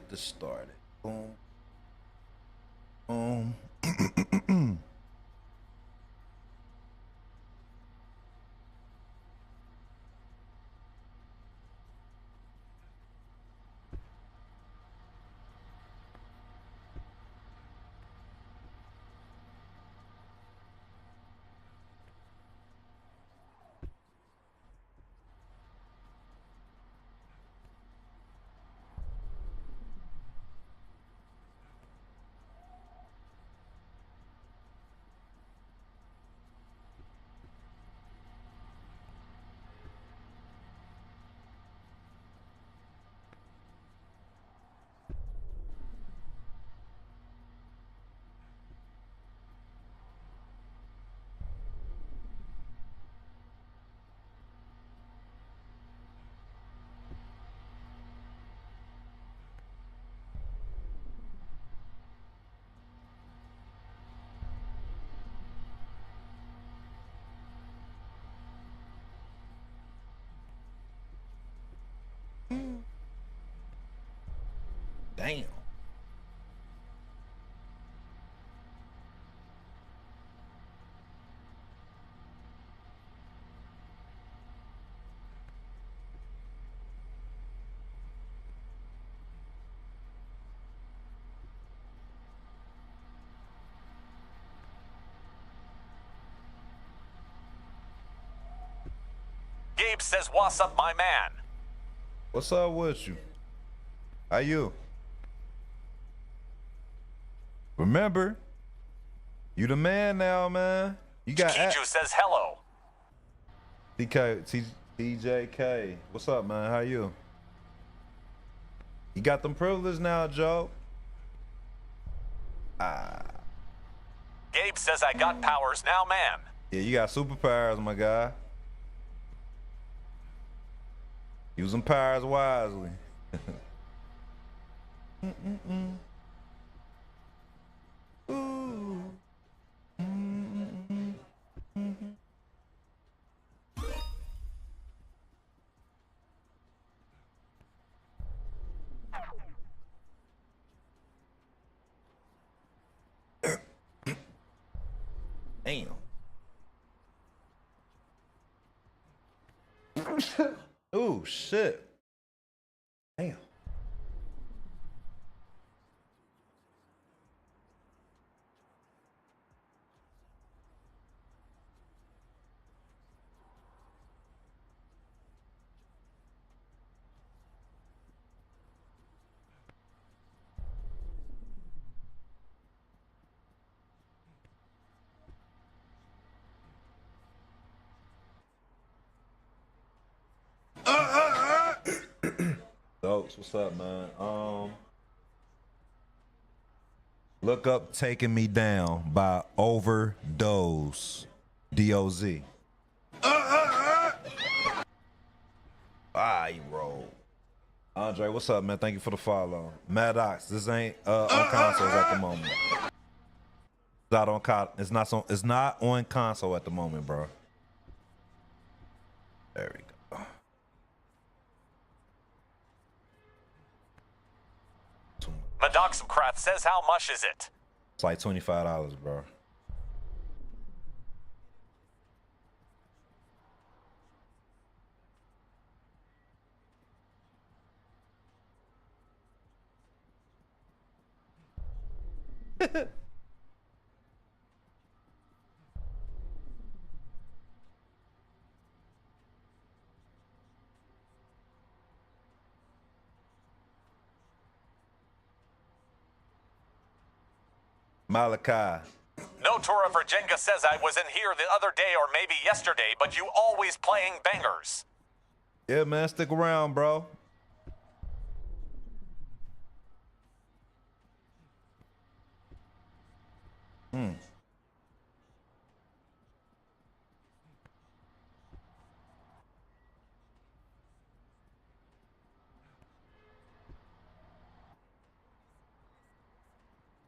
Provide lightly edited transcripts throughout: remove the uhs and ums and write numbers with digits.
get this started. Boom. Boom. Damn. Gabe says, "What's up, my man?" What's up with you? How you? Remember, you the man now, man. You got Kiju says hello. TJK. What's up, man? How you? You got them privileges now, Joe. Gabe says, "I got powers now, man." Yeah, you got superpowers, my guy. Use them powers wisely. Ooh. Damn. Oh shit. Damn. Dokes, what's up, man? Look up "Taking Me Down" by Overdose. D-O-Z. Ah, he rolled. Andre, what's up, man? Thank you for the follow. Maddox, this ain't on consoles at the moment. It's not on console at the moment, bro. There we go. Madoxocrath says, "How much is it?" It's like $25, bro. Malachi. No Tora Virginia says, "I was in here the other day or maybe yesterday, but you always playing bangers." Yeah, man, stick around, bro.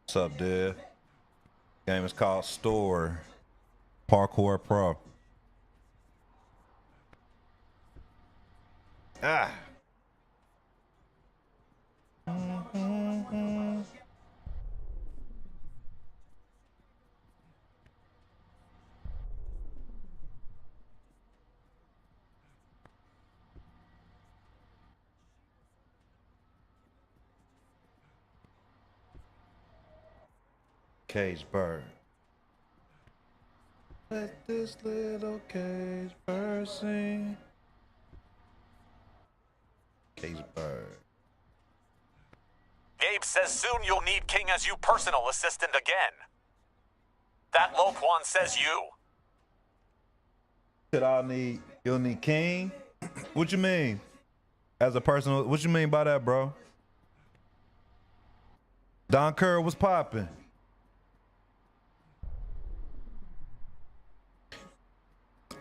What's up, dude? Game is called Storror Parkour Pro. Ah. Cage bird. Let this little cage bird sing. Cage bird. Gabe says soon you'll need King as your personal assistant again. That Loquan says you. You'll need King? What you mean? As a personal, what you mean by that, bro? Don Kerr was popping.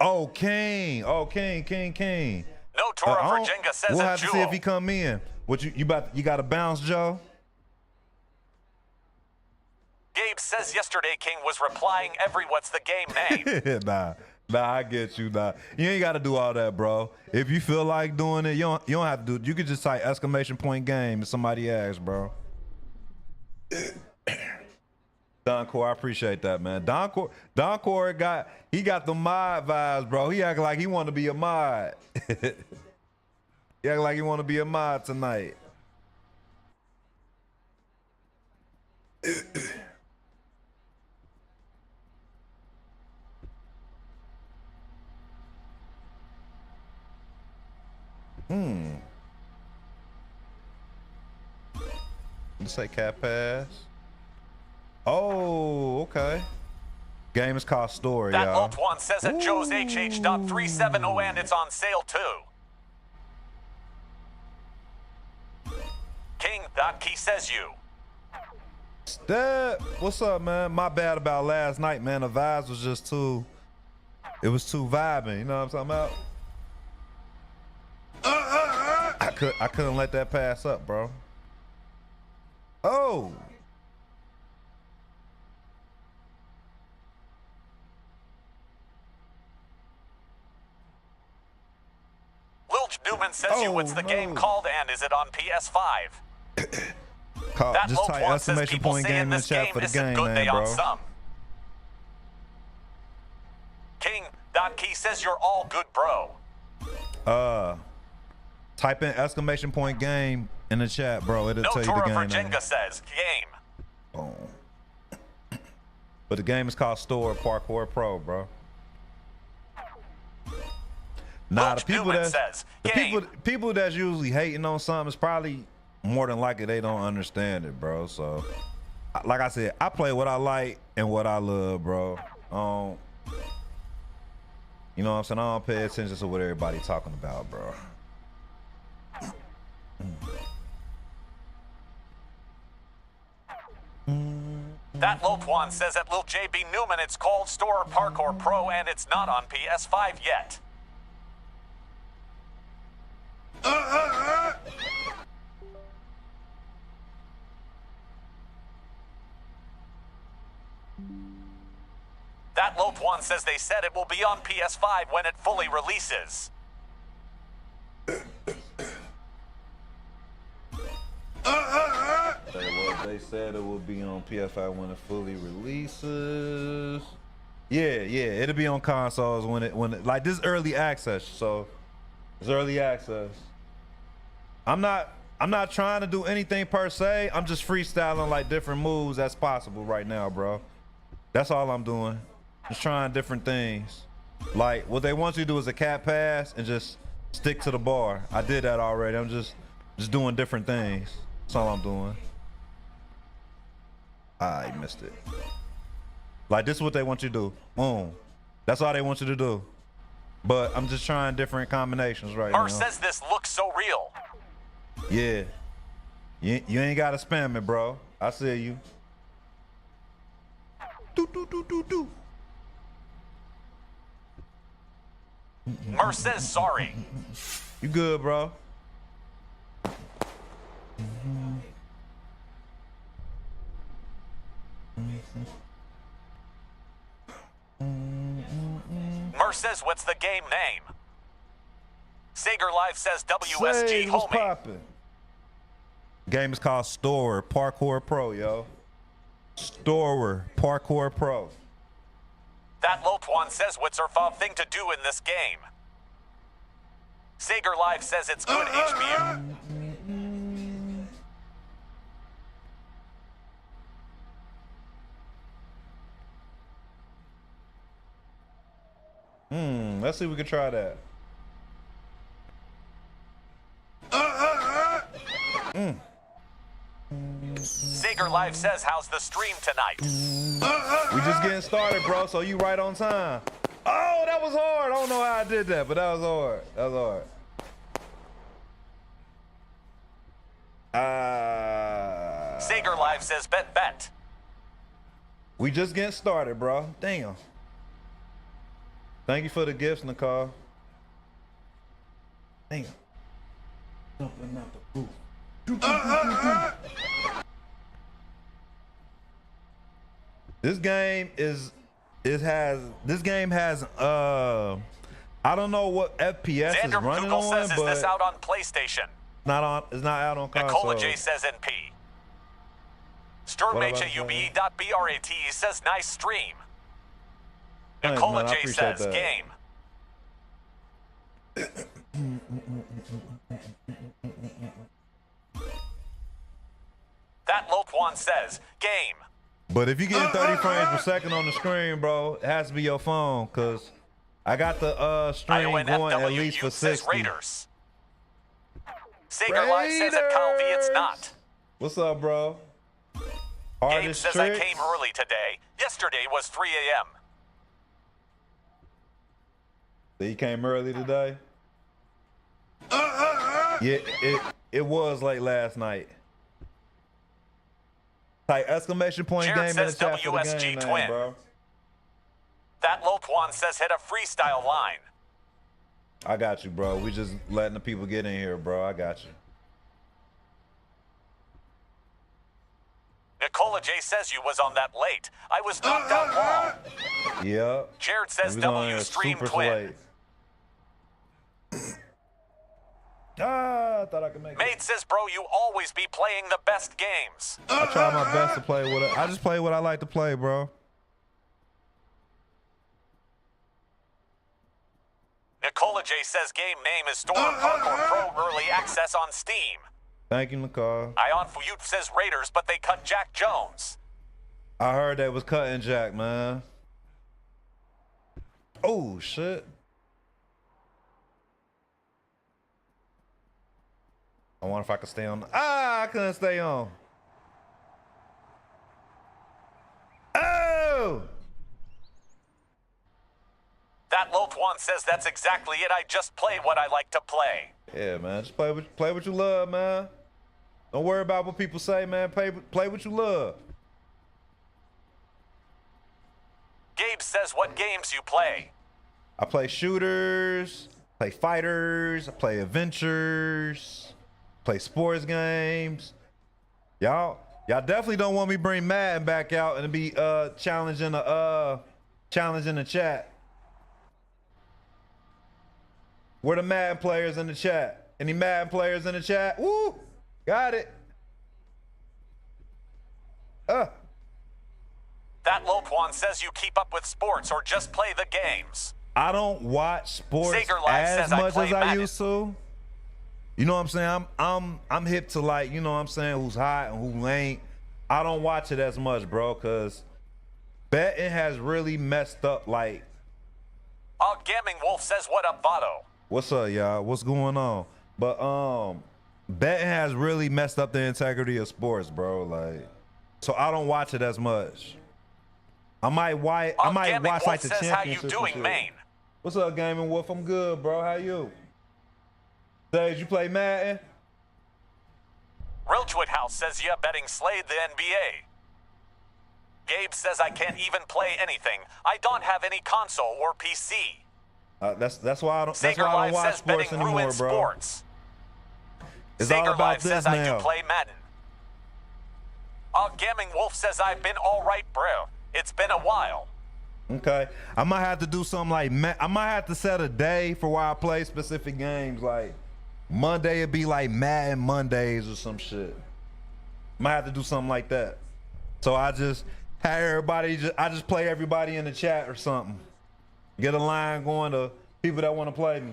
Oh, King. Oh, King. No Tora for Jenga says we'll a have to see if he come in. What you got to bounce, Joe? Gabe says yesterday King was replying every what's the game name. Nah, I get you. Nah, you ain't got to do all that, bro. If you feel like doing it, you don't have to do it. You could just type !game if somebody asks, bro. Don Core, I appreciate that, man. Don Core got the mod vibes, bro. He act like he want to be a mod. He act like he want to be a mod tonight. Let's say cat pass. Oh, okay. Game is called Storror, that y'all. That one says at Joe's HH.370 and it's on sale too. King, that key says you. Step, what's up, man? My bad about last night, man. The vibes was just too, it was too vibing. You know what I'm talking about? I couldn't let that pass up, bro. Oh. Lilch Newman says you what's the game called and is it on PS5? That just type exclamation point game in the chat for the game name, bro. King, that key says you're all good, bro. Type in exclamation point game in the chat, bro. It'll tell you the game name. Jenga says game. Boom. But the game is called Storror Parkour Pro, bro. Nah, the people that's usually hating on something is probably more than likely they don't understand it, bro. So, like I said, I play what I like and what I love, bro. You know what I'm saying? I don't pay attention to what everybody talking about, bro. That Loquan says at Lil JB Newman it's called Storror Parkour Pro and it's not on PS5 yet. That Loquan says they said it will be on PS5 when it fully releases. They said it will be on PS5 when it fully releases. Yeah, it'll be on consoles when it like this early access. So it's early access. I'm not trying to do anything per se. I'm just freestyling like different moves that's possible right now, bro. That's all I'm doing. Just trying different things. Like what they want you to do is a cat pass and just stick to the bar. I did that already. I'm just doing different things. That's all I'm doing. I missed it. Like this is what they want you to do. Boom. That's all they want you to do. But I'm just trying different combinations right now. Says this looks so real. Yeah. You ain't gotta spam it, bro. I see you. Do. Mer says sorry. You good, bro? Mer says what's the game name? Sager Live says WSG homie. Poppin'. Game is called Storror Parkour Pro, yo. Storror Parkour Pro. That Loquan says what's her favorite thing to do in this game? Sager Live says it's good HBU. Let's see if we can try that. Sager Live says, how's the stream tonight? We just getting started, bro, so you right on time. Oh, that was hard. I don't know how I did that, but that was hard. That was hard. Sager Live says, bet. We just getting started, bro. Damn. Thank you for the gifts, Nicole. Damn. Jumping out the booth. This game has I don't know what FPS Xander is running Google on, says, is but this out on PlayStation? it's not out on console. Nicola J says NP. SturmHAUBE.BRAT says nice stream. Thanks, Nicola man, I J appreciate says that. game. That Lotwan says game. But if you getting 30 frames per second on the screen, bro, it has to be your phone, cause I got the stream going at least for 60. Raiders. Sager Live says at Calvi it's not. What's up, bro? Gabe Hardest says trick? I came early today. Yesterday was 3 a.m. He came early today. Yeah, it was late last night. Type exclamation point Jared game in the says chat for the WSG game twin. name, bro. That Lotwan says hit a freestyle line. I got you, bro. We just letting the people get in here, bro. I got you. Nicola J says you was on that late. I was knocked out long. Yep. Jared says We was on W here stream super twin. late. I thought I could make it. Mate says, bro, you always be playing the best games. I try my best to play with it. I just play what I like to play, bro. Nicola J says game name is Storror Parkour Pro Early Access on Steam. Thank you, Nicole. Ion Fuyut says Raiders, but they cut Jack Jones. I heard they was cutting Jack, man. Oh, shit. I wonder if I could stay on. I couldn't stay on. Oh! That Lotwan says that's exactly it. I just play what I like to play. Yeah, man. Just play what you love, man. Don't worry about what people say, man. Play what you love. Gabe says what games you play. I play shooters, play fighters, I play adventures, play sports games. Y'all definitely don't want me to bring Madden back out and be challenging the chat. Where the Madden players in the chat? Any Madden players in the chat? Woo! Got it. That Lotwan says you keep up with sports or just play the games. I don't watch sports Sager Live as says I much play as I Madden. used to. You know what I'm saying? I'm hip to, like, you know what I'm saying, who's hot and who ain't. I don't watch it as much, bro, cause betting has really messed up. Like, Gaming Wolf says what up, Votto. what's up, y'all? What's going on? But betting has really messed up the integrity of sports, bro. Like, so I don't watch it as much. I might watch Gaming like Wolf the says how you championship and doing, shit. Maine? What's up, Gaming Wolf? I'm good, bro. How you? Sage, you play Madden? Rilchwood House says yeah, betting slayed the NBA. Gabe says I can't even play anything. I don't have any console or PC. That's why I don't. That's Sager why I Live don't watch says sports betting anymore, ruins bro. sports. It's Sager all about Live this says now. I do play Madden. Gaming Wolf says I've been all right, bro. It's been a while. Okay, I might have to do something like I might have to set a day for where I play specific games. Like Monday, it'd be like Madden Mondays or some shit. Might have to do something like that. So I just have everybody. I just play everybody in the chat or something. Get a line going to people that want to play me.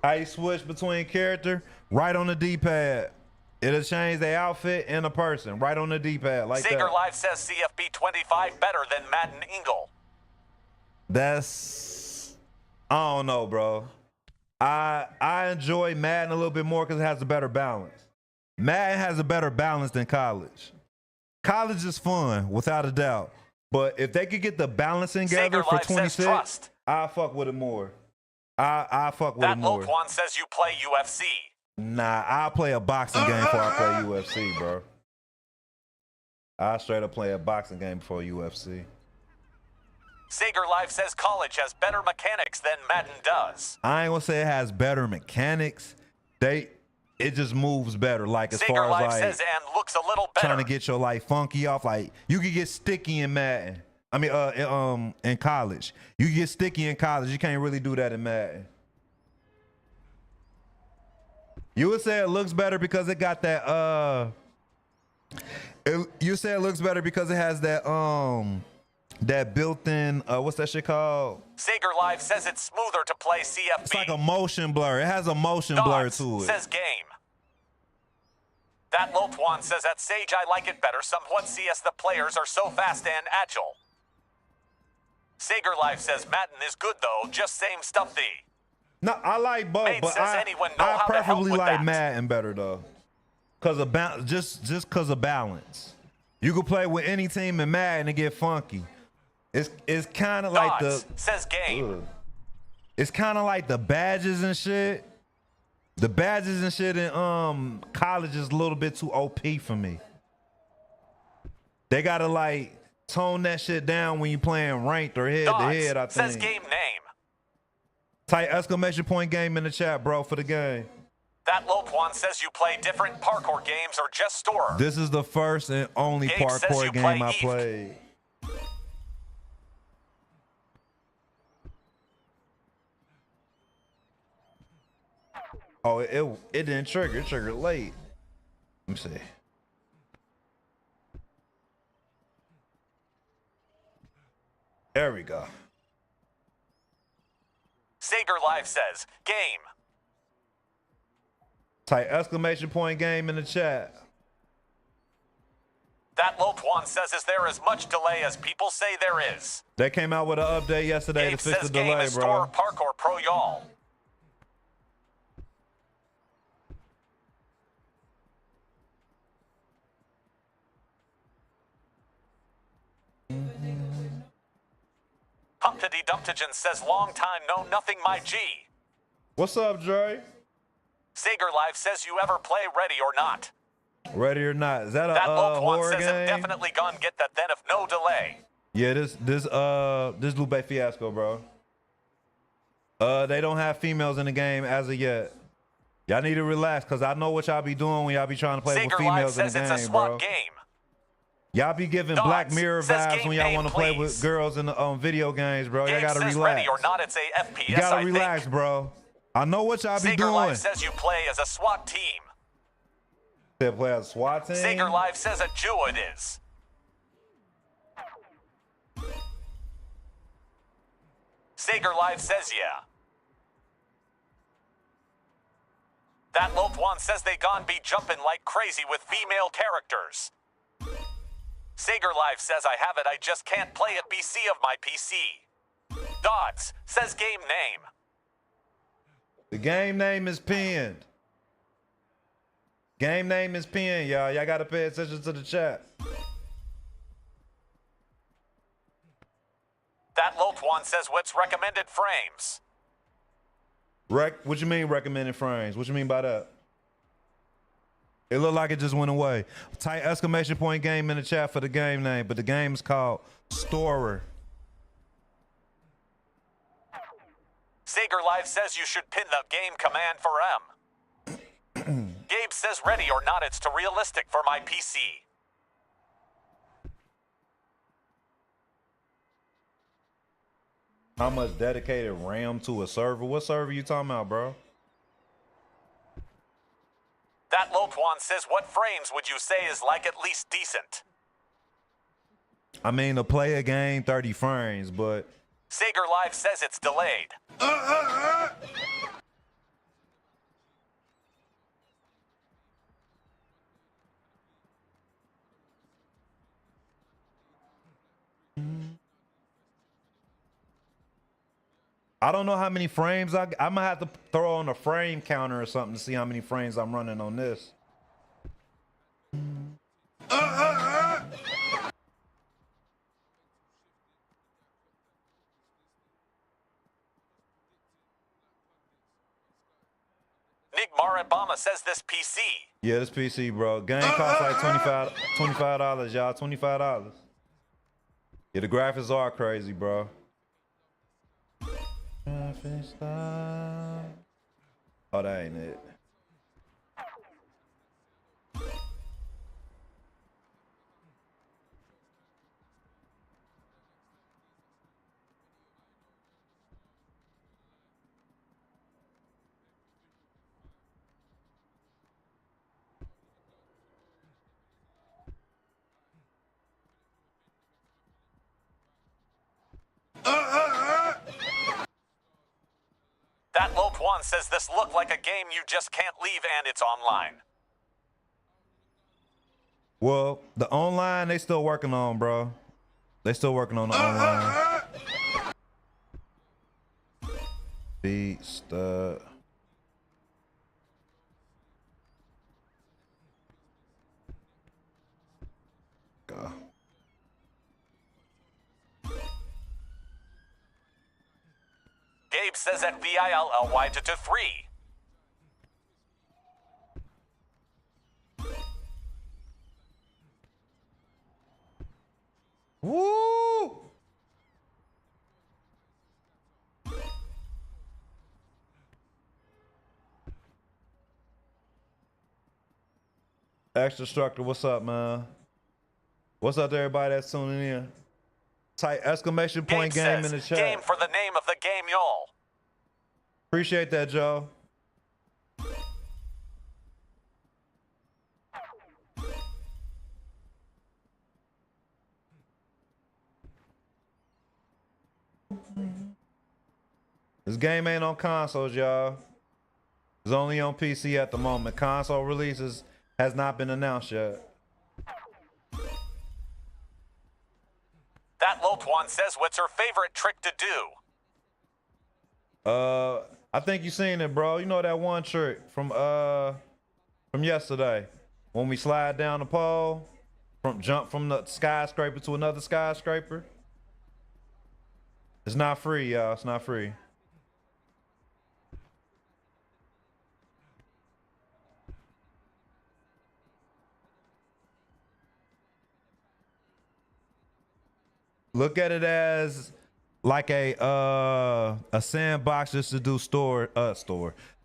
How you switch between character? Right on the D-pad. It'll change the outfit and the person. Right on the D-pad, like Sager that. Live says CFB 25 better than Madden Ingle. That's I don't know, bro. I enjoy Madden a little bit more because it has a better balance. Madden has a better balance than college. College is fun, without a doubt. But if they could get the balancing together for 26, I fuck with it more. I fuck with it more. That Loquan says you play UFC. Nah, I'll play a boxing game before I play UFC, bro. I straight up play a boxing game before UFC. Sager Live says college has better mechanics than Madden does. I ain't gonna say it has better mechanics. It just moves better. Like as Sager far as Live like says and looks a little better. Trying to get your like funky off. Like you could get sticky in Madden. I mean, in college, you get sticky in college. You can't really do that in Madden. You would say it looks better because it got that. You say it looks better because it has that that built-in what's that shit called? Sager Live says it's smoother to play CFB. It's like a motion blur. It has a motion blur to it. Says game. That Lotwan says at Sage I like it better somewhat CS the players are so fast and agile. Sager Live says Madden is good though, just same stuff thee. No, I like both, Mate but I preferably like that. Madden better though, cause of just cause of balance. You can play with any team in Madden and get funky. It's kind of like says game. It's kind of like the badges and shit. The badges and shit in college is a little bit too OP for me. They gotta like tone that shit down when you playing ranked or head to head. I think. Says game name. Type exclamation point game in the chat, bro, for the game. That Lopwan says you play different parkour games or just Storror. This is the first and only parkour game I played. Oh, it didn't trigger. It triggered late. Let me see. There we go. Sager Live says, game. Type exclamation point game in the chat. That Lotwan says, is there as much delay as people say there is? They came out with an update yesterday to fix the delay, bro. Storror Parkour Pro y'all. Humpty Dumptigen says, long time no nothing, my G. What's up, Dre? Sager Live says, you ever play Ready or Not? Ready or Not? Is that a horror horror says game? I'm definitely gonna get that then if no delay. Yeah, this Lupe Fiasco, bro. They don't have females in the game as of yet. Y'all need to relax, cause I know what y'all be doing when y'all be trying to play with females in the game, bro. Y'all be giving Black Mirror vibes when y'all want to play with girls in the video games, bro. Y'all gotta relax. Ready or Not, it's a FPS, you gotta relax, bro. I know what y'all be doing. Sager Live says you play as a SWAT team. They play as a SWAT team? Sager Live says a Jew it is. Sager Live says yeah. That Lotwan says they gon' be jumping like crazy with female characters. Sager Live says I have it, I just can't play it BC of my PC. Dodds says game name. The game name is pinned. Game name is pinned, y'all. Y'all gotta pay attention to the chat. That Lotwan says what's recommended frames. What you mean recommended frames? What you mean by that? It looked like it just went away. Type exclamation point game in the chat for the game name, but the game is called Storror. Sager Live says you should pin the game command for M. Gabe says ready or not, it's too realistic for my PC. How much dedicated RAM to a server? What server you talking about, bro? That Lotwan says what frames would you say is like at least decent? I mean, to play a game 30 frames, but... Sager Live says it's delayed. I don't know how many frames I'm gonna have to throw on a frame counter or something to see how many frames I'm running on this. Nick Marabama says this PC. Yeah, this PC, bro. Game costs like $25, y'all. $25. Yeah, the graphics are crazy, bro. Oh, that ain't it. That Lope One says this looked like a game you just can't leave and it's online. Well, the online, they still working on, bro. They still working on the online. Beat stud. Go. Gabe says at VILLY to 3. Woo! Extra Structure, what's up, man? What's up to everybody that's tuning in? Type exclamation point Gabe game says, in the chat. game for the name of the game, y'all. Appreciate that, Joe. This game ain't on consoles, y'all. It's only on PC at the moment. Console releases has not been announced yet. That Lope One says what's her favorite trick to do? I think you seen it, bro. You know that one trick from yesterday when we slide down the pole, jump from the skyscraper to another skyscraper. It's not free, y'all. It's not free. Look at it as like a sandbox just to do to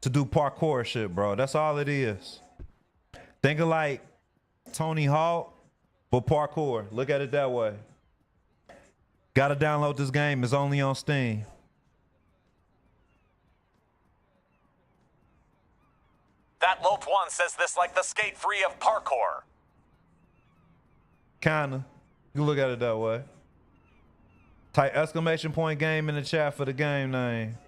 do parkour shit, bro. That's all it is. Think of like Tony Hawk, but parkour. Look at it that way. Gotta download this game. It's only on Steam. That Lope One says this like the Skate 3 of parkour. Kinda. You look at it that way. Type exclamation point game in the chat for the game name.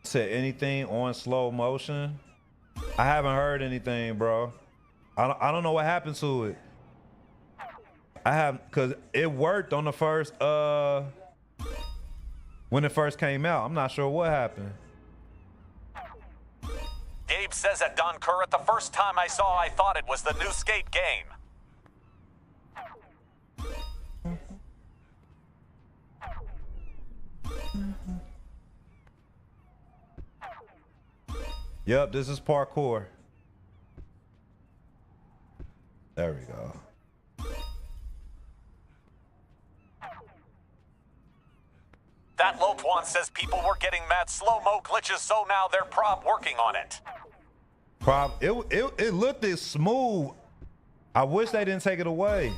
Said anything on slow motion? I haven't heard anything, bro. I don't know what happened to it. I have, cause it worked on the first when it first came out. I'm not sure what happened. Gabe says at Don Current, the first time I saw, I thought it was the new Skate game. Yep, this is parkour. There we go. That Lope One says people were getting mad slow-mo glitches, so now they're working on it. It looked this smooth. I wish they didn't take it away.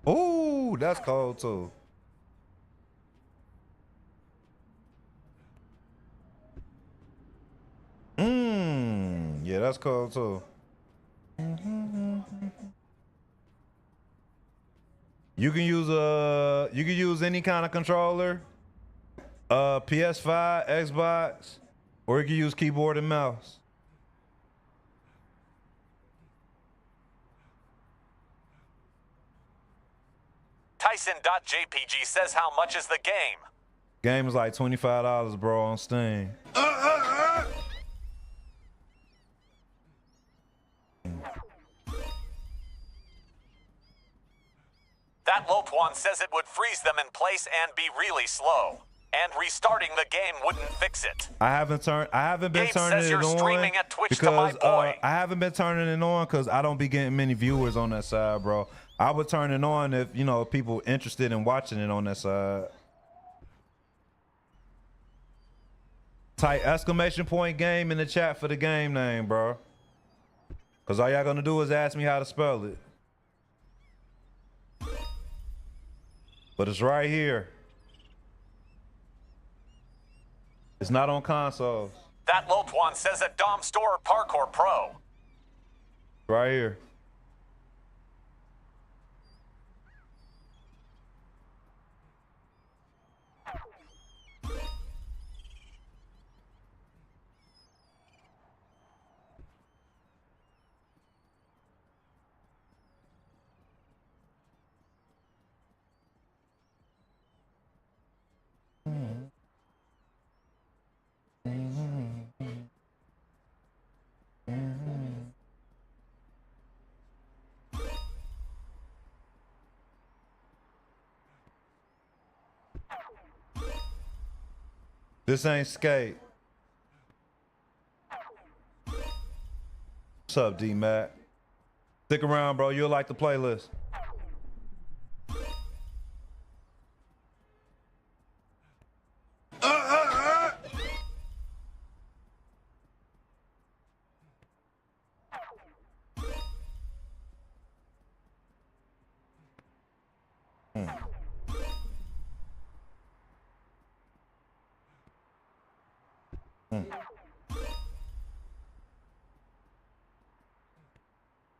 Ooh, that's cold too. Yeah, that's cold too. You can use any kind of controller, PS5, Xbox, or you can use keyboard and mouse. Tyson.jpg says, how much is the game? Game is like $25, bro, on Steam. That Lotwan says it would freeze them in place and be really slow. And restarting the game wouldn't fix it. I haven't been Gabe turning says it you're on streaming at Twitch because to my boy. I haven't been turning it on because I don't be getting many viewers on that side, bro. I would turn it on if, you know, people interested in watching it on that side. Type exclamation point game in the chat for the game name, bro. Because all y'all gonna do is ask me how to spell it. But it's right here. It's not on consoles. That Lotwan says at Dom Storror Parkour Pro. Right here. This ain't skate. What's up, D-Mac? Stick around, bro. You'll like the playlist.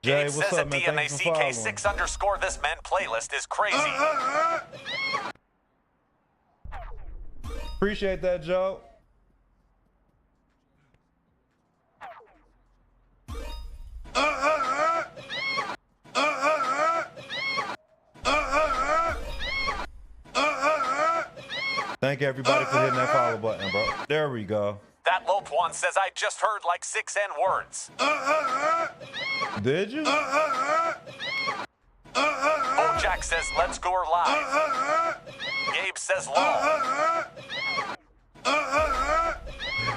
Jay, Gabe what's says up, at man? Thanks for following. DMACK6_ this man playlist is crazy. Appreciate that, Joe. Thank everybody for hitting that follow button, bro. There we go. That Lotwan says I just heard like 6 N-words. Did you? Bojack says let's go live. Gabe says lol.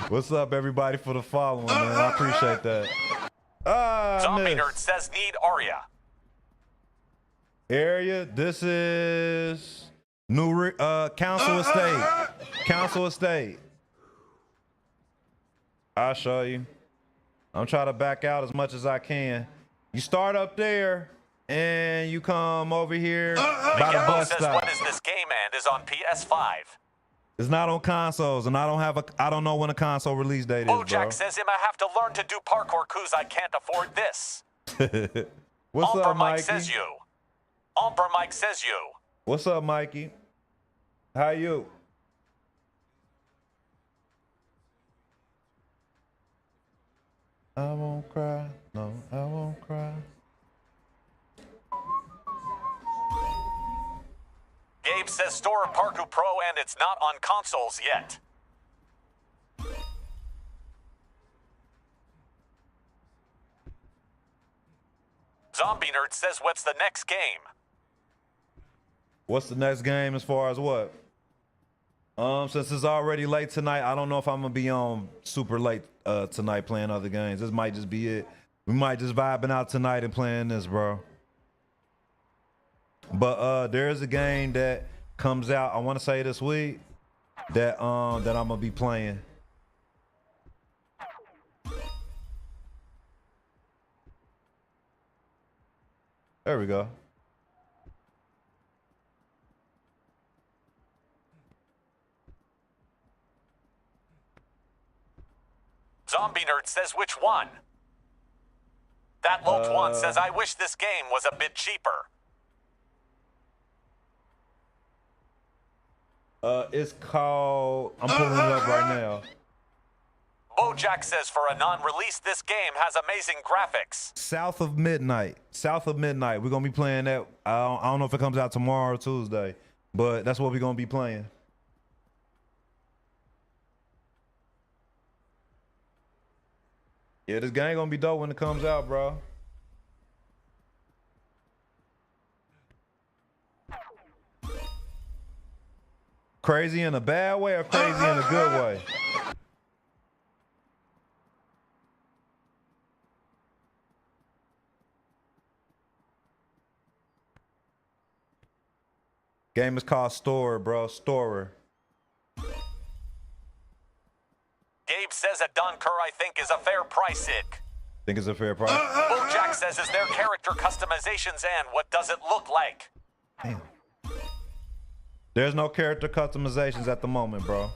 What's up, everybody, for the following, man? I appreciate that. Zombie Miss. Nerd says need Aria. Area. This is New Council Estate. Council Estate. I'll show you. I'm trying to back out as much as I can. You start up there and you come over here by the Miguel bus says stop. when is this game and is on PS5. It's not on consoles, and I don't know when a console release date is, bro. Bojack says him I have to learn to do parkour cause I can't afford this. What's up, Mike Mikey? says you. Omper Mike says you. What's up, Mikey? How you? I won't cry. No, I won't cry. Gabe says Storror Parkour Pro and it's not on consoles yet. Zombie Nerd says what's the next game? What's the next game as far as what? Since it's already late tonight, I don't know if I'm gonna be on super late tonight playing other games. This might just be it. We might just vibing out tonight and playing this, bro. But there is a game that comes out, I want to say this week, that I'm gonna be playing. There we go. Zombie Nerd says which one? That Lotwan says I wish this game was a bit cheaper. It's called, I'm pulling it up right now. Bojack says for a non-release, this game has amazing graphics. South of Midnight. South of Midnight. We're going to be playing that. I don't know if it comes out tomorrow or Tuesday, but that's what we're going to be playing. Yeah, this game going to be dope when it comes out, bro. Crazy in a bad way or crazy in a good way? Game is called Storror, bro. Storror. Gabe says at Dunker, I think is a fair price, Ick. Think it's a fair price? Bojack says, is there character customizations and what does it look like? Damn. There's no character customizations at the moment, bro.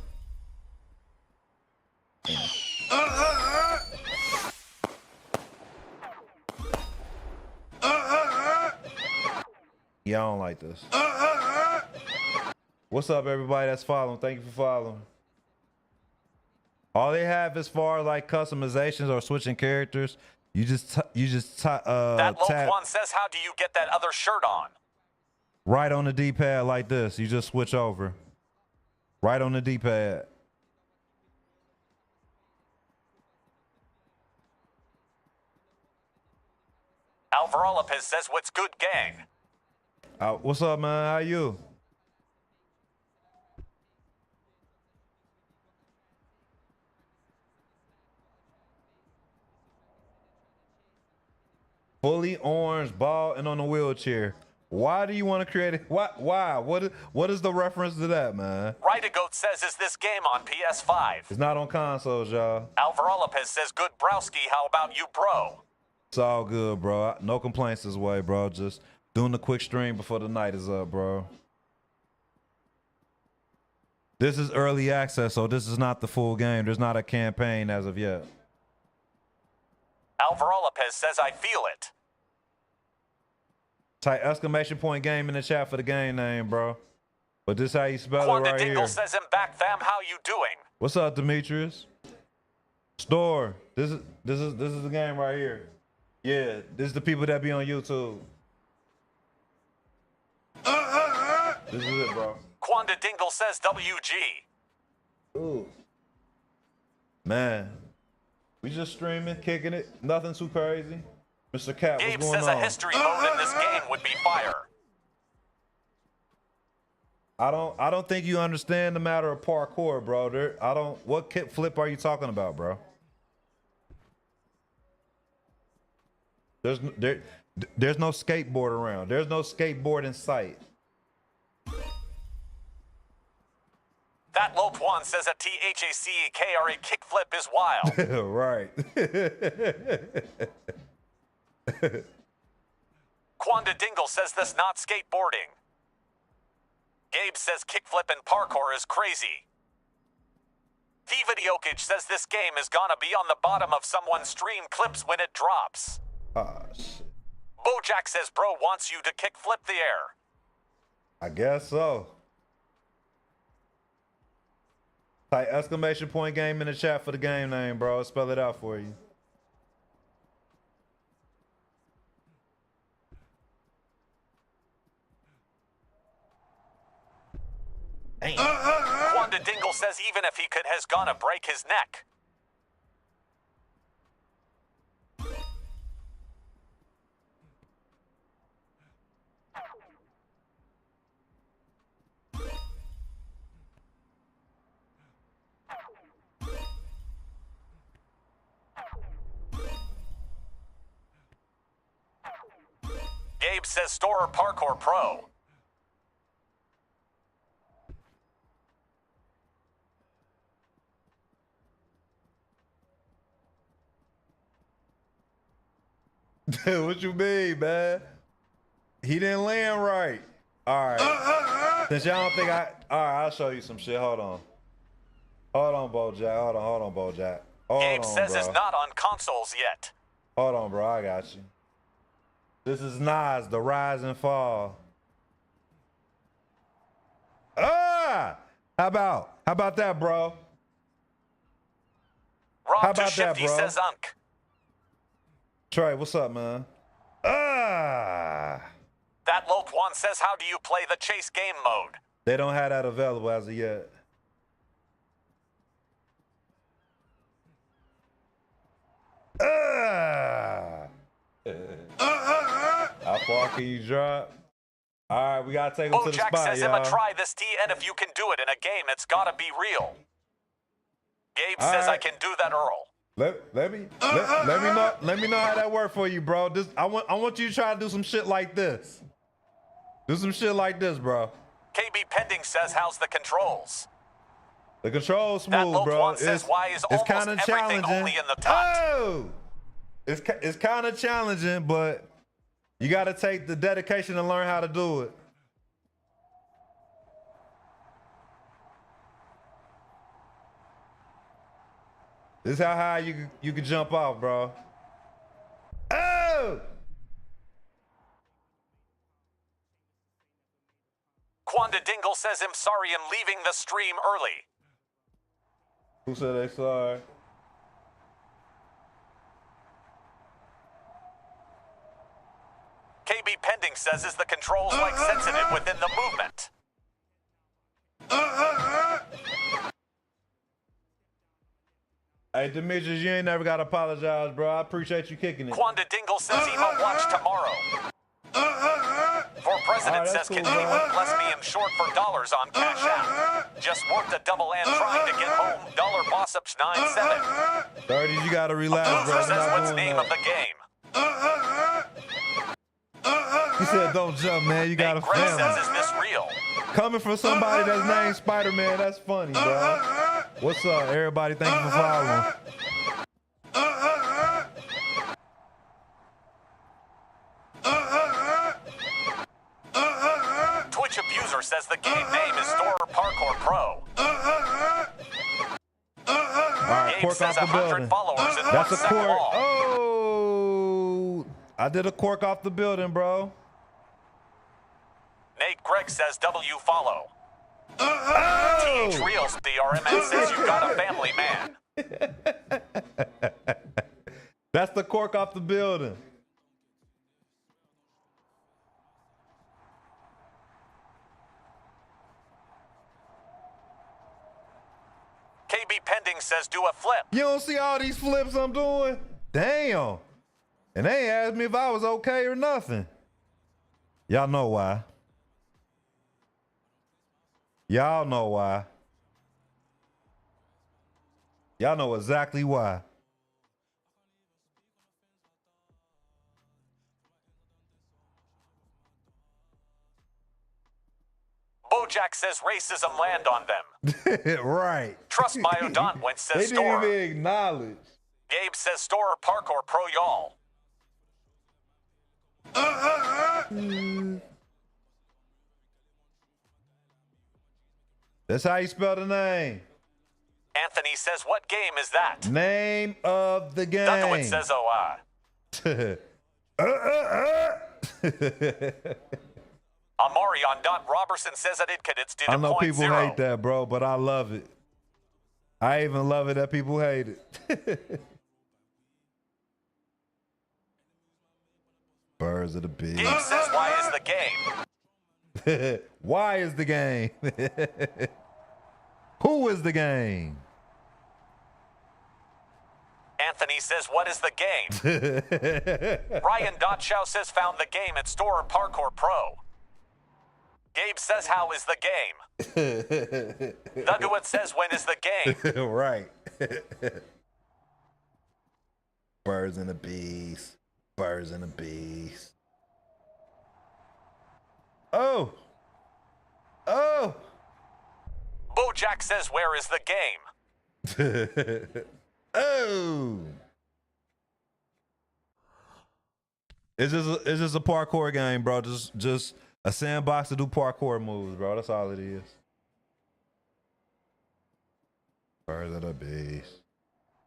Yeah, I don't like this. What's up, everybody that's following? Thank you for following. All they have as far as like customizations or switching characters, you just that tap one says, how do you get that other shirt on? right on the D-pad like this. You just switch over. Right on the D-pad. Alvaro Lopez says, what's good, gang? What's up, man? How you? Fully orange, bald, and on a wheelchair. Why do you want to create it? Why? What is the reference to that, man? Ryder-Goat says, is this game on PS5? It's not on consoles, y'all. Alvaro Lopez says, good browski, how about you, bro? It's all good, bro. No complaints this way, bro. Just doing the quick stream before the night is up, bro. This is early access, so this is not the full game. There's not a campaign as of yet. Alvaro Lopez says, I feel it. Type exclamation point game in the chat for the game name, bro. But this how you spell it right here. Dingle says, I'm back, fam. How you doing? What's up, Demetrius? Storror. This is the game right here. Yeah, this is the people that be on YouTube. This is it, bro. Quanda Dingle says WG. Ooh. Man. We just streaming, kicking it. Nothing too crazy. Mr. Cat, Gabe what's going says on? a history mode in this game would be fire. I don't think you understand the matter of parkour, bro. What kick flip are you talking about, bro? There's no skateboard around. There's no skateboard in sight. That Lope one says a THACKRA kickflip is wild. Right. Quanda Dingle says this not skateboarding. Gabe says kickflip and parkour is crazy. Viva Jokic says this game is gonna be on the bottom of someone's stream clips when it drops. Ah, shit. Bojack says bro wants you to kickflip the air. I guess so. Type exclamation point game in the chat for the game name, bro. I'll spell it out for you. Quanda Dingle says even if he could has gonna break his neck. Gabe says Storror Parkour Pro. What you mean, man? He didn't land right. All right. Since y'all don't think all right, I'll show you some shit. Hold on. Hold on, Bojack. Hold on, Bojack. Gabe says it's not on consoles yet. Hold on, bro. I got you. This is Nas, The Rise and Fall. How about that, bro? Rob How to about that, Shifty bro? says Unk. Trey, what's up, man? Ah, That Lolt one says, how do you play the chase game mode? they don't have that available as of yet. How far can you drop? All right, we gotta take him to the Bojack spot, says, y'all. Emma, try this T, and if you can do it in a game, it's gotta be real. Gabe All says, I right. can do that, Earl. Let me know how that worked for you, bro. I want you to try to do some shit like this. Do some shit like this, bro. KB Pending says, how's the controls? The control's That smooth, Lolt bro. one says, why is it's almost kind of everything challenging. only in the top? Oh, it's kind of challenging, but you got to take the dedication to learn how to do it. This is how high you can jump off, bro. Oh! Quanda Dingle says, I'm sorry, I'm leaving the stream early. Who said they sorry? KB Pending says, is the controls like sensitive within the movement? Hey, Demetrius, you ain't never got to apologize, bro. I appreciate you kicking it. Quanda Dingle says, Emo, watch tomorrow. For President Alright, says, that's can cool, bro. anyone bless me? I'm short for dollars on Cash App. Just worked a double and trying to get home. Dollar boss ups 97. 30s, you got to relax, bro. Boozer You're says, not what's doing name that. of the game? He said, don't jump, man. You got a Greg says, family. is this real? Coming from somebody that's named Spider-Man, that's funny, bro. What's up, everybody? Thank you for following. Twitch abuser says the game name is Storror Parkour Pro. All right, Gabe cork says off the 100 building. followers in That's a 1 second cork. wall. Oh, I did a cork off the building, bro. Nate Gregg says W follow. Oh! TH Reels DRMN says you got a family man. That's the cork off the building. KB Pending says do a flip. You don't see all these flips I'm doing? Damn. And they ain't asked me if I was okay or nothing. Y'all know why. Y'all know why. Y'all know exactly why. Bojack says racism land on them. Right. Trust my Odontwin They says didn't Storror. even acknowledge. Gabe says Storror Parkour Pro y'all. That's how you spell the name. Anthony says what game is that? Name of the game. Dundowin says Amari on Dot Robertson says that it could it's did I a know point people zero. hate that, bro, but I love it. I even love it that people hate it. Birds of the bee. Gabe says why is the game? Why is the game? Who is the game? Anthony says what is the game? Ryan Dotshow says found the game at Storror Parkour Pro. Gabe says how is the game? Dundewitt says when is the game? Right. Birds and the bees. Birds and the bees. Oh. Oh. Bojack says where is the game? Oh. It's just a parkour game, bro. Just a sandbox to do parkour moves, bro. That's all it is. Birds of the bees.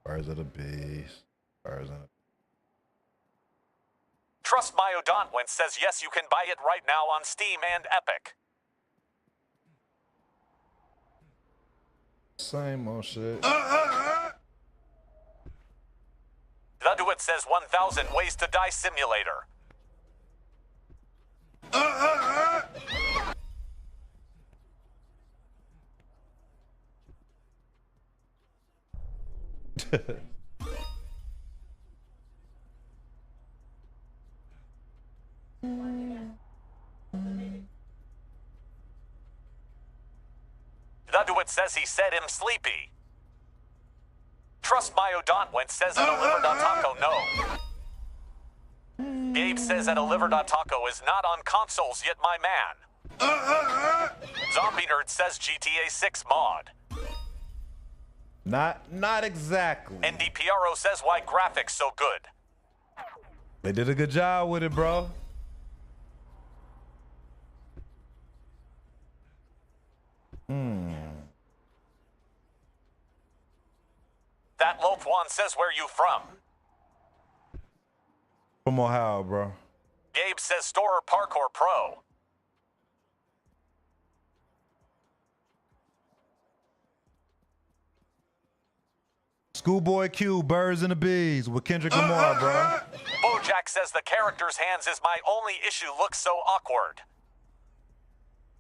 Birds of the bees. Birds of the Trust my Odontwin says yes, you can buy it right now on Steam and Epic. same old shit. Duet says 1,000 Ways to Die Simulator. The Duet says he said him sleepy. Trust my Odontwent says at Oliver.taco no. Gabe says at Oliver.taco is not on consoles yet, my man. Zombie Nerd says GTA 6 mod. Not exactly. NDPRO says why graphics so good. They did a good job with it, bro. That Loaf One says where you from. From Ohio, bro. Gabe says Storror Parkour Pro. Schoolboy Q, Birds and the Bees with Kendrick Lamar, bro. Bojack says the character's hands is my only issue, looks so awkward.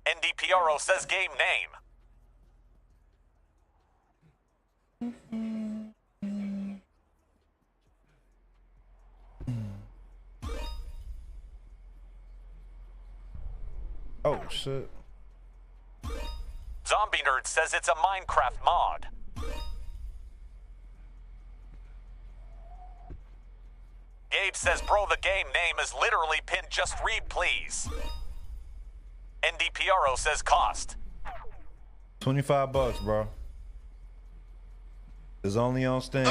NDPRO says game name. Oh, shit. Zombie Nerd says it's a Minecraft mod. Gabe says, bro, the game name is literally pinned. Just read, please. NDPRO says cost. $25, bro. It's only on Steam.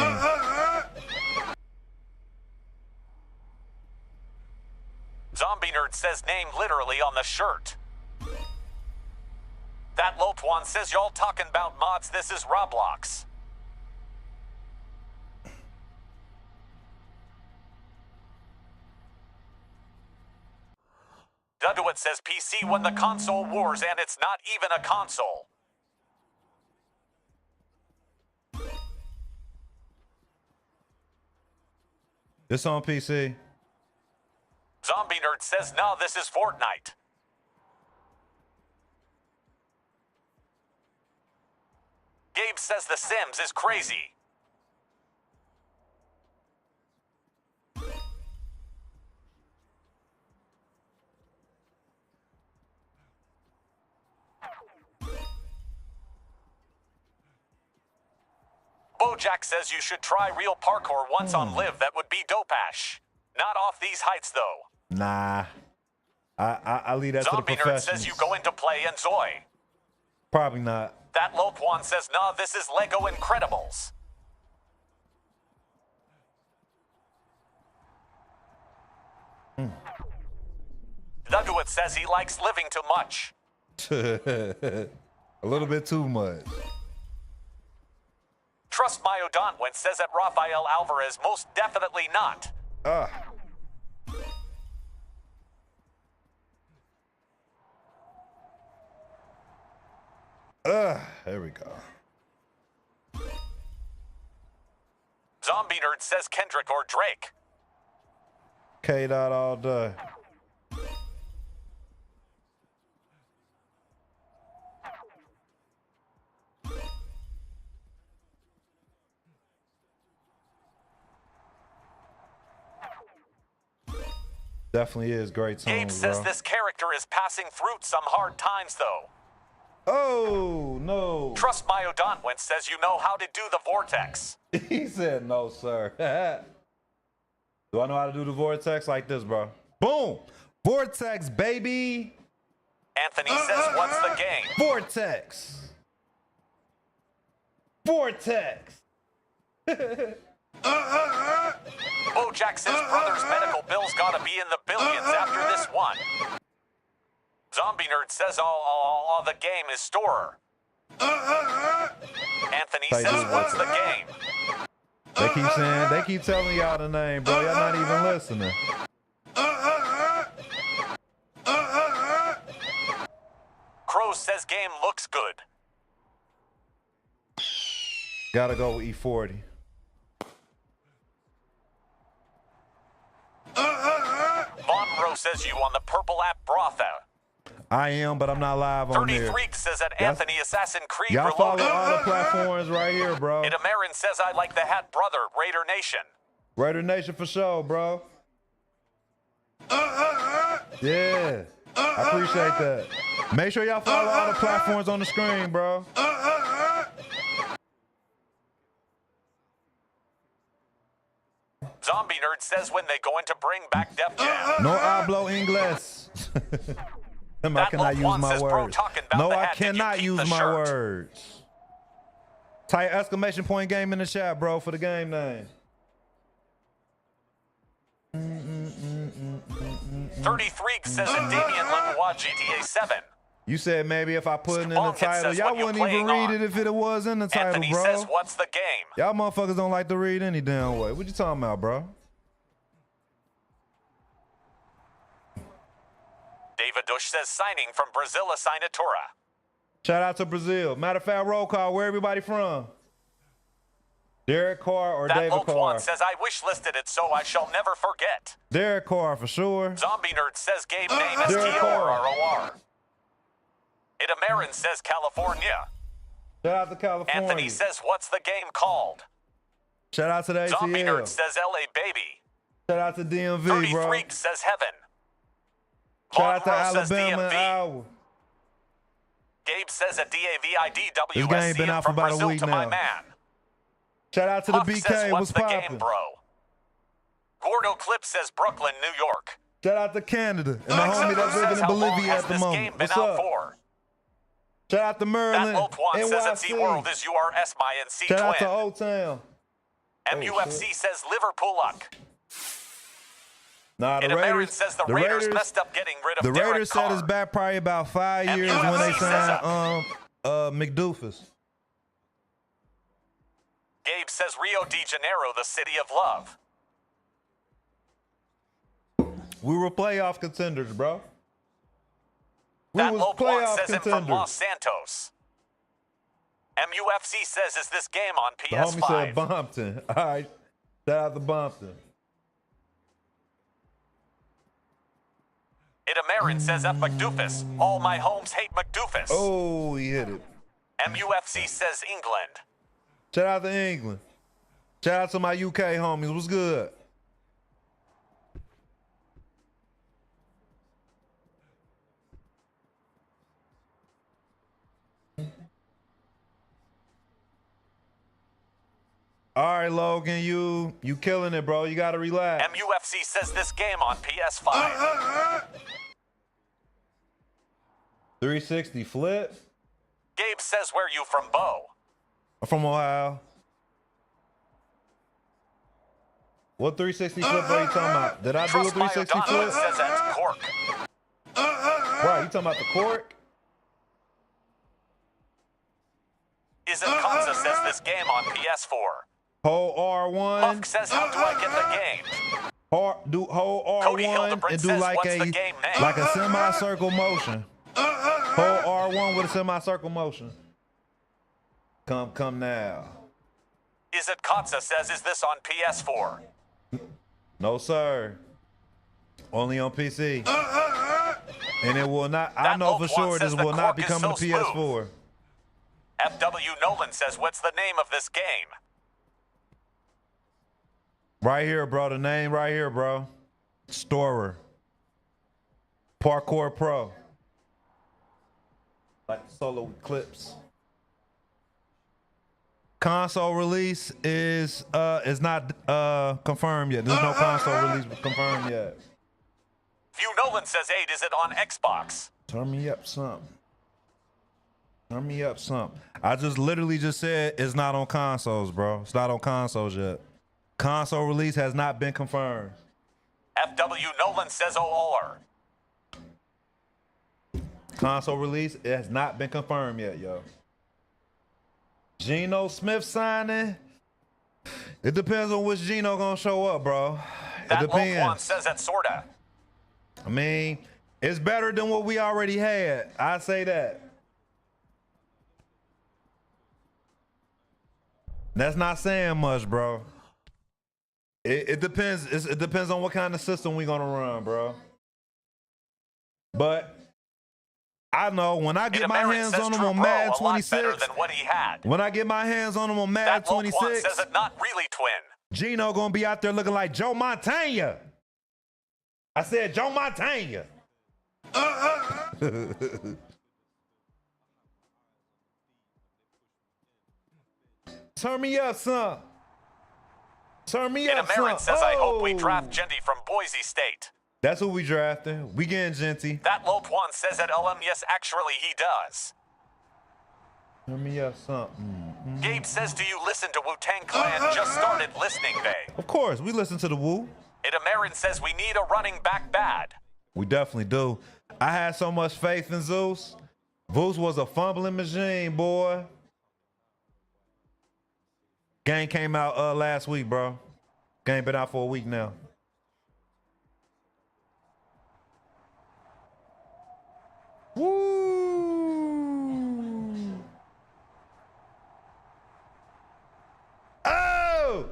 Zombie Nerd says name literally on the shirt. That Lotwan says y'all talking about mods, this is Roblox. Duduit says PC won the console wars and it's not even a console. This on PC. Zombie Nerd says no, this is Fortnite. Gabe says The Sims is crazy. Bojack says you should try real parkour once on Live. That would be dope-ash. Not off these heights, though. Nah. I leave that Zombie to the Nerd professionals. says you go into play and Zoy. Probably not. That Lopwan says, nah, this is Lego Incredibles. Duduit says he likes living too much. A little bit too much. Trust my Odontwent says that Rafael Alvarez most definitely not. There we go. Zombie Nerd says Kendrick or Drake. K-Dot all day. Definitely is great song, Gabe says bro. this character is passing through some hard times, though. Oh, no. Trust my Odontwent says you know how to do the vortex. He said no, sir. Do I know how to do the vortex like this, bro? Boom. Vortex, baby. Anthony says, what's the game? Vortex. Vortex. Bojack says brother's medical bills gotta be in the billions after this one. Zombie Nerd says the game is Storror. Anthony says, what's the game? They keep telling y'all the name, bro. Y'all not even listening. Crow says game looks good. Gotta go with E40. says you on the purple app Brotha. I am, but I'm not live on there. 33 says that Anthony Assassin Creed Y'all follow Reloaded. all the platforms right here, bro. Itamarin says I like the hat brother, Raider Nation. Raider Nation for sure, bro. Yeah, I appreciate that. Make sure y'all follow all the platforms on the screen, bro. Zombie Nerd says when they going to bring back Def Jam. No hablo inglés. I cannot use my words. No, I cannot use my words. Type exclamation point game in the chat, bro, for the game name. 33 says that Damian Lenoir GTA 7. You said maybe if I put it in the title. Y'all wouldn't even read it if it was in the title, Anthony bro. says, what's the game? Y'all motherfuckers don't like to read any damn way. What you talking about, bro? David Dush says signing from Brazil Assinatura. Shout out to Brazil. Matter of fact, roll call. Where everybody from? Derek Carr or David That Carr? one says I wish listed it so I shall never forget. Derek Carr for sure. Zombie Nerd says game name STORROR. Itamarin says California. Shout out to California. Anthony says what's the game called? Shout out to the ATL. Zombie Nerd says LA baby. Shout out to DMV, 30 bro. Freak says heaven. Shout out to Monroe says Alabama and DMV. Iowa. Gabe says a DAVIDWSC This game been out for from about a Brazil week to my now. man. Shout out to the Huck BK. says, What's what's the game, poppin'? bro? Gordo Clip says Brooklyn, New York. Shout out to Canada and the homie that's living in How long Bolivia has at the this moment. game been What's out up? for? Shout out to Merlin, That One says at Z World NYC. is URS my NC Shout out to twin. Old Town. MUFC says Liverpool luck. Nah, the Itamarin Raiders. says the Raiders messed up getting rid of The Derek Raiders set Carr. us back probably about 5 years MUFC when they says signed McDoofus. Gabe says Rio de Janeiro, the city of love. We were playoff contenders, bro. We That was Lope One playoff says him from contenders. Los Santos. MUFC says is this game on The homie said PS5? Bompton. All right. Shout out to Bompton. Itamarin says F McDoofus. All my homes hate McDoofus. Oh, he hit it. MUFC says England. Shout out to England. Shout out to my UK homies. What's good? All right, Logan, you killing it, bro. You gotta relax. MUFC says this game on PS5. 360 flip. Gabe says where you from, Bo? I'm from Ohio. What 360 flip are you talking about? Did I do a Trust my 360 O'Donovan flip? says that's Cork. Right, you talking about the cork? Is it Kanza says this game on PS4. Hold R1. Huck says how do I get the game? Hold Cody R1 Hildebrand and do says, like what's the game name? a semicircle motion. Hold R1 with a semicircle motion. Come now. Is it Kanza says is this on PS4? No sir. Only on PC. And it will not. I That know Lope for sure One this says the will not be cork is coming so to PS4. FW Nolan says what's the name of this game? Right here, bro. The name right here, bro. Storror. Parkour Pro. Like the solo clips. Console release is not confirmed yet. There's no console release confirmed yet. View Nolan says 8. Is it on Xbox? Turn me up something. Turn me up something. I just literally just said it's not on consoles, bro. It's not on consoles yet. Console release has not been confirmed. FW Nolan says OR. Console release, it has not been confirmed yet, yo. Geno Smith signing. It depends on which Geno gonna show up, bro. It That Lope One depends. says that sorta. I mean, it's better than what we already had. I say that. That's not saying much, bro. It depends. It depends on what kind of system we gonna run, bro. But I know when I get my hands on him on Bro, Mad a lot better 26, than what he had. when I get my hands on him on Mad That Lope 26, says it not really twin. Gino gonna be out there looking like Joe Montana. I said Joe Montana. Turn me up, son. Turn me up, son. Amarin says, I hope we draft Genty from Boise State. That's who we drafting. We getting Genty. That Lope one says at LM, yes, actually he does. Turn me up, son. Gabe says, do you listen to Wu-Tang Clan? Just started listening, babe. Of course, we listen to the Wu. Amarin says we need a running back bad. We definitely do. I had so much faith in Zeus. Zeus was a fumbling machine, boy. Game came out last week, bro. Game been out for a week now. Woo! Oh!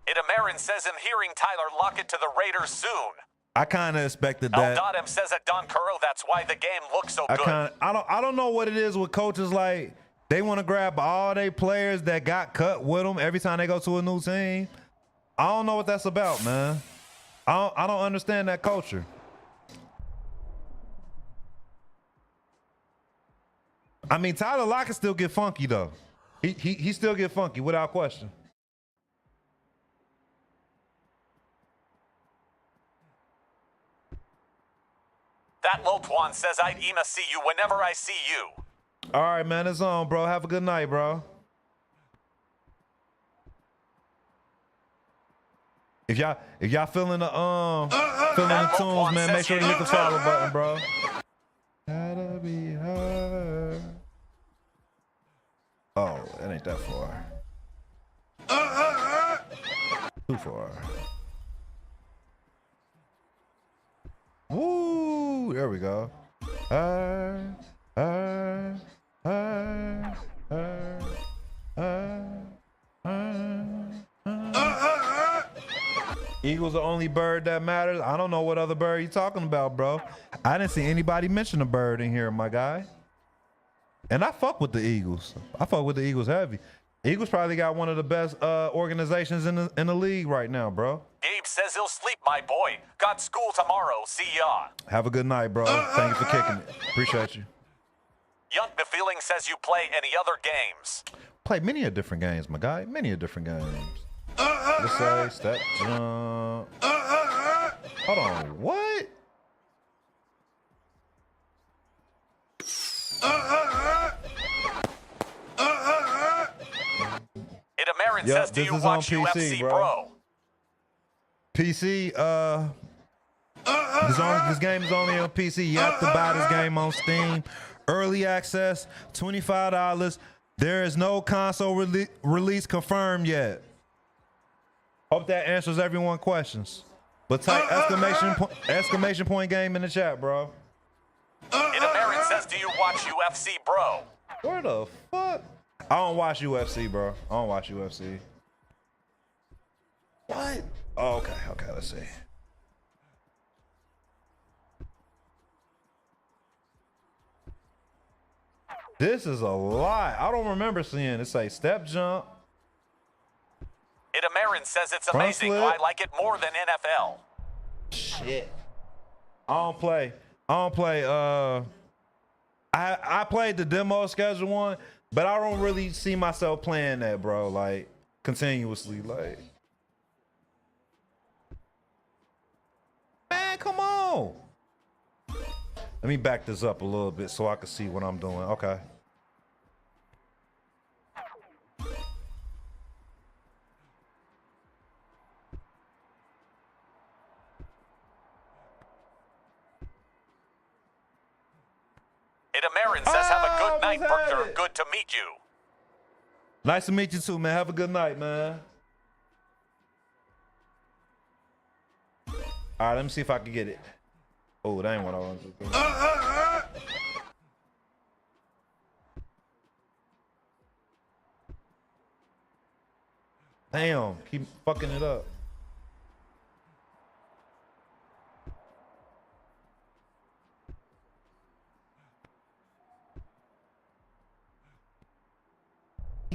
Amarin says I'm hearing Tyler Lockett to the Raiders soon. I kind of expected that. Dottem says at Don Curro, that's why the game looks so good. I don't know what it is with coaches, like they want to grab all they players that got cut with them every time they go to a new team. I don't know what that's about, man. I don't understand that culture. I mean, Tyler Lockett still get funky though. He still get funky without question. That Lotuan says I'd Ema see you whenever I see you. All right, man, it's on, bro. Have a good night, bro. If y'all feeling the tunes, man, make sure to hit the follow button, bro. Gotta be her. Oh, that ain't that far. Too far. Woo! There we go. Eagle's the only bird that matters. I don't know what other bird you talking about, bro. I didn't see anybody mention a bird in here, my guy. And I fuck with the Eagles. I fuck with the Eagles heavy. Eagles probably got one of the best organizations in the league right now, bro. Gabe says he'll sleep, my boy. Got school tomorrow. See ya. Have a good night, bro. Thank you for kicking it. Appreciate you. Young Befeeling says you play any other games. Play many of different games, my guy. Many of different games. Let's say step jump. Hold on, what? Amarin says, do you watch UFC, bro? PC, this game is only on PC. You have to buy this game on Steam. Early access, $25. There is no console release confirmed yet. Hope that answers everyone's questions. But type exclamation point game in the chat, bro. Amarin says, do you watch UFC, bro? Where the fuck? I don't watch UFC, bro. I don't watch UFC. What? Oh, okay, let's see. This is a lot. I don't remember seeing it say step jump. Amarin says it's amazing. I like it more than NFL. Shit. I don't play. I played the demo schedule one, but I don't really see myself playing that, bro. Like continuously, like. Man, come on. Let me back this up a little bit so I can see what I'm doing. Okay. Amarin says, have a good night, Berkner. Good to meet you. Nice to meet you too, man. Have a good night, man. All right, let me see if I can get it. Oh, that ain't what I wanted to do. Damn, keep fucking it up.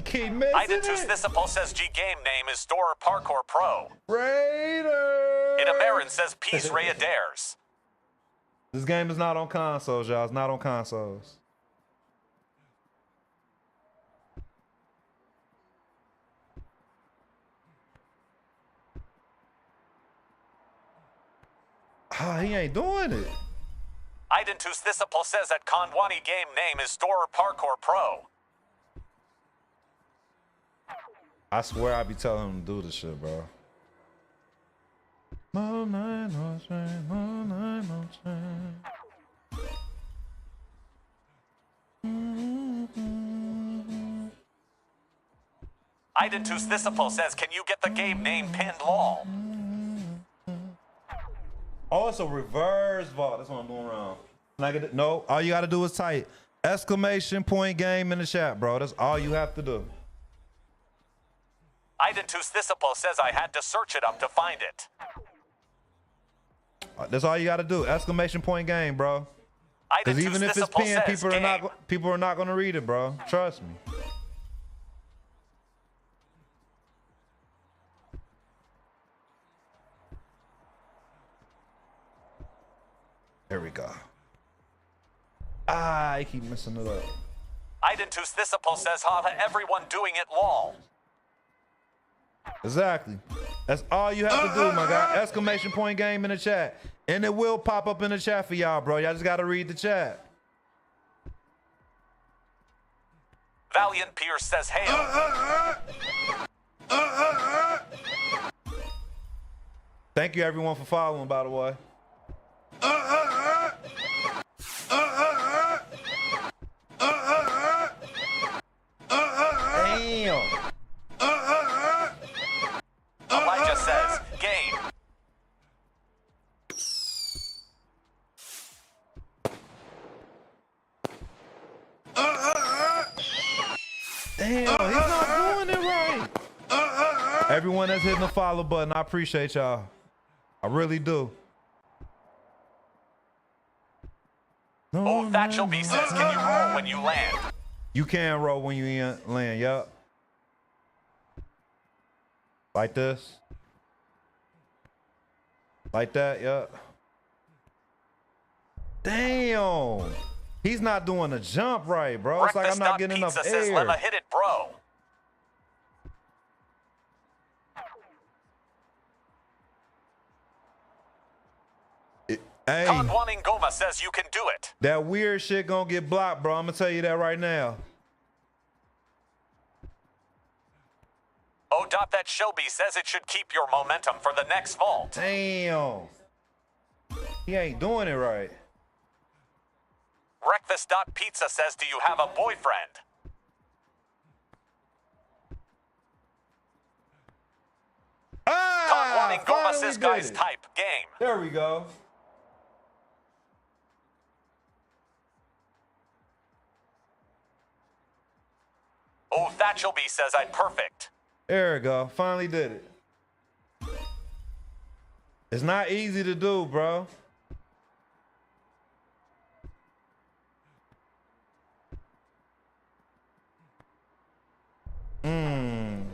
keep missing Identus it. Thisipal says G game name is Storror Parkour Pro. Raiders. Itamarin says Peace Ray Adares. This game is not on consoles, y'all. It's not on consoles. Ah, he ain't doing it. Identus Thisipal says that Kondwani game name is Storror Parkour Pro. I swear I be telling him to do this shit, bro. No night, no shame, no night, no shame. Identus Thisipal says, can you get the game name pinned lol? Oh, it's a reverse vault. That's what I'm doing wrong. No, all you gotta do is type exclamation point game in the chat, bro. That's all you have to do. Identus Thisipal says I had to search it up to find it. That's all you gotta do. Exclamation point game, bro. Because even if it's pinned, people are not gonna read it, bro. Trust me. There we go. Ah, I keep messing it up. Identus Thisipal says, haha, everyone doing it lol. Exactly. That's all you have to do, my guy. Exclamation point game in the chat. And it will pop up in the chat for y'all, bro. Y'all just gotta read the chat. Valiant Pierce says, hail. Thank you, everyone, for following, by the way. Damn. Elijah says, game. Damn, he's not doing it right. Everyone that's hitting the follow button, I appreciate y'all. I really do. Oh, Thatchel B says, can you roll when you land? You can roll when you land, yup. Like this. Like that, yup. Damn. He's not doing the jump right, bro. It's like I'm not getting enough air. Says, let me hit it, bro. Hey, Kondwani Ngoma says you can do it. that weird shit gonna get blocked, bro. I'm gonna tell you that right now. Oh, that Shelby says it should keep your momentum for the next vault. Damn. He ain't doing it right. Breakfast.pizza says, do you have a boyfriend? Ah! Kondwani Ngoma Finally says, did guys, it. type game. There we go. Oh, Thatchel B says I'm perfect. There we go. Finally did it. It's not easy to do, bro.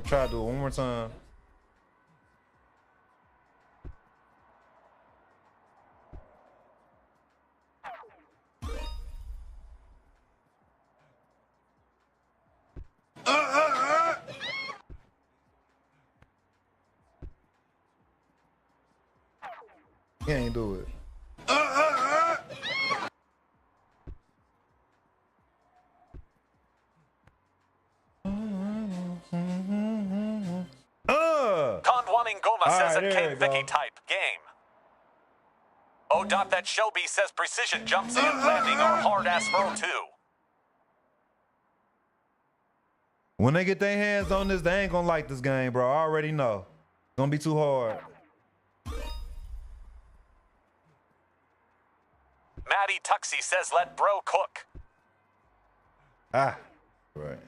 Try to do it one more time. He ain't do it. Kondwani Ngoma says right, it there came we Vicky go. type game. Oh, that Shelby says precision jumps and landing are hard ass throw too. When they get their hands on this, they ain't gonna like this game, bro. I already know. It's gonna be too hard. Maddie Tuxie says let bro cook. Ah, right.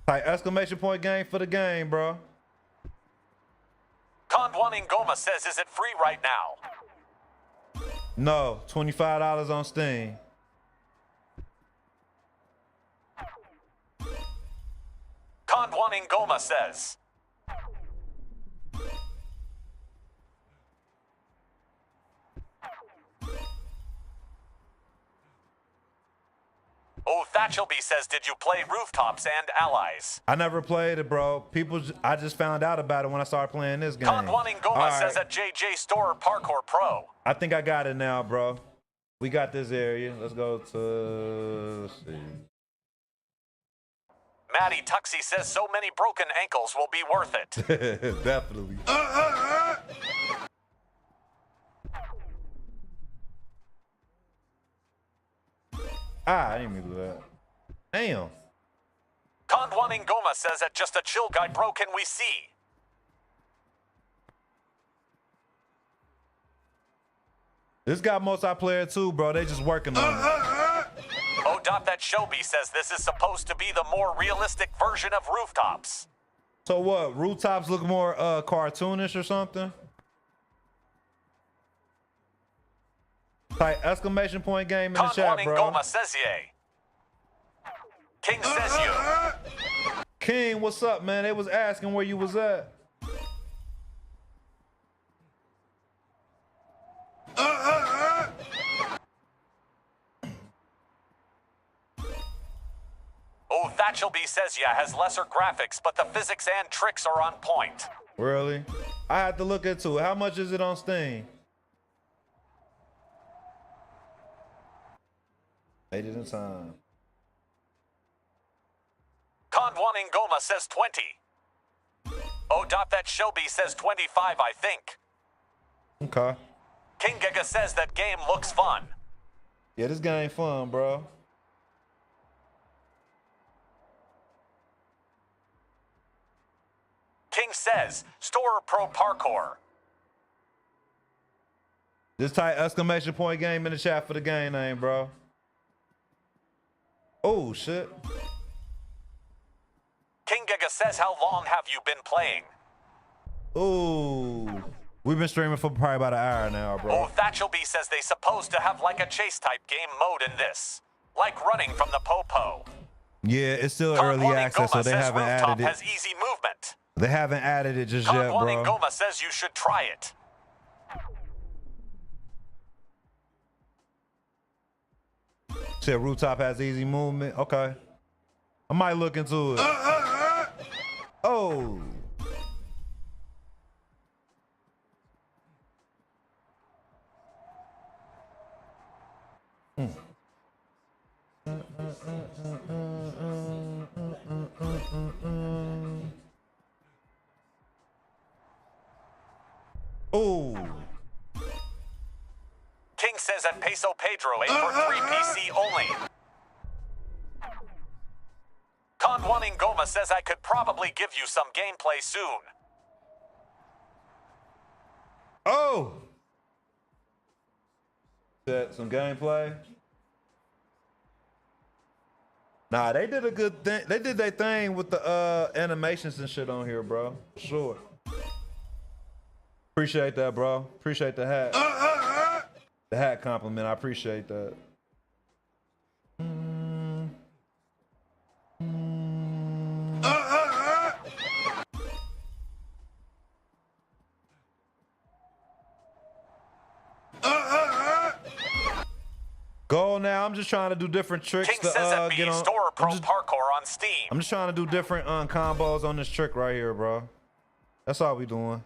Type exclamation point game for the game, bro. Kondwani Ngoma says, is it free right now? No, $25 on Steam. Kondwan Ngoma says. Oh, Thatchelby says, did you play Rooftops and Allies? I never played it, bro. I just found out about it when I started playing this game. Kondwan Ngoma says that JJ Storror Parkour Pro. I think I got it now, bro. We got this area. Let's go to... Let's see. Maddie Tuxie says so many broken ankles will be worth it. Definitely. I didn't mean to do that. Damn. Kondwan Ngoma says that just a chill guy, bro, can we see? This got multiplayer too, bro. They just working on it. Oh, that Shobi says this is supposed to be the more realistic version of Rooftops. So what? Rooftops look more cartoonish or something? Like exclamation point game in the chat, bro. Kondwan Ngoma says yay. King says you. King, what's up, man? They was asking where you was at. Oh, Thatchelby says yeah, has lesser graphics, but the physics and tricks are on point. Really? I had to look into it. How much is it on Steam? Made it in time. Kondwan Ngoma says 20. Oh, that Shobi says 25, I think. Okay. King Giga says that game looks fun. Yeah, this game fun, bro. King says, Storror Pro Parkour. Just type exclamation point game in the chat for the game name, bro. Oh, shit. King Giga says, how long have you been playing? Ooh. We've been streaming for probably about an hour now, bro. Oh, Thatchelby says they supposed to have like a chase type game mode in this. Like running from the Popo. Yeah, it's still early access, so they haven't added it. Has easy movement. They haven't added it just yet, bro. Ngoma says you should try it. Said Rooftop has easy movement. Okay. I might look into it. Oh. Oh. King says at Peso Pedro 8 for 3 PC only. Kondwan Ngoma says I could probably give you some gameplay soon. Oh. That some gameplay. Nah, they did a good thing. They did their thing with the animations and shit on here, bro. Sure. Appreciate that, bro. Appreciate the hat. The hat compliment. I appreciate that. Go now. I'm just trying to do different tricks King to says at get on. Storror Pro Parkour on Steam. I'm just trying to do different combos on this trick right here, bro. That's all we doing.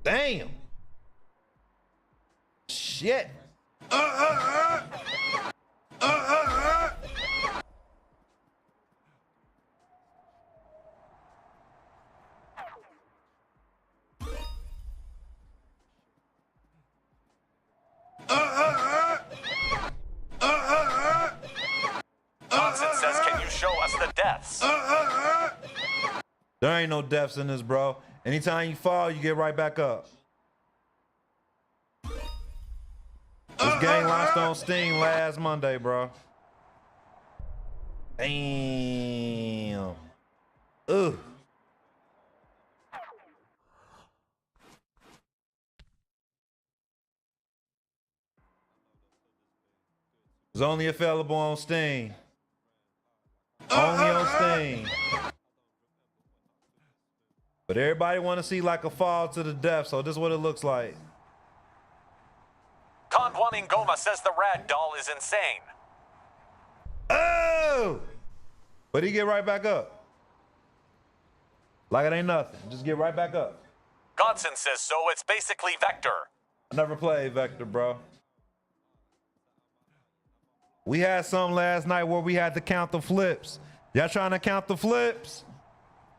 Damn. Shit. Johnson says, can you show us the deaths? There ain't no deaths in this, bro. Anytime you fall, you get right back up. This game launched on Steam last Monday, bro. Damn. Ugh. It's only available on Steam. Only on Steam. But everybody want to see like a fall to the death, so this is what it looks like. Kondwan Ngoma says the rag doll is insane. Oh! But he get right back up. Like it ain't nothing. Just get right back up. Godson says so, it's basically Vector. I never played Vector, bro. We had some last night where we had to count the flips. Y'all trying to count the flips?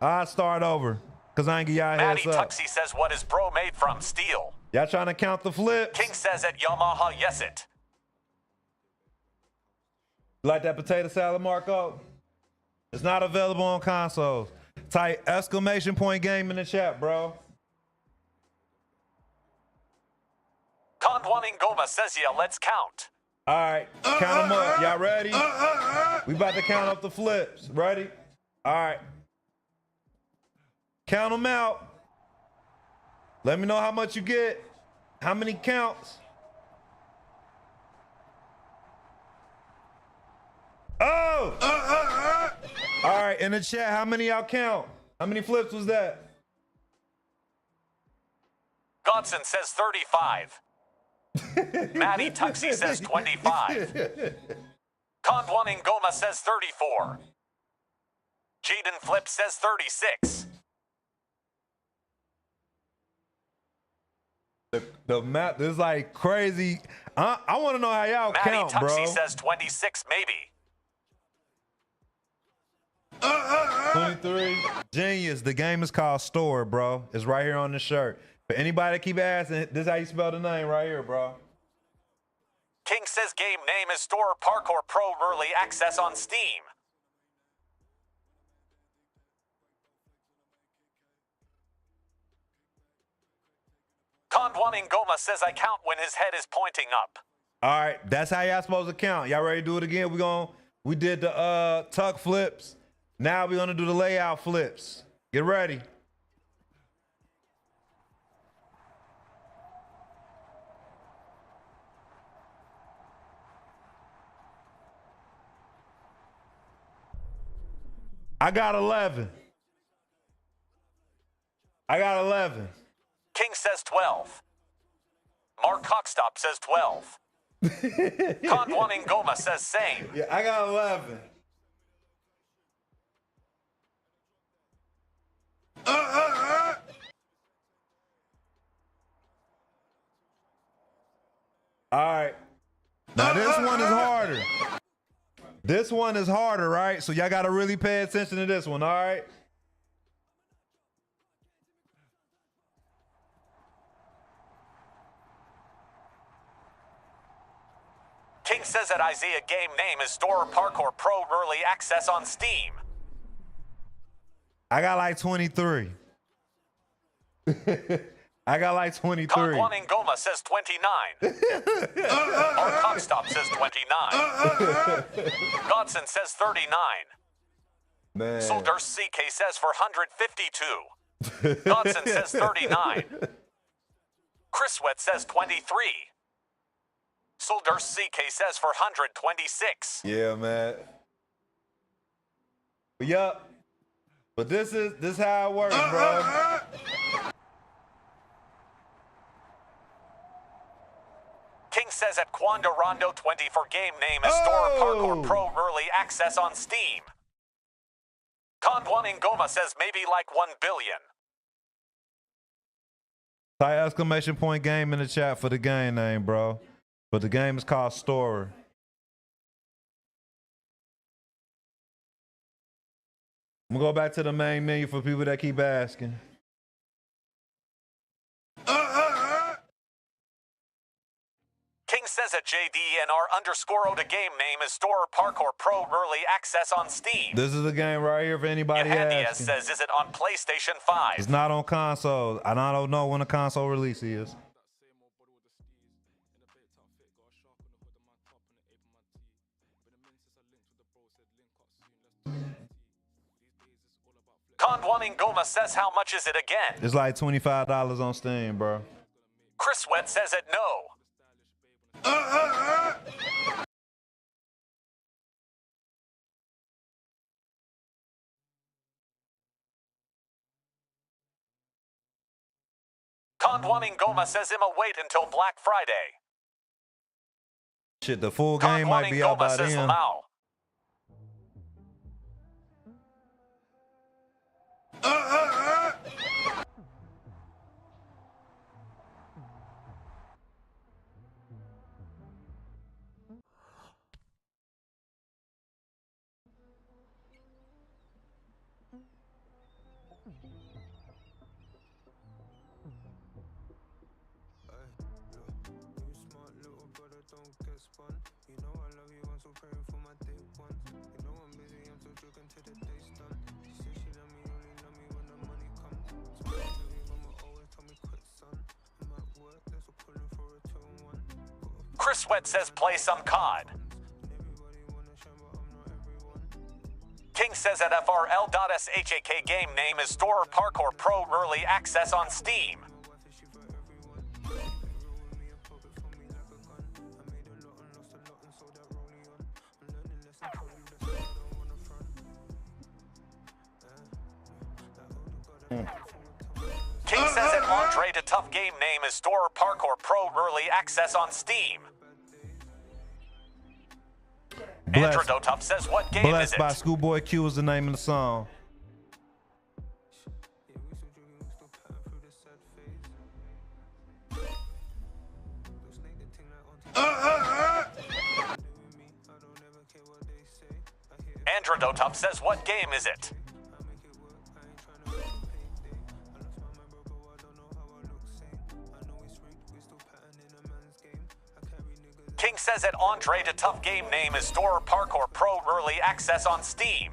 I'll start over, because I ain't give y'all heads up. Tuxie says what is bro made from? Steel. Y'all trying to count the flips? King says at Yamaha, yes it. Like that potato salad, Marco? It's not available on consoles. Type exclamation point game in the chat, bro. Kondwan Ngoma says yeah, let's count. All right, count them up. Y'all ready? We about to count up the flips. Ready? All right. Count them out. Let me know how much you get. How many counts? Oh! All right, in the chat, how many y'all count? How many flips was that? Godson says 35. Maddie Tuxie says 25. Kondwan Ngoma says 34. Jaden Flip says 36. The map is like crazy. I want to know how y'all count, Maddie bro. Tuxie says 26, maybe. 23. Genius. The game is called Storror, bro. It's right here on the shirt. For anybody that keep asking, this is how you spell the name right here, bro. King says game name is Storror Parkour Pro Early Access on Steam. Kondwan Ngoma says I count when his head is pointing up. All right, that's how y'all supposed to count. Y'all ready to do it again? We did the tuck flips. Now we're gonna do the layout flips. Get ready. I got 11. I got 11. King says 12. Mark Cockstop says 12. Kondwan Ngoma says same. Yeah, I got 11. All right. Now this one is harder. This one is harder, right? So y'all got to really pay attention to this one, all right? King says that Isaiah game name is Storror Parkour Pro Early Access on Steam. I got like 23. I got like 23. Kondwan Ngoma says 29. Mark Cockstop says 29. Godson says 39. Man. Soldier CK says for 152. Godson says 39. Chris Wet says 23. Soldier CK says for 126. Yeah, man. Yup. But this is how it works, bro. King says at Quando Rondo 20 for game name is Storror Parkour Pro Early Access on Steam. Kondwan Ngoma says maybe like 1 billion. Type exclamation point game in the chat for the game name, bro. But the game is called Storror. I'm gonna go back to the main menu for people that keep asking. King says at JDNR_O the game name is Storror Parkour Pro Early Access on Steam. This is the game right here for anybody Yahandias asking. says is it on PlayStation 5? It's not on console. And I don't know when the console release is. Conduaning Goma says how much is it again? It's like $25 on Steam, bro. Chris Wett says it no. Conduaning Goma says I'ma wait until Black Friday. Shit, the full game might be out Goma by says then. Lamau. Chris Wett says play some COD. King says at FRL.SHAK game name is Storror Parkour Pro Early Access on Steam. King says at Andre to Tough game name is Storror Parkour Pro Early Access on Steam. Andrew Tough says what game is Blessed it? by Schoolboy Q is the name of the song. Andrew Tough says what game is it? King says that Andre to Tough game name is Storror Parkour Pro Early Access on Steam.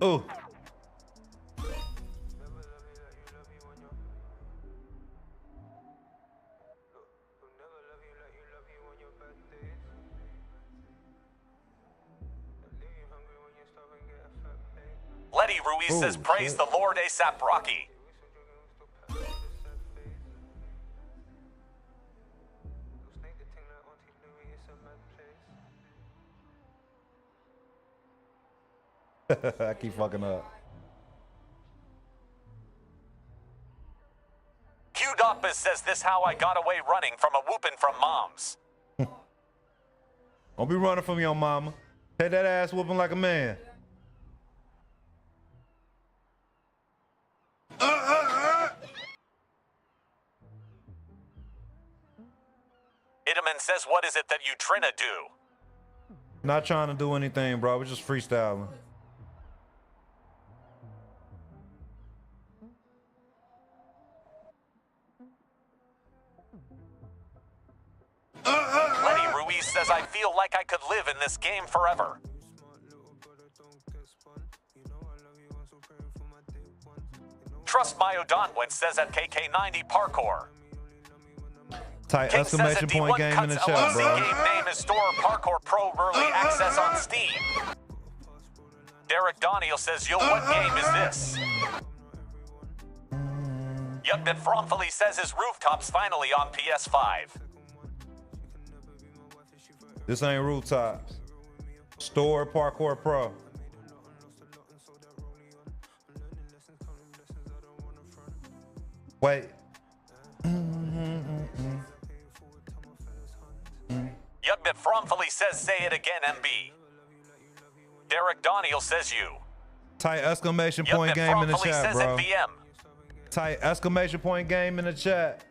Oh. Letty Ruiz says praise the Lord ASAP Rocky. I keep fucking up. Q Doppus says this how I got away running from a whooping from moms. Don't be running from your mama. Take that ass whooping like a man. Idaman says what is it that you tryna do? Not trying to do anything, bro. We're just freestyling. Letty Ruiz says I feel like I could live in this game forever. Trust my Odonwin says at KK90 Parkour. Type King exclamation says point D1 game in the cuts chat, LLC bro. game name is Storror Parkour Pro Early Access on Steam. Derek Doniel says, yo, what game is this? Yugbit Fromfully says his rooftops finally on PS5. This ain't rooftops. Storror Parkour Pro. Wait. Yugbit Fromfully says, say it again, MB. Derek Doniel says you. Type exclamation point Yugbit game in the Fromfully chat, says bro. it VM. Type exclamation point game in the chat.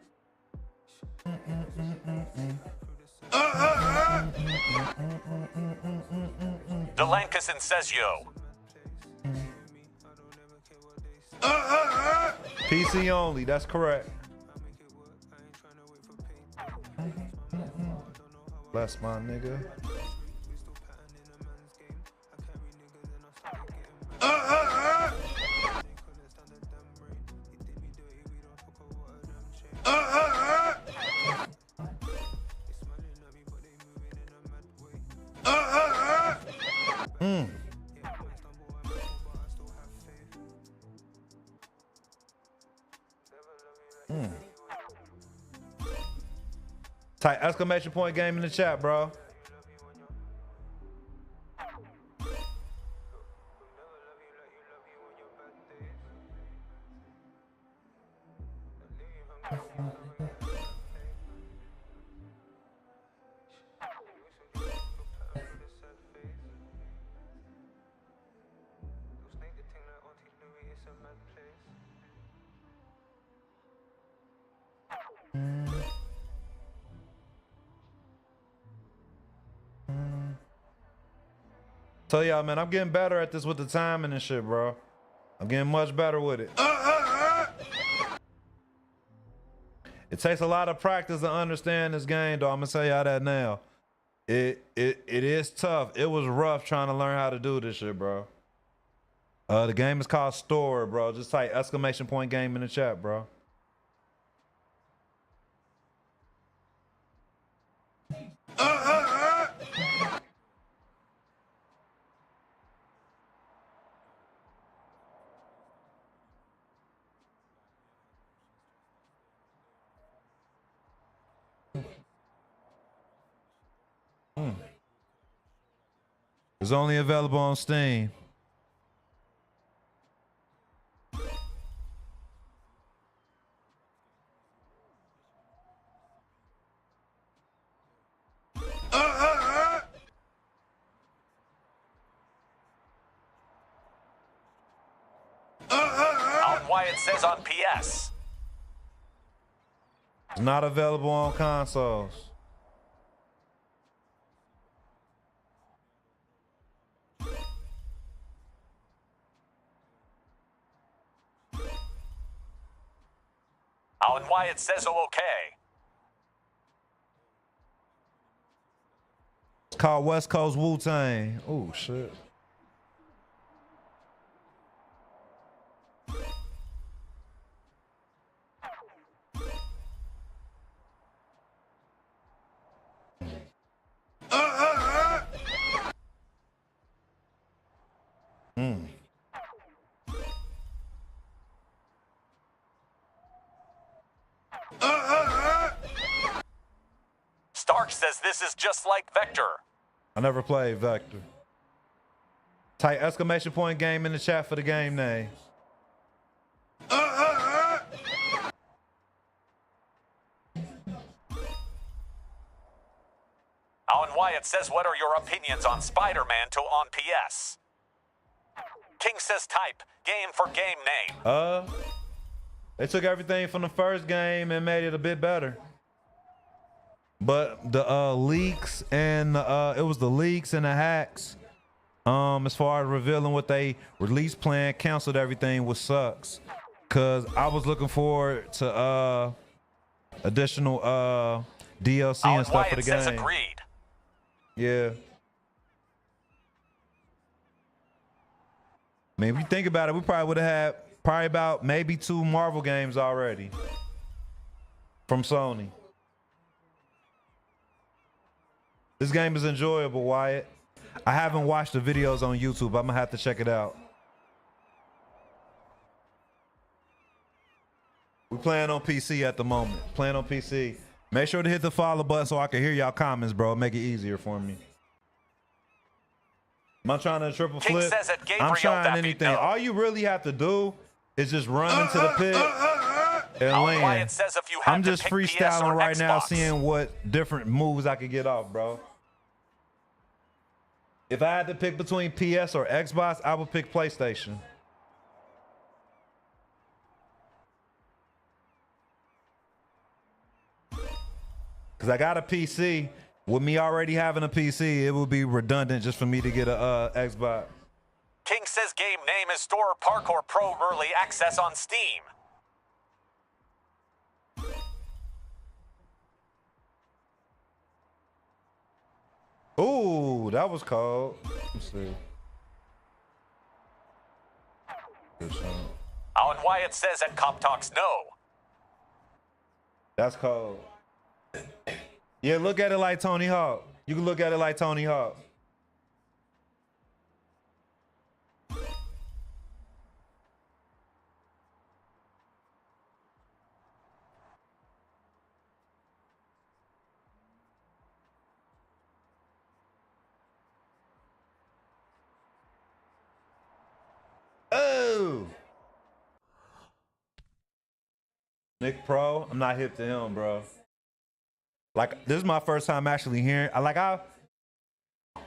Delancason says yo. PC only, that's correct. Bless my nigga. Type exclamation point game in the chat, bro. Tell y'all, man, I'm getting better at this with the timing and shit, bro. I'm getting much better with it. It takes a lot of practice to understand this game, though. I'm gonna tell y'all that now. It is tough. It was rough trying to learn how to do this shit, bro. The game is called Storror, bro. Just type exclamation point game in the chat, bro. It's only available on Steam. On why it says on PS. It's not available on consoles. On why it says okay. It's called West Coast Wu-Tang. Oh, shit. Stark says this is just like Vector. I never played Vector. Type exclamation point game in the chat for the game name. On why it says what are your opinions on Spider-Man to on PS. King says type game for game name. They took everything from the first game and made it a bit better. But the leaks and it was the leaks and the hacks. As far as revealing what they release plan, canceled everything, which sucks. Cause I was looking forward to additional DLC and stuff for the game. Says agreed. Yeah. I mean, if you think about it, we probably would have had about maybe 2 Marvel games already from Sony. This game is enjoyable, Wyatt. I haven't watched the videos on YouTube. I'm gonna have to check it out. We're playing on PC at the moment. Playing on PC. Make sure to hit the follow button so I can hear y'all comments, bro. Make it easier for me. Am I trying to triple King flip? says at Gabriel, I'm trying anything. no. All you really have to do is just run into the pit and land. Says if you had I'm to just pick PS freestyling or right now, Xbox. seeing what different moves I could get off, bro. If I had to pick between PS or Xbox, I would pick PlayStation. Because I got a PC. With me already having a PC, it would be redundant just for me to get a Xbox. King says game name is Storror Parkour Pro Early Access on Steam. Ooh, that was cold. Let's see. Good shot. On why it says at Cop Talks no. That's cold. Yeah, look at it like Tony Hawk. You can look at it like Tony Hawk. Nick Pro, I'm not hip to him, bro. Like, this is my first time actually hearing. I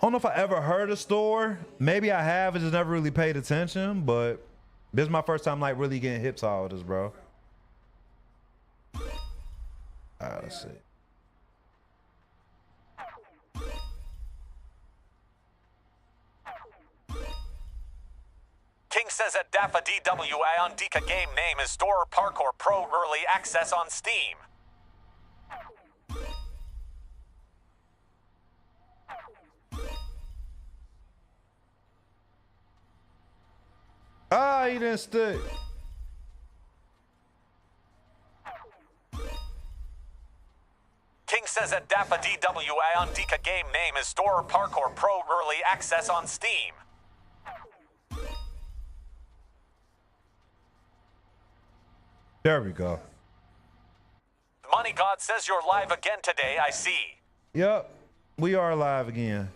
don't know if I ever heard of Storror. Maybe I have, I just never really paid attention. But this is my first time like really getting hip to all of this, bro. All right, let's see. King says at DAFA DWA on Dika game name is Storror Parkour Pro Early Access on Steam. Ah, he didn't stick. King says at DAFA DWA on Dika game name is Storror Parkour Pro Early Access on Steam. There we go. Money God says you're live again today, I see. Yep, we are live again.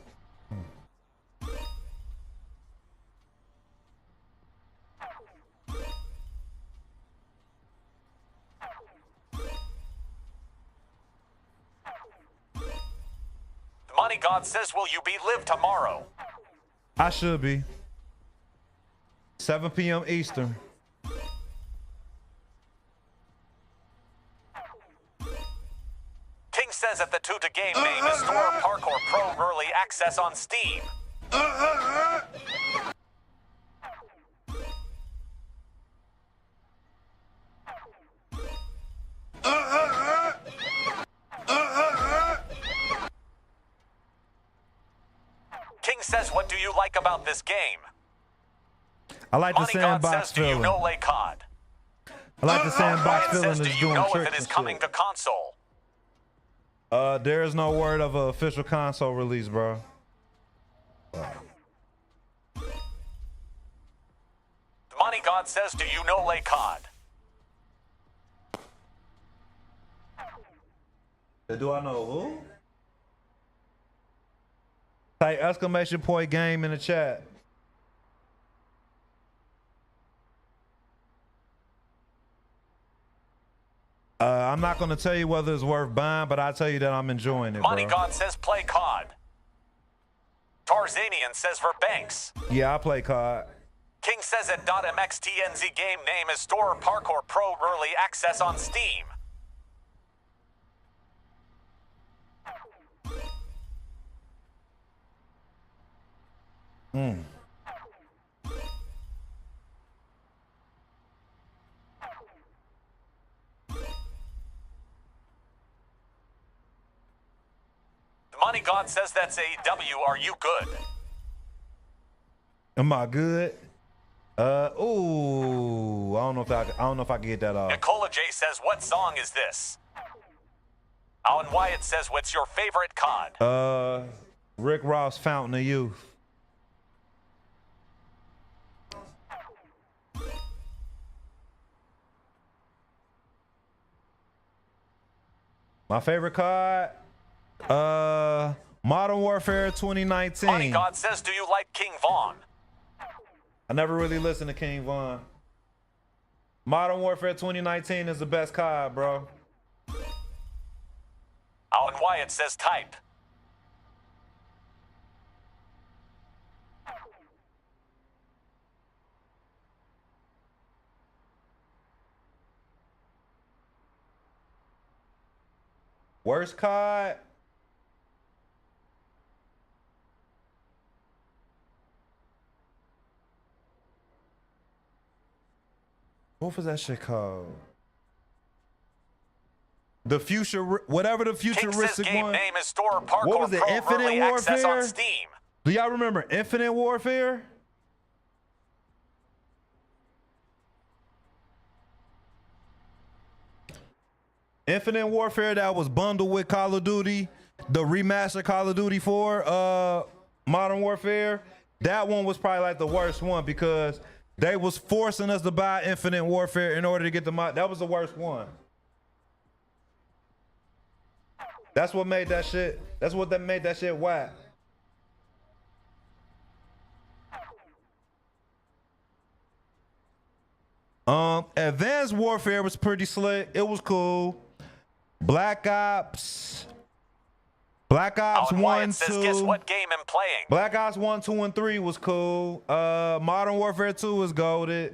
Money God says, will you be live tomorrow? I should be. 7 p.m. Eastern. King says that the 2 to game name is Storror Parkour Pro Early Access on Steam. King says, what do you like about this game? I like the Money God sandbox says, do you feeling. know Lay COD? I like the sandbox Ryan feeling says, is do you doing know if tricks it is and coming shit. to console? There is no word of an official console release, bro. Money God says, do you know Lay COD? Do I know who? Type exclamation point game in the chat. I'm not gonna tell you whether it's worth buying, but I'll tell you that I'm enjoying it, Money bro. God says, play COD. Tarzanian says, Verbanks. Yeah, I play COD. King says at .mxtnz game name is Storror Parkour Pro Early Access on Steam. Money God says that's AEW. Are you good? Am I good? Ooh, I don't know if I can get that off. Nicola J says, what song is this? Alan Wyatt says, what's your favorite COD? Rick Ross, Fountain of Youth. My favorite COD? Modern Warfare 2019. Money God says, do you like King Vaughn? I never really listened to King Von. Modern Warfare 2019 is the best COD, bro. Alan Wyatt says, type. Worst COD? What was that shit called? The future, whatever the King says futuristic game one. name is Storror Parkour What was it, Pro Infinite Early Access Warfare? on Steam. Do y'all remember Infinite Warfare? Infinite Warfare that was bundled with Call of Duty, the remastered Call of Duty 4, Modern Warfare. That one was probably like the worst one because they was forcing us to buy Infinite Warfare in order to get the mod. That was the worst one. That's what made that shit. That's what that made that shit whack. Advanced Warfare was pretty slick. It was cool. Black Ops Alan 1, Wyatt says, 2. guess what game I'm playing? Black Ops 1, 2, and 3 was cool. Modern Warfare 2 was goated.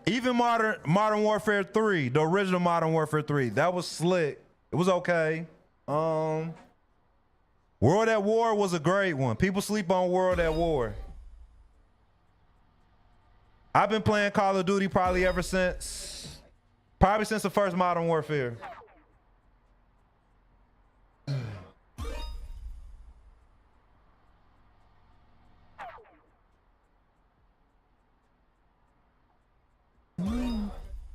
Even Modern Warfare 3, the original Modern Warfare 3, that was slick. It was okay. World at War was a great one. People sleep on World at War. I've been playing Call of Duty probably since the first Modern Warfare.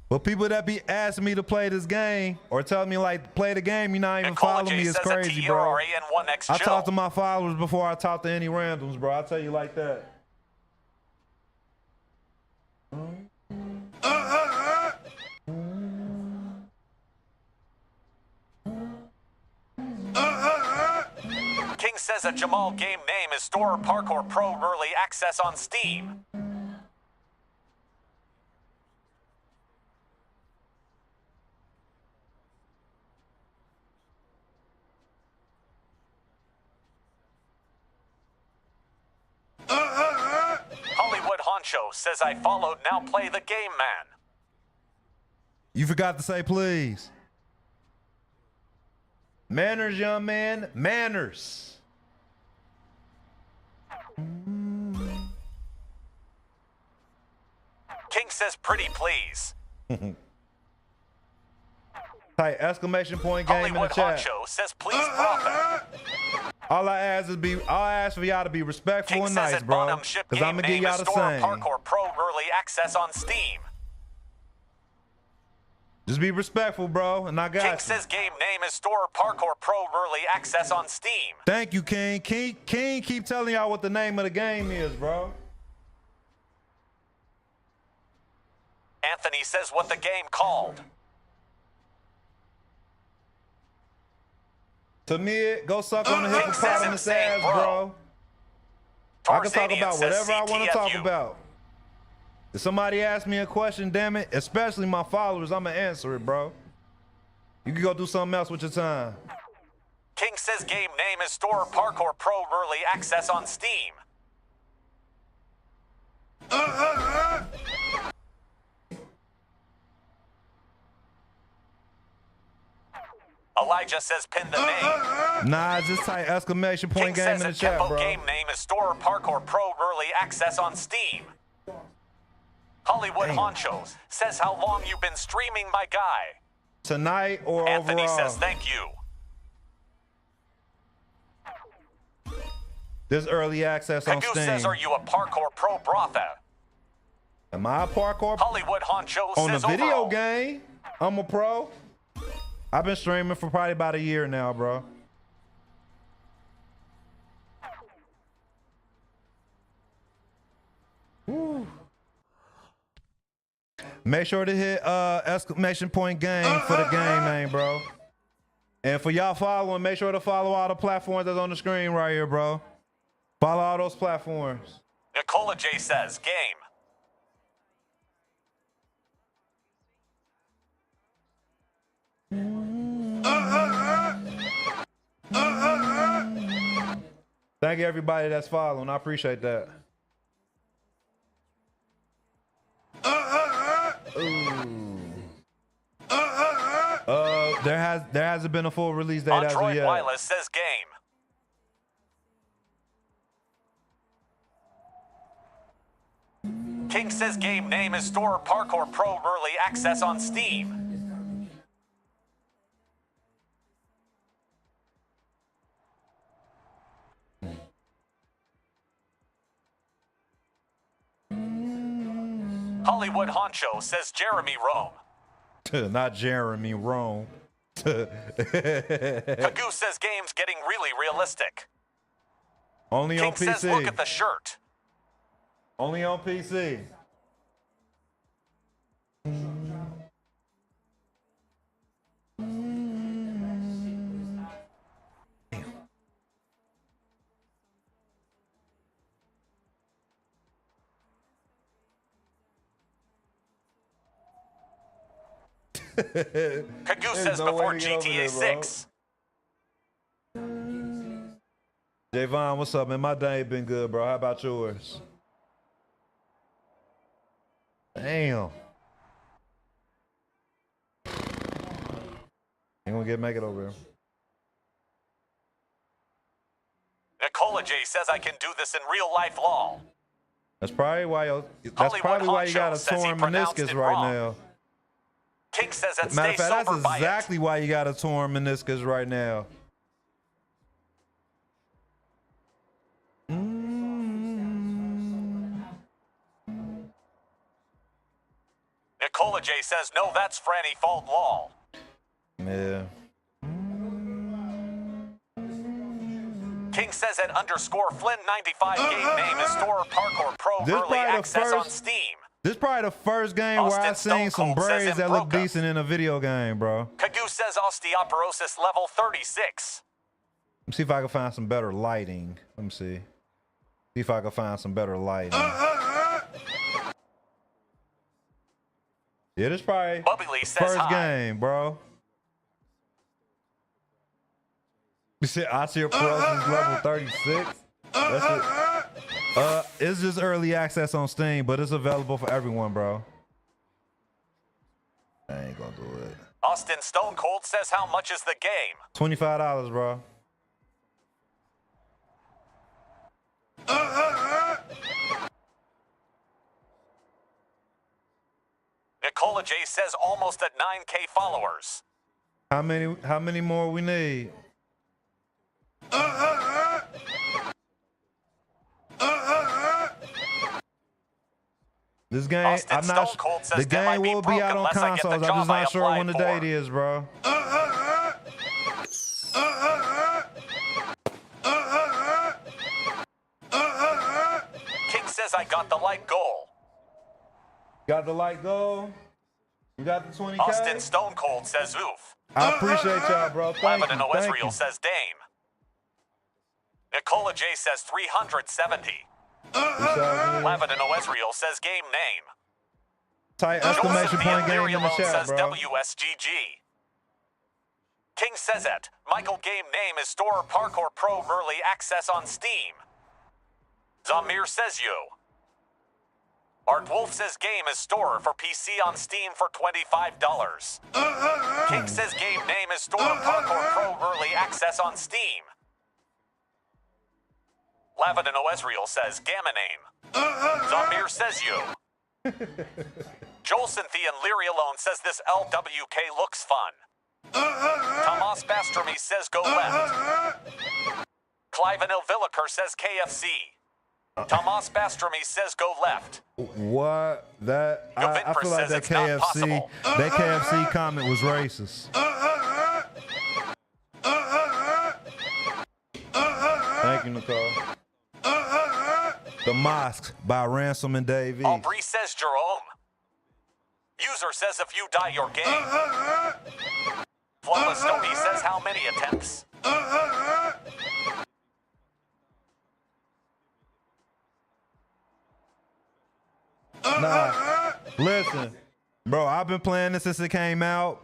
But people that be asking me to play this game or telling me like play the game, you're not even following me, it's crazy, bro. I talk to my followers before I talk to any randoms, bro. I'll tell you like that. King says a Jamal game name is Storror Parkour Pro Early Access on Steam. Hollywood Honcho says I followed, now play the game, man. You forgot to say please. Manners, young man, manners. King says pretty please. Type exclamation point game Hollywood in the chat. Honcho says please profit. All I ask for y'all to be respectful King and says nice, it bro. Bonham ship Cause game I'm gonna name give is y'all the Storror same. Parkour Pro Early Access on Steam. Just be respectful, bro, and I got King you. says game name is Storror Parkour Pro Early Access on Steam. Thank you, King. King keep telling y'all what the name of the game is, bro. Anthony says what the game called. To me, go suck on the King says hippopotamus insane, ass, bro. bro. I can talk Tarzanian about says whatever I want to talk CTFU. about. If somebody asks me a question, damn it, especially my followers, I'm gonna answer it, bro. You can go do something else with your time. King says game name is Storror Parkour Pro Early Access on Steam. Elijah says pin the name. Nah, just type exclamation point King game says in a the chat, tempo bro. game name is Storror Parkour Pro Early Access on Steam. Hollywood Damn. Honcho says how long you been streaming, my guy. Tonight or Anthony overall? says thank you. This early access on Kagoo Steam. says are you a Parkour Pro Brotha? Am I a parkour Hollywood Honcho on says the video overall. game? I'm a pro. I've been streaming for probably about a year now, bro. Woo. Make sure to hit exclamation point game for the game name, bro. And for y'all following, make sure to follow all the platforms that's on the screen right here, bro. Follow all those platforms. Nicola J says game. Thank you, everybody that's following. I appreciate that. There hasn't been a full release date as of Android yet. Wireless says game. King says game name is Storror Parkour Pro Early Access on Steam. Hollywood Honcho says Jeremy Rome. Not Jeremy Rome. Kagoo says game's getting really realistic. Only King on PC. says look at the shirt. Only on PC. Kagoo There's says no way before to get over GTA there, bro. 6. Javon, what's up, man? My day been good, bro. How about yours? Damn. Ain't gonna make it over here. Nicola J says I can do this in real life lol. That's probably why you Hollywood got a Honcho says he torn pronounced meniscus it right wrong. now. King says that Matter stay of fact, sober that's by exactly why you got a torn meniscus right now. Nicola J says no, that's Franny fault lol. Yeah. King says at _Flynn95 game name is Storror Parkour Pro This early probably the access on first- Steam. This is probably the first game where Austin I've seen some Stone Cold says braids that look Imbroka. decent in a video game, bro. Kagoo says osteoporosis level 36. Let me see if I can find some better lighting. Let me see. See if I can find some better lighting. Yeah, this probably Bubby Lee says first hi. game, bro. You said osteoporosis level 36? That's it. It's just early access on Steam, but it's available for everyone, bro. I ain't gonna do it. Austin Stone Cold says how much is the game? $25, bro. Nicola J says almost at 9K followers. How many more we need? This game, Austin I'm not. Stone Cold says The that might game be will be broke out on unless I get the consoles. I'm job just I not sure applied when the for. date is, bro. King says I got the light goal. Got the light goal. You got the 20K. Austin Stone Cold says oof. I appreciate y'all, bro. Thank Lavin you. and Thank Oezriel you. says Dame. Nicola J says 370. Lavin and Oezriel says game name. Type exclamation Josephine point game in the Lirialone chat, says bro. WSGG. King says it. Michael game name is Storror Parkour Pro early access on Steam. Zamir says you. Art Wolf says game is Storror for PC on Steam for $25. King says game name is Storror Parkour Pro early access on Steam. Lavin and Oezriel says gamma name. Zamir says you. Joel Cynthia and Lirialone says this LWK looks fun. Tomas Bastromy says go left. Clive and Ilvilliker says KFC. Tomas Bastromy says go left. What? That I feel like says that it's not KFC possible. that KFC comment was racist. Thank you, Nicole. The Mosque by Ransom and Davey. Aubrey says Jerome. User says if you die, you're game. Flawless Tony says how many attempts? Nah, listen, bro. I've been playing this since it came out.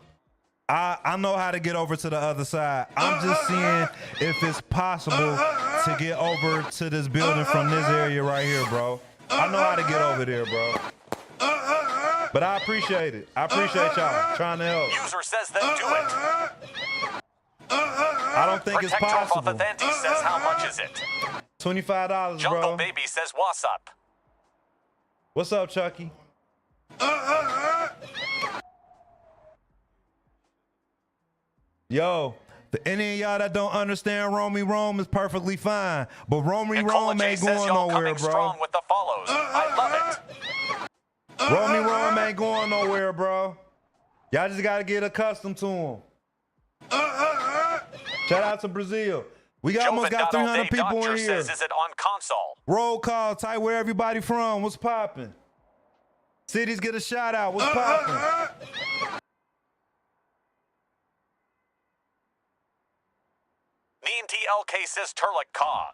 I know how to get over to the other side. I'm just seeing if it's possible to get over to this building from this area right here, bro. I know how to get over there, bro. But I appreciate it. I appreciate y'all trying to help. User says then do it. I don't think it's Protector of possible. Authentic says how much is it? $25, Jungle bro. Baby says what's up? What's up, Chucky? Yo, for any of y'all that don't understand Romy Rome is perfectly fine, but Romy Nicola Rome J ain't says going y'all nowhere, coming bro. strong with the follows. I love it. Romy Rome ain't going nowhere, bro. Y'all just gotta get accustomed to him. Shout out to Brazil. We almost got 300 people in here. Says, is it on console? Roll call, type where everybody from. What's popping? Cities get a shout out. What's popping? Neen TLK says Turlik Ka.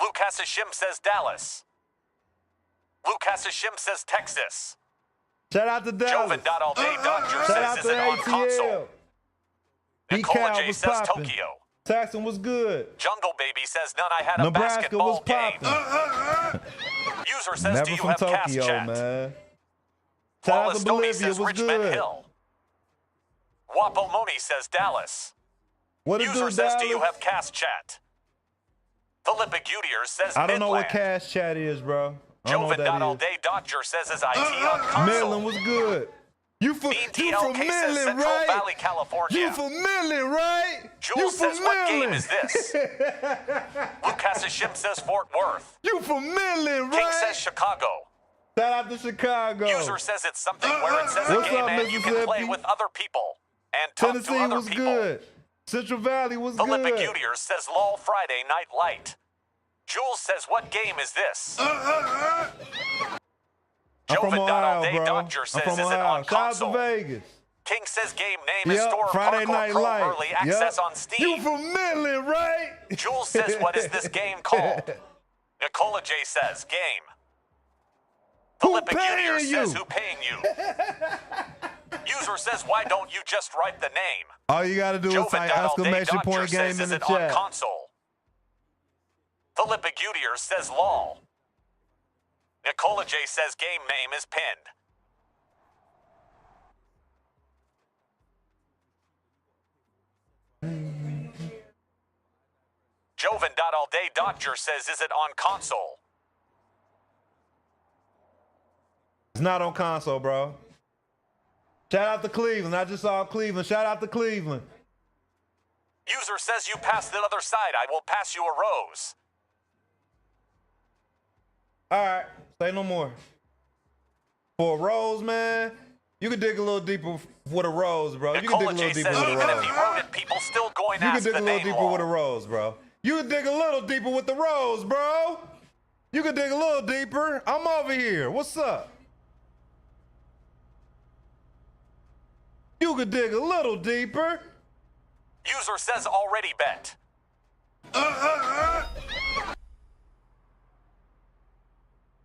Luke Hassashim says Dallas. Luke Hassashim says Texas. Shout out to Dallas. Joven.allday Dodger Shout out says, to is it on console? ATL. Nicola J was says popping. Tokyo. Taxon was good. Jungle Baby says none. I had a Nebraska was basketball game. popping. User says, Never do you from have Tokyo, cast chat? man. Shout out to Flawless Tony Bolivia says was Richmond good. Hill. Wapo Moni says Dallas. What it User do, says, do you Dallas? have cast chat? Philippa Gutier says I don't know what Midland. cash chat is, bro. I don't know what that is. Joven.allday Dodger says is IT on console. Midland was good. You from BTLK says Midland, Central right? Valley, California. You from Midland, right? You Jules from says, what game Midland. is this? Lucas Shim says Fort Worth. You from Midland, King right? says Chicago. Shout out to Chicago. User says it's something where it says a What's game up, and you can play Mississippi? with other people and talk Tennessee to other was people. good. Central Valley was Philippa good. Gutier says LOL Friday Night Light. Jules says, what game is this? I'm from Ohio, Joven.allday bro. Dodger I'm says, from is it Ohio. on Shout out console? to Vegas. King says game name is Yep, Storror Friday Hardcore Night Pro Light. Early Access Yep. on Steam. You from Midland, right? Jules says, what is this game called? Nicola J says, game. Who Philippa Gutier paying says, you? who paying you? User says, why don't you just write the name? All you gotta do is type Joven.allday exclamation Dodger point game says, in is the it on chat. console? Philippa Gutier says, lol. Nicola J says, game name is pinned. Joven.allday Dodger says, is it on console? It's not on console, bro. Shout out to Cleveland. I just saw Cleveland. Shout out to Cleveland. User says, you pass the other side. I will pass you a rose. All right, say no more. For a rose, man, you can dig a little deeper with a rose, bro. You can dig Nicola a J little deeper says, with a even if rose. he wrote it, people still going to You can ask dig the a little name deeper lol. with a rose, bro. You can dig a little deeper with the rose, bro. You can dig a little deeper. I'm over here. What's up? You can dig a little deeper. User says, already bet.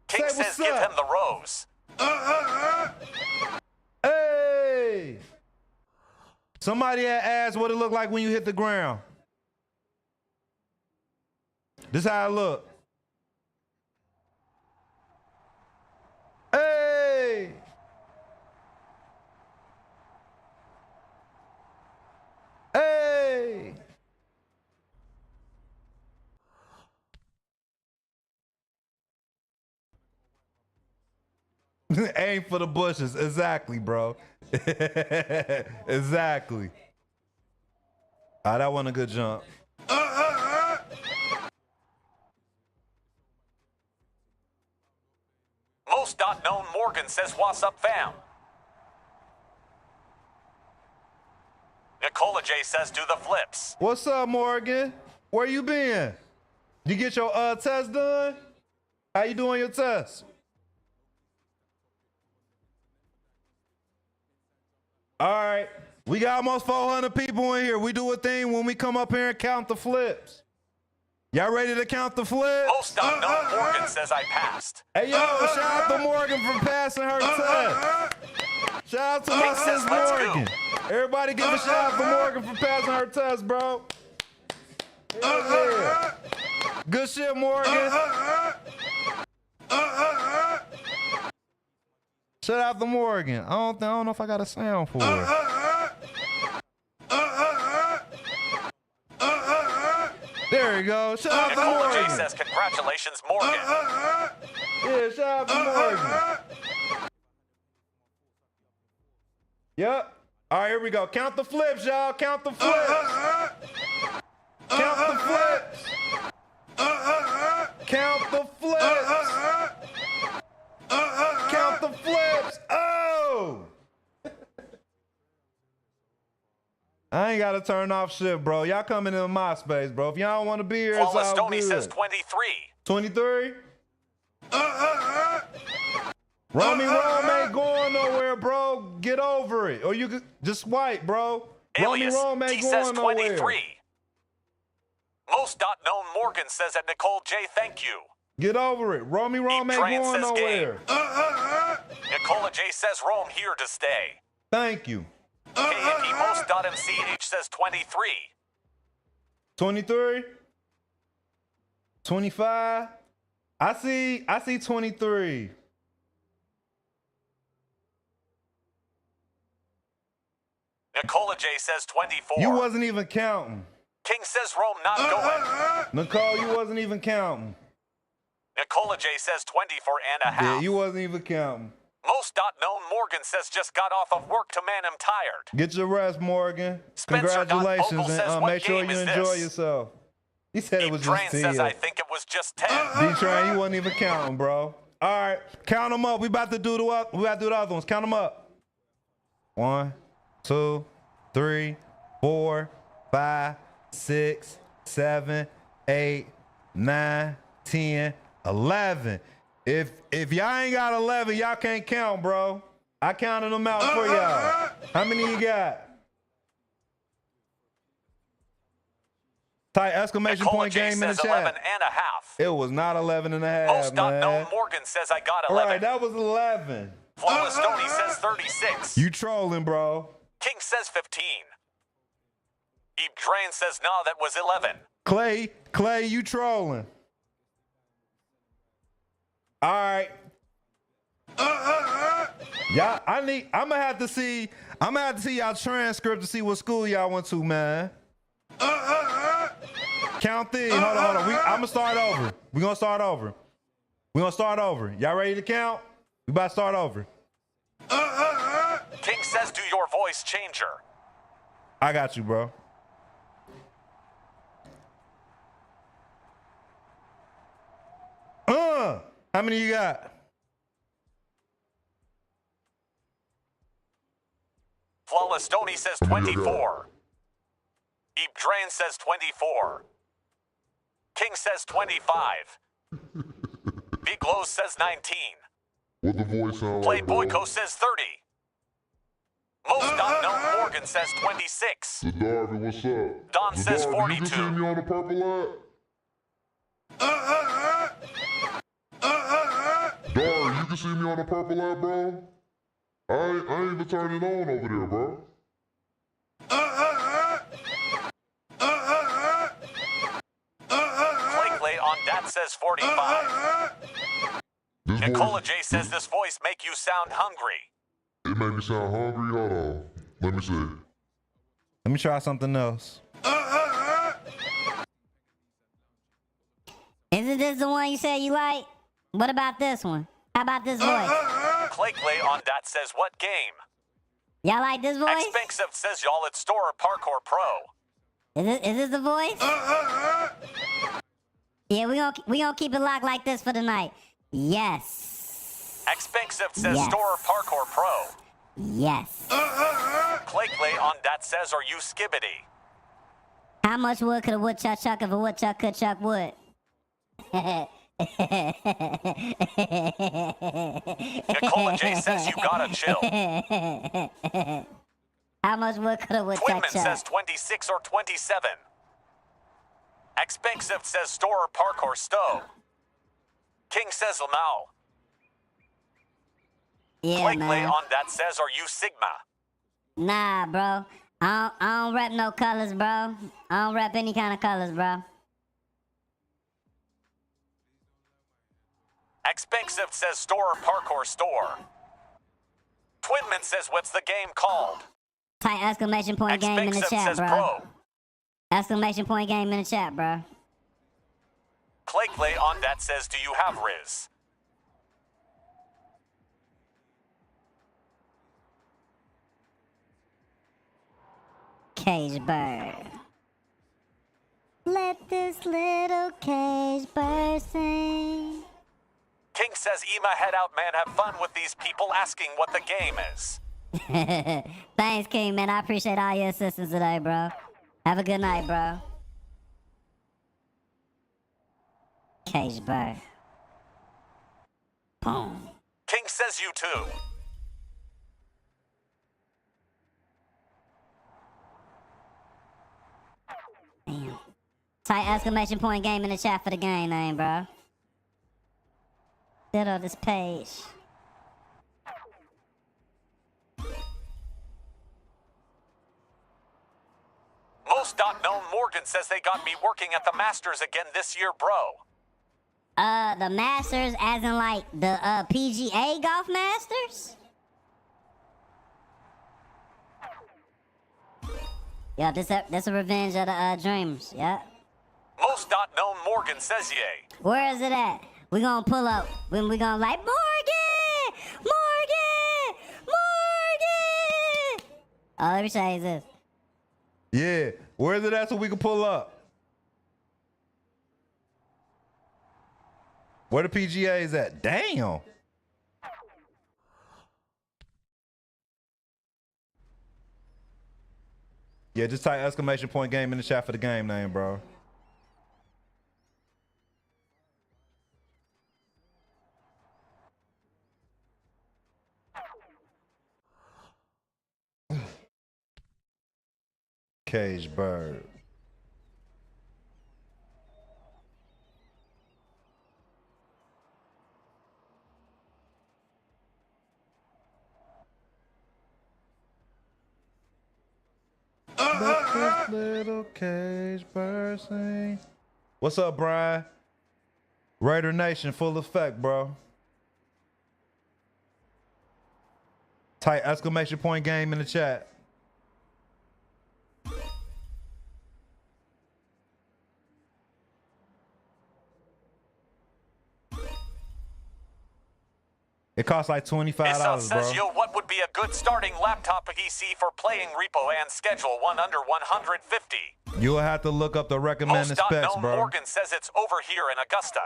King Say says, what's give up. him the rose. Hey! Somebody had asked what it looked like when you hit the ground. This how it look. Hey! Hey! Aim for the bushes. Exactly, bro. Exactly. Ah, that wasn't a good jump. Most .known Morgan says, what's up, fam? Nicola J says, do the flips. What's up, Morgan? Where you been? You get your test done? How you doing your test? All right. We got almost 400 people in here. We do a thing when we come up here and count the flips. Y'all ready to count the flips? Most .known Morgan says, I passed. Hey, yo, shout out to Morgan for passing her test. Shout out to my King sis says, let's Morgan. Everybody give a shout out to Morgan for passing her test, bro. Yeah. Good shit, Morgan. Shout out to Morgan. I don't know if I got a sound for her. There you go. Shout out to Nicola J Morgan. says, congratulations, Morgan. Yeah, shout out to Morgan. Yep. All right, here we go. Count the flips, y'all. Count the flips. Count the flips. Count the flips. Count the flips. Oh! I ain't gotta turn off shit, bro. Y'all coming in my space, bro. If y'all don't want to be here, it's Flawless all Tony good. says 23. 23? Romy Rome ain't going nowhere, bro. Get over it. Or you could just swipe, bro. Alias Romy Rome ain't T says going 23. nowhere. Most .known Morgan says that Nicole J, thank you. Get over it. Romy Rome ain't Tran going says nowhere. Nicola J says Rome here to stay. Thank you. KNP Most.MCH says 23. 23? 25? I see 23. Nicola J says 24. You wasn't even counting. King says Rome not going. Nicole, you wasn't even counting. Nicola J says 24 and a half. Yeah, you wasn't even counting. Most.known Morgan says just got off of work to man I'm tired. Get your rest, Morgan. Spencer Congratulations, Vocal says, and what make sure game you is enjoy this? yourself. He said it was Train just 10. says I think it was just 10. D-Train, you wasn't even counting, bro. All right, count them up. We about to do the other ones. Count them up. 1, 2, 3, 4, 5, 6, 7, 8, 9, 10, 11. If y'all ain't got 11, y'all can't count, bro. I counted them out for y'all. How many you got? Type exclamation Nicola point J game in the says chat. 11 and a half. It was not 11 and a half, Most.known man. Morgan says I got All 11. right, that was 11. Flawless Stoney says 36. You trolling, bro. King says 15. Eve Drain says no, that was 11. Clay, you trolling. All right. Y'all, I'm gonna have to see y'all transcript to see what school y'all went to, man. Count these. Hold on. I'm gonna start over. We're gonna start over. Y'all ready to count? We about to start over. King says do your voice changer. I got you, bro. How many you got? Flawless Stoney says 24. Eve Drain says 24. King says 25. Big Glow says 19. What the voice sound Play like, bro? Boyko says 30. Most.known Morgan says 26. Zadarvi, what's up? Don says Zadarvi, you can 42. see me on the purple app? Dar, you can see me on the purple app, bro? I ain't even turning it on over there, bro. Clay on that says 45. This Nicola voice, J says this voice make you sound hungry. it made me sound hungry. Hold on. Let me see. Let me try something else. Isn't this the one you said you like? What about this one? How about this voice? Clay on that says what game? Y'all like this voice? Expensive says y'all at Storror Parkour Pro. Is this the voice? Yeah, we gonna keep it locked like this for the night. Yes. Expensive says Yes. Storror Parkour Pro. Yes. Clay on that says are you skibbity? How much wood could a woodchuck chuck if a woodchuck could chuck wood? Nicola J says you gotta chill. How much wood could a woodchuck Twinman chuck? says 26 or 27. Expensive says Storror Parkour Stow. King says no. Yeah, Clay man. on that says are you Sigma? Nah, bro. I don't rep no colors, bro. I don't rep any kind of colors, bro. Expensive says Storror Parkour Store. Twinman says what's the game called? Type exclamation point game in the Expensive chat, says bro. pro. Exclamation point game in the chat, bro. Clay on that says do you have Riz? Cage bird. Let this little cage bird sing. King says Ema head out man have fun with these people asking what the game is. Thanks, King, man. I appreciate all your assistance today, bro. Have a good night, bro. Cage bird. Boom. King says you too. Damn. Type exclamation point game in the chat for the game name, bro. Sit on this page. Most .known Morgan says they got me working at the Masters again this year, bro. The Masters, as in like the PGA Golf Masters? Yeah, this a revenge of the Dreamers. Yeah. Most .known Morgan says yay. Where is it at? We gonna pull up when we gonna like Morgan, Morgan, Morgan. Oh, let me say this. Yeah, where is it at so we can pull up? Where the PGA is at? Damn. Yeah, just type exclamation point game in the chat for the game name, bro. Cage bird. Let this little cage bird sing. What's up, Brian? Raider Nation, full effect, bro. Type exclamation point game in the chat. It costs like $25, says, bro. yo, what would be a good starting laptop PC for playing repo and schedule one under 150? You'll have to look up the recommended Most specs, .known bro. Morgan says it's over here in Augusta.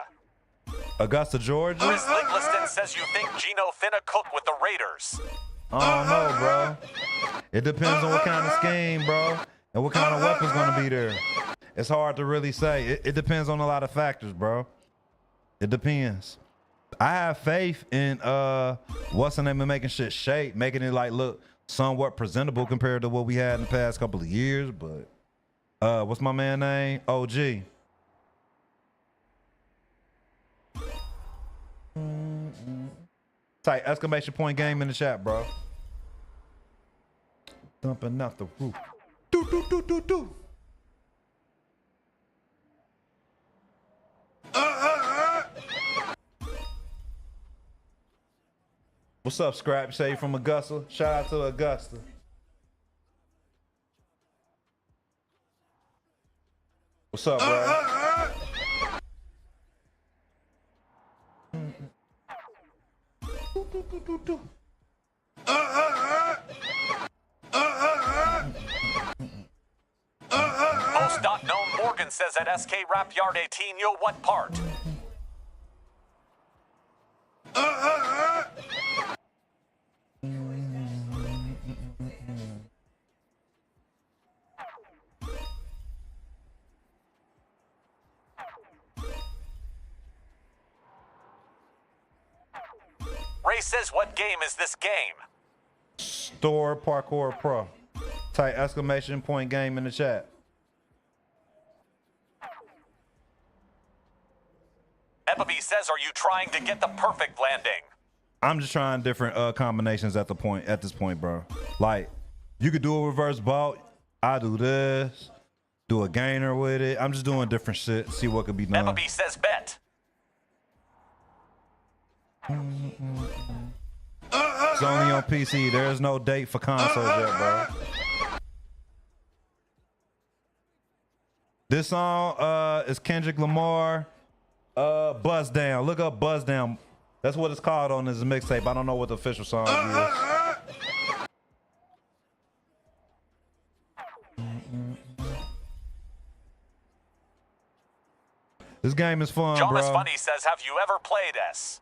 Augusta, Georgia? Grizzly Liston says you think Gino finna cook with the Raiders. I don't know, bro. It depends on what kind of scheme, bro, and what kind of weapon's gonna be there. It's hard to really say. It depends on a lot of factors, bro. It depends. I have faith in what's the name of making shit shape, making it like look somewhat presentable compared to what we had in the past couple of years. But what's my man name? OG. Type exclamation point game in the chat, bro. Dumping out the roof. Do do do do do. What's up, Scrap? Say you from Augusta. Shout out to Augusta. What's up, bro? Most .known Morgan says at SK Rap Yard 18, yo, what part? Ray says, what game is this game? Storror Parkour Pro. Type exclamation point game in the chat. Ebaby says, are you trying to get the perfect landing? I'm just trying different combinations at this point, bro. Like, you could do a reverse vault. I do this. Do a gainer with it. I'm just doing different shit. See what could be done. Ebaby says, bet. It's only on PC. There is no date for consoles yet, bro. This song is Kendrick Lamar. Buzz Down. Look up Buzz Down. That's what it's called on this mixtape. I don't know what the official song is. This game is fun, Jonas bro. Funny says, have you ever played S?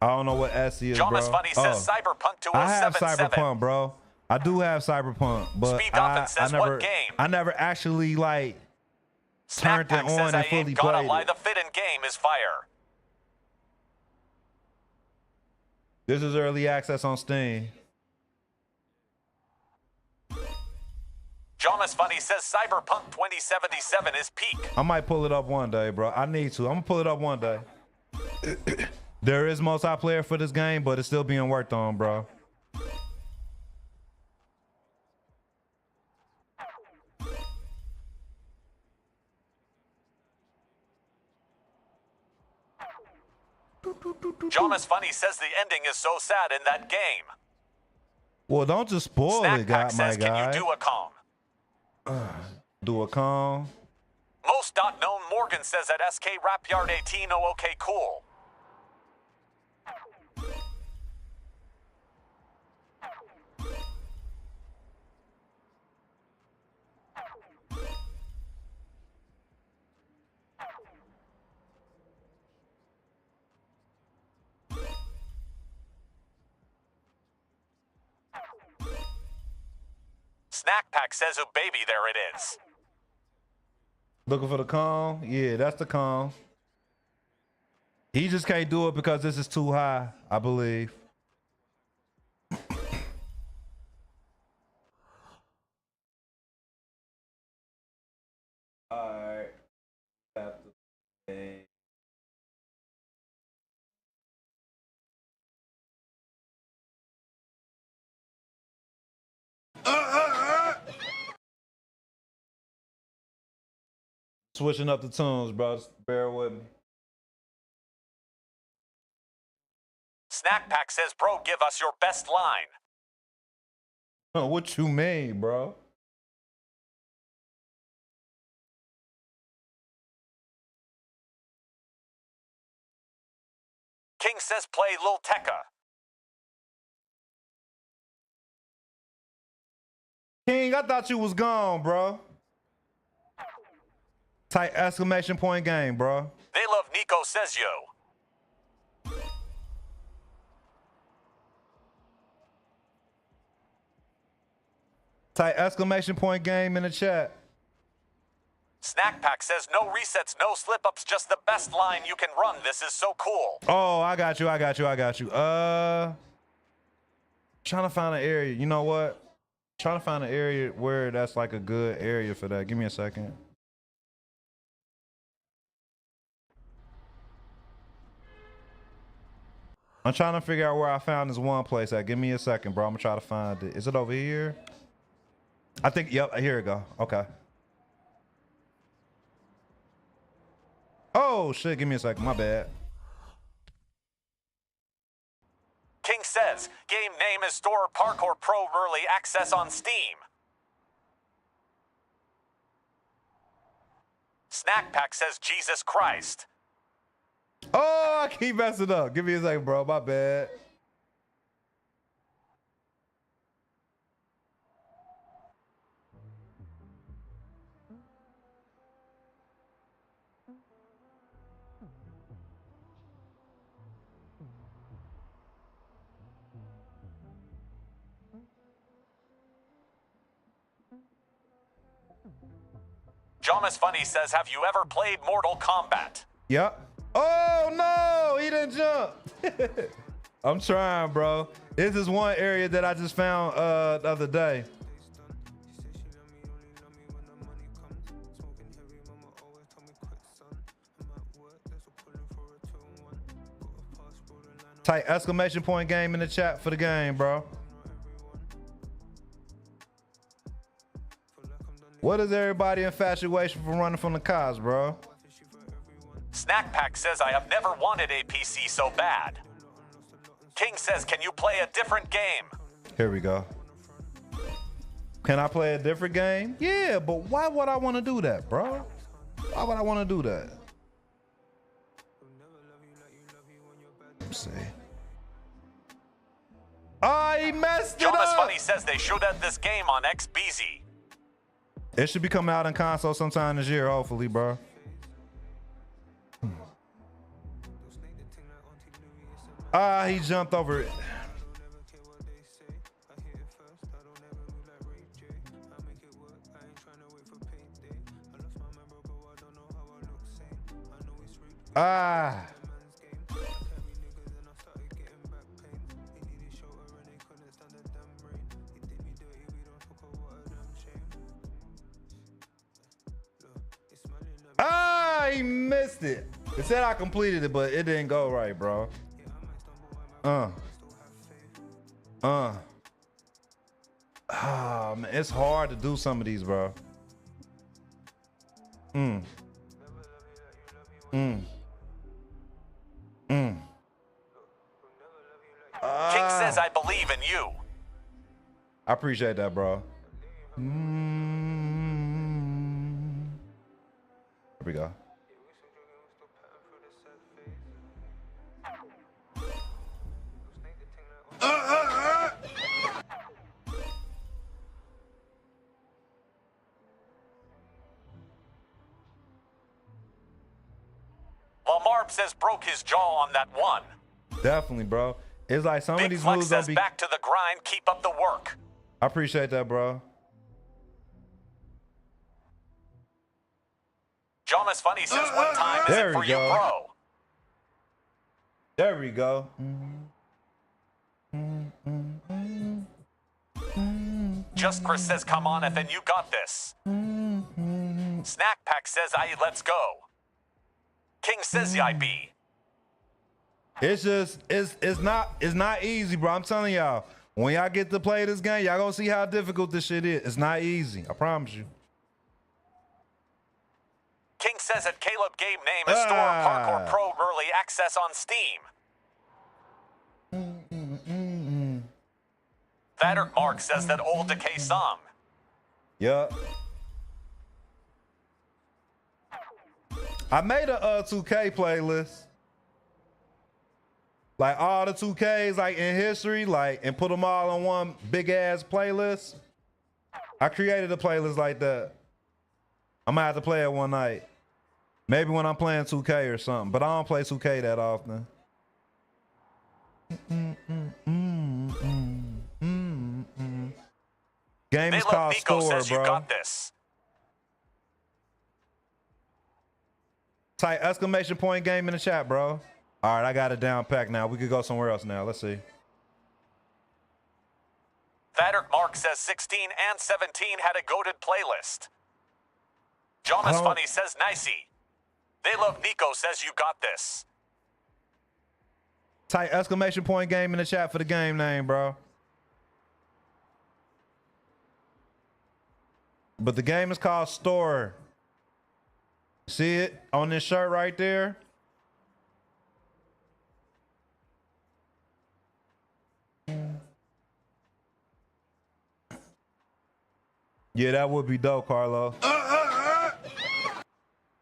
I don't know what S is, Jonas bro. Funny says, Cyberpunk I have 2077. Cyberpunk, bro. I do have Cyberpunk, but Speed Dolphin says, what game? I never actually like turned it Snapback on says, and I fully ain't gonna played lie, it. the fit in game is fire. This is early access on Steam. Jonas Funny says, Cyberpunk 2077 is peak. I might pull it up one day, bro. I need to. I'm gonna pull it up one day. There is multiplayer for this game, but it's still being worked on, bro. Jonas Funny says the ending is so sad in that game. Well, don't just spoil Snack it, Pack my says, can guy. you do a Kong? Do a Kong. Most .known Morgan says at SK Rap Yard 18, oh okay cool. Snack Pack says, oh baby, there it is. Looking for the Kong? Yeah, that's the Kong. He just can't do it because this is too high, I believe. Alright. Switching up the tunes, bro. Just bear with me. Snack Pack says, bro, give us your best line. What you mean, bro? King says, play Lil Tecca. King, I thought you was gone, bro. Type exclamation point game, bro. They love Nico says yo. Type exclamation point game in the chat. Snack Pack says, no resets, no slip-ups, just the best line you can run. This is so cool. Oh, I got you. Trying to find an area. You know what? Trying to find an area where that's like a good area for that. Give me a second. I'm trying to figure out where I found this one place at. Give me a second, bro. I'm gonna try to find it. Is it over here? I think, yep, here we go. Okay. Oh, shit. Give me a second. My bad. King says, game name is Storror Parkour Pro Early Access on Steam. Snack Pack says, Jesus Christ. Oh, I keep messing up. Give me a second, bro. My bad. Jonas Funny says, have you ever played Mortal Kombat? Yep. Oh, no. He didn't jump. I'm trying, bro. This is one area that I just found the other day. Type exclamation point game in the chat for the game, bro. What is everybody infatuation for running from the cops, bro? Snack Pack says, I have never wanted a PC so bad. King says, can you play a different game? Here we go. Can I play a different game? Yeah, but why would I want to do that, bro? Why would I want to do that? Let's see. Oh, he messed it up. Jonas Funny says they should have this game on XBZ. It should be coming out in console sometime this year, hopefully, bro. Ah, he jumped over it. Ah. Ah, he missed it. It said I completed it, but it didn't go right, bro. Ah, man, it's hard to do some of these, bro. King says I believe in you. I appreciate that, bro. Here we go. While Marb says broke his jaw on that one. Definitely, bro. It's like some of Big these Flex moves don't says be. back to the grind, keep up the work. I appreciate that, bro. Jomas Funny says what time is There it for we you, go. bro? There we go. Just Chris says come on Ethan, you got this. Snack Pack says aye, let's go. King says I be. It's just it's not easy, bro. I'm telling y'all, when y'all get to play this game, y'all gonna see how difficult this shit is. It's not easy. I promise you. King says that Caleb game name is Storror Parkour Pro Early Access on Steam. Vader Mark says that old Decay song. Yup. I made a 2K playlist. Like all the 2Ks like in history, like, and put them all on one big ass playlist. I created a playlist like that. I'm gonna have to play it one night. Maybe when I'm playing 2K or something, but I don't play 2K that often. Game is called Nico Storror, says you bro. got this. Type exclamation point game in the chat, bro. All right, I got it down packed now. We could go somewhere else now. Let's see. Vader Mark says 16 and 17 had a goated playlist. Jomas Funny says nicey. They Love Nico says you got this. Type exclamation point game in the chat for the game name, bro. But the game is called Storror. See it on this shirt right there? Yeah, that would be dope, Carlo.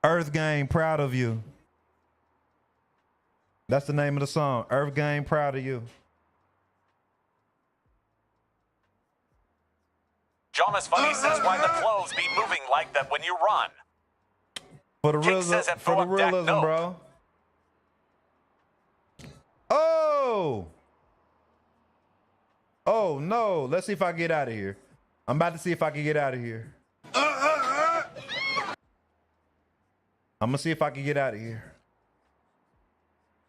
Earth Game, proud of you. That's the name of the song. Earth Game, proud of you. Jomas Funny says why the clothes be moving like that when you run. For the King realism, says it for the from Dak realism, Note. bro. Oh! Oh no! Let's see if I can get out of here. I'm about to see if I can get out of here. I'm gonna see if I can get out of here.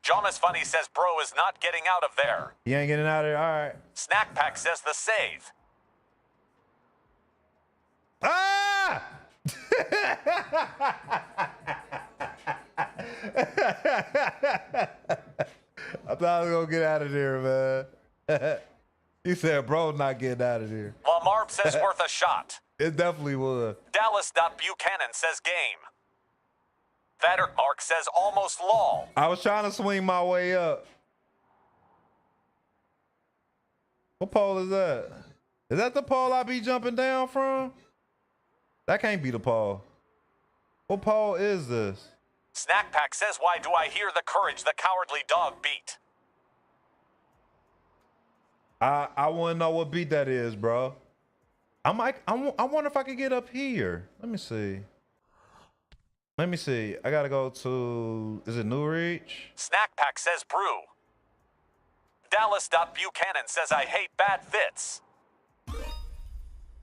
Jomas Funny says bro is not getting out of there. He ain't getting out of here. All right. Snack Pack says the save. Ah! I thought I was gonna get out of there, man. He said, bro, not getting out of here. While Marb says worth a shot. It definitely was. Dallas.Buchanan says game. Vader Mark says almost lol. I was trying to swing my way up. What pole is that? Is that the pole I be jumping down from? That can't be the pole. What pole is this? Snack Pack says why do I hear the courage the cowardly dog beat? I want to know what beat that is, bro. I wonder if I can get up here. Let me see. Let me see. I gotta go to, is it New Reach? Snack Pack says brew. Dallas.Buchanan says I hate bad fits.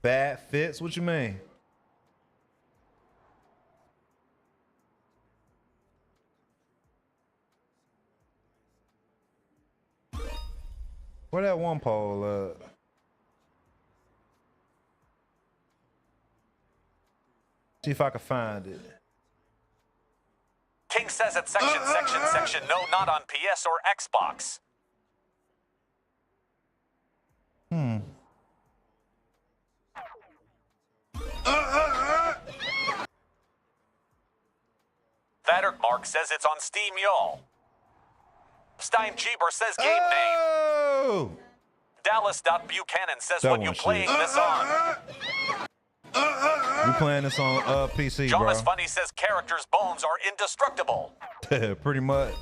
Bad fits? What you mean? Where that one pole at? See if I can find it. King says it's section. No, not on PS or Xbox. Vader Mark says it's on Steam, y'all. Stein Jeeber says game name. Oh! Dallas.Buchanan says That what you one playing shit. this on. We playing this on PC, bro. Jonas Funny says characters' bones are indestructible. Pretty much.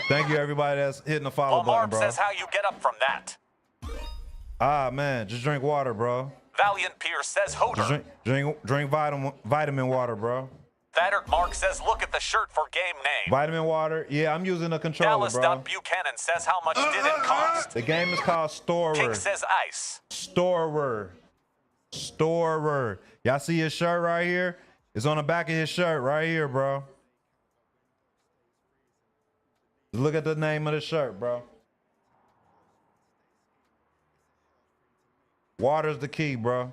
Thank you, everybody that's hitting the follow button, Lamarb bro. says how you get up from that. Ah, man, just drink water, bro. Valiant Pierce says Hoder. Just drink vitamin water, bro. Thatert Mark says look at the shirt for game name. Vitamin water. Yeah, I'm using a controller, bro. Dallas.Buchanan says how much did it cost? The game is called Storror. King says ice. Storror. Y'all see his shirt right here? It's on the back of his shirt right here, bro. Just look at the name of the shirt, bro. Water's the key, bro.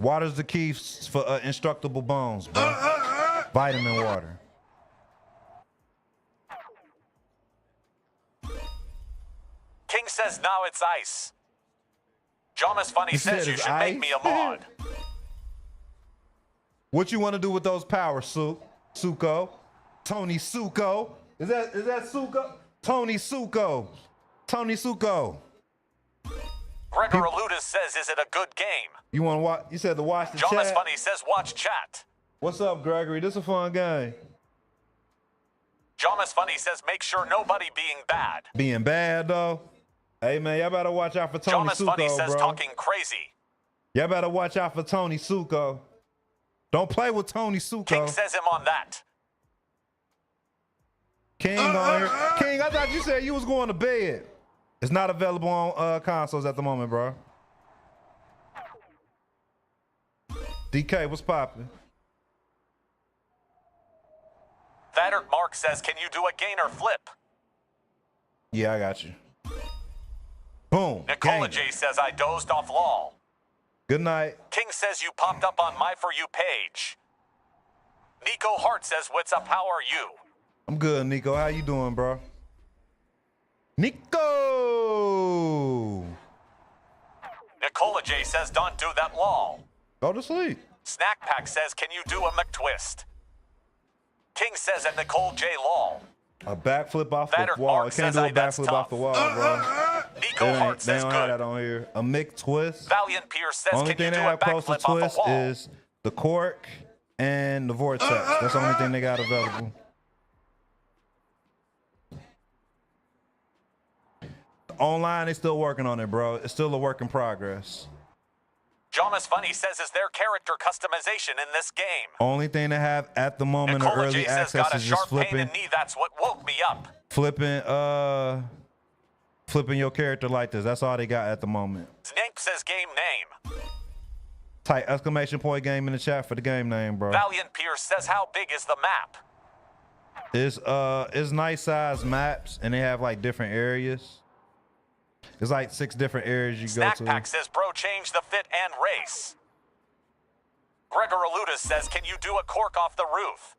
Water's the key for indestructible bones, bro. Vitamin water. King says now it's ice. Jonas Funny You says said you it's should ice? make me a mod. What you want to do with those powers, Suko? Tony Suko? Is that Suko? Tony Suko. Gregor Aludis says is it a good game? You want to watch? You said to watch the Jonas chat. Funny says watch chat. What's up, Gregory? This is a fun game. Jonas Funny says make sure nobody being bad. Being bad though. Hey man, y'all better watch out for Tony Jonas Suko, Funny says bro. talking crazy. Y'all better watch out for Tony Suko. Don't play with Tony Suko. King says him on that. King on here. King, I thought you said you was going to bed. It's not available on consoles at the moment, bro. DK, what's poppin'? Thatert Mark says can you do a gainer flip? Yeah, I got you. Boom. Nicola Gang. J says I dozed off lol. Good night. King says you popped up on my For You page. Nico Hart says what's up, how are you? I'm good, Nico. How you doing, bro? Nico! Nicola J says don't do that lol. Go to sleep. Snack Pack says can you do a McTwist? King says at Nicole J lol. A backflip off That the or wall. Mark I can't says do a I- that's backflip off the wall, bro. Nico Hart They says don't have good. that on here. A Mick twist. Valiant Pierce says Only can you thing do they a have close to backflip off twist the wall? is the cork and the vortex. That's the only thing they got available. Online, they still working on it, bro. It's still a work in progress. Jonas Funny says is there character customization in this game? Only thing they have at the moment of Nicola J early says access got a is just sharp pain in flipping, knee, that's what woke me up. flipping your character like this. That's all they got at the moment. Snake says game name. Type exclamation point game in the chat for the game name, bro. Valiant Pierce says how big is the map? It's nice size maps and they have like different areas. It's like 6 different areas you Snack go Pack to. says bro change the fit and race. Gregor Aludis says can you do a cork off the roof?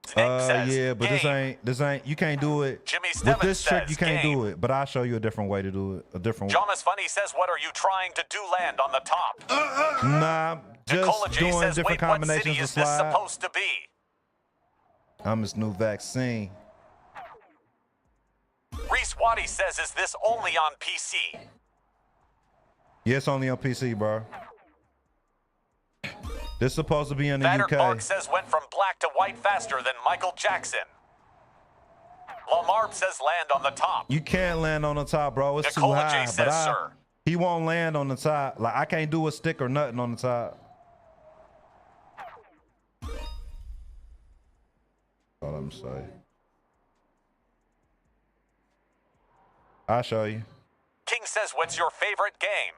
Snake says Yeah, but game. this ain't you can't do it. Jimmy With Stebbins this trick says you can't game. do it, but I'll show you a different way to do it. A different Jonas Funny says what are you trying to do land on the top? Nah, Nicola just J doing says different wait what combinations city of is this slide. supposed to be? I'm this new vaccine. Reese Waddy says is this only on PC? Yeah, it's only on PC, bro. This is supposed to be in the Thatter UK. Mark says went from black to white faster than Michael Jackson. Lamarb says land on the top. You can't land on the top, bro. It's Nicola too J high. says, sir. He won't land on the top. Like I can't do a stick or nothing on the top. All I'm saying. I'll show you. King says what's your favorite game?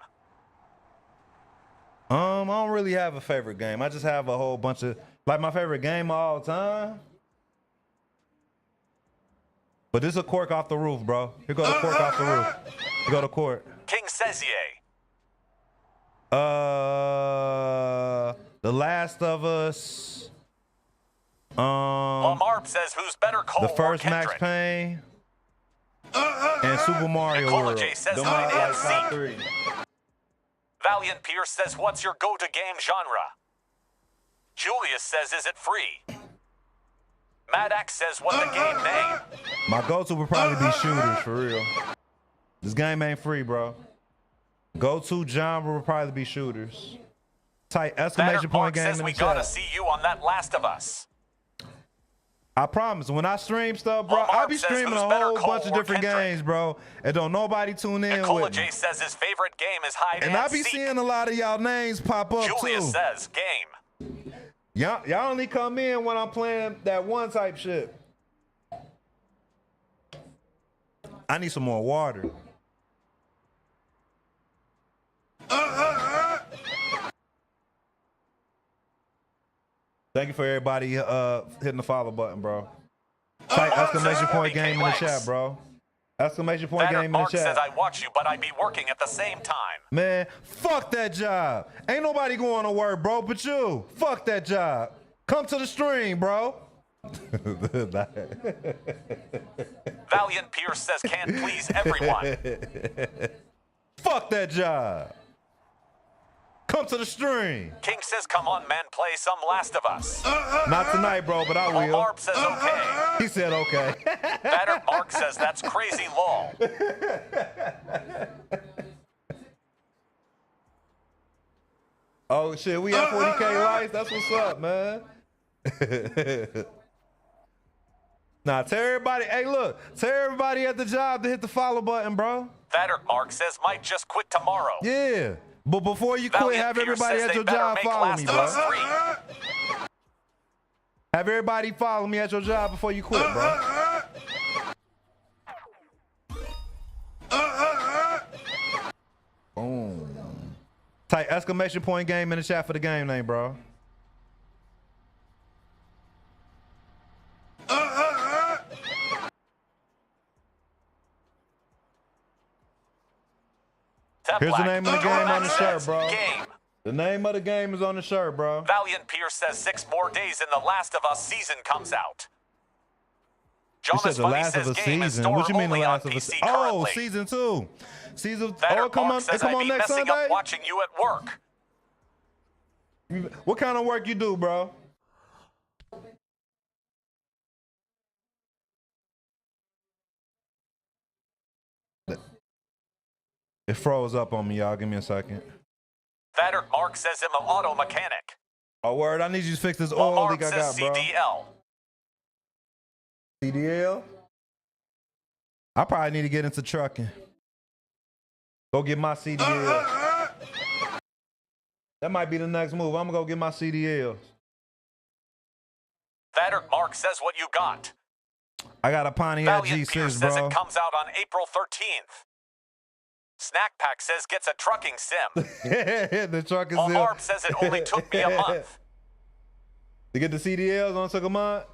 I don't really have a favorite game. I just have a whole bunch of like my favorite game of all time. But this is a cork off the roof, bro. Here go the cork off the roof. Here go the cork. King says yay. The Last of Us. Lamarb says who's better, Cole The first or Max Kendrick? Payne. And Super Mario Nicola World. J says Them hide are and like top seek. 3. Valiant Pierce says what's your go-to game genre? Julius says is it free? Mad Axe says what the game name? My go-to would probably be shooters, for real. This game ain't free, bro. Go-to genre would probably be shooters. Type exclamation point game says in we the gotta chat. see you on that Last of Us. I promise, when I stream stuff, bro, Lamar I be says streaming who's a better, whole Cole bunch of or different Kendrick? games, bro. And don't nobody tune in Nicola with me. J says his favorite game is hide And and I be seek. seeing a lot of y'all names pop up Julia too. says game. Y'all only come in when I'm playing that one type shit. I need some more water. Thank you for everybody hitting the follow button, bro. Type exclamation point game in the chat, bro. Exclamation point game in the Mark says chat. I watch you, but I be working at the same time. Man, fuck that job. Ain't nobody going to work, bro, but you. Fuck that job. Come to the stream, bro. Valiant Pierce says can't please everyone. Fuck that job. Come to the stream. King says come on man, play some Last of Us. Not tonight, bro, but I will. Marb says okay. He said okay. Batter Mark says that's crazy lol. Oh shit, we at 40K likes? That's what's up, man. Nah, tell everybody, hey look, tell everybody at the job to hit the follow button, bro. Batter Mark says might just quit tomorrow. Yeah, but before you quit, Valiant have Pierce everybody says at they your better job make follow Last me, of bro. Us 3. Have everybody follow me at your job before you quit, bro. Boom. Type exclamation point game in the chat for the game name, bro. Here's the name of the game on the shirt, bro. Game. The name of the game is on the shirt, bro. Valiant Pierce says 6 more days and the Last of Us season comes out. You John said is the funny last says of a game is season. store What you mean the only on last of a PC season? Oh, currently. season 2. Season. Batter Oh, come Mark on! says Come I on be next messing Sunday. up watching you at work. What kind of work you do, bro? It froze up on me, y'all. Give me a second. Batter Mark says I'm an auto mechanic. Oh, word. I need you to fix this oil Mark leak I got, says bro. CDL. CDL? I probably need to get into trucking. Go get my CDL. That might be the next move. I'm gonna go get my CDLs. Batter Mark says what you got. I got a Pontiac Valiant Pierce G6, says bro. it comes out on April 13th. Snack Pack says gets a trucking sim. The truck is Marb says it only took me a month. To get the CDLs on took a month.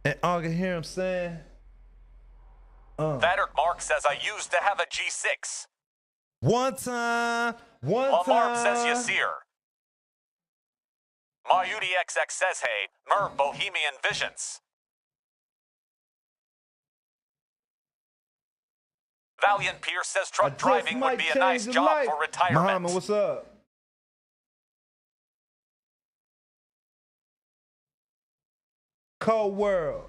And all I can hear him saying. Batter Mark says I used to have a G6. One time. Marb says Yasir. Mayudi XX says hey, Merv Bohemian Visions. Valiant Pierce says truck driving would be a nice job for retirement. Muhammad, what's up? Cold World.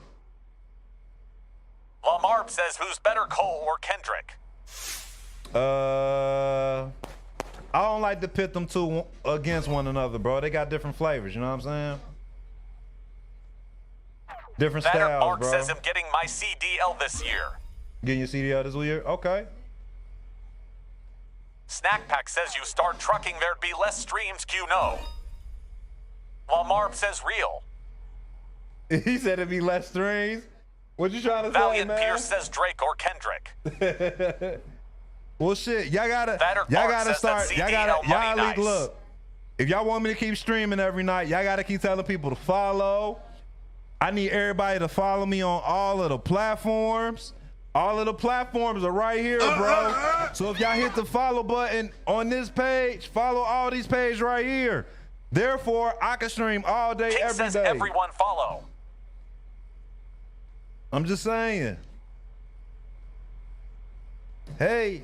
Lamarb says who's better, Cole or Kendrick? I don't like to pit them two against one another, bro. They got different flavors, you know what I'm saying? Different Batter styles, Mark bro. says I'm getting my CDL this year. Getting your CDL this year? Okay. Snack Pack says you start trucking, there'd be less streams, you know. Lamarb says real. He said it'd be less streams. What you trying to Valiant say, man? Pierce says Drake or Kendrick. Well, shit, y'all gotta says start. that Y'all CDL money nice. Look. If y'all want me to keep streaming every night, y'all gotta keep telling people to follow. I need everybody to follow me on all of the platforms. All of the platforms are right here, bro. So if y'all hit the follow button on this page, follow all these pages right here. Therefore, I can stream all day, King every says day. everyone follow. I'm just saying. Hey.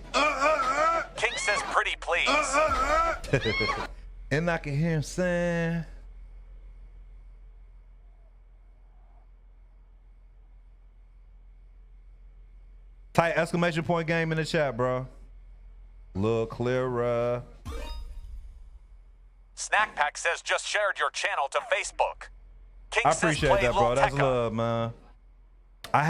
King says pretty please. And I can hear him saying. Type exclamation point game in the chat, bro. Little clearer. Snack Pack says just shared your channel to Facebook. King I says appreciate play that, bro. Lil That's Tecca. love, man. I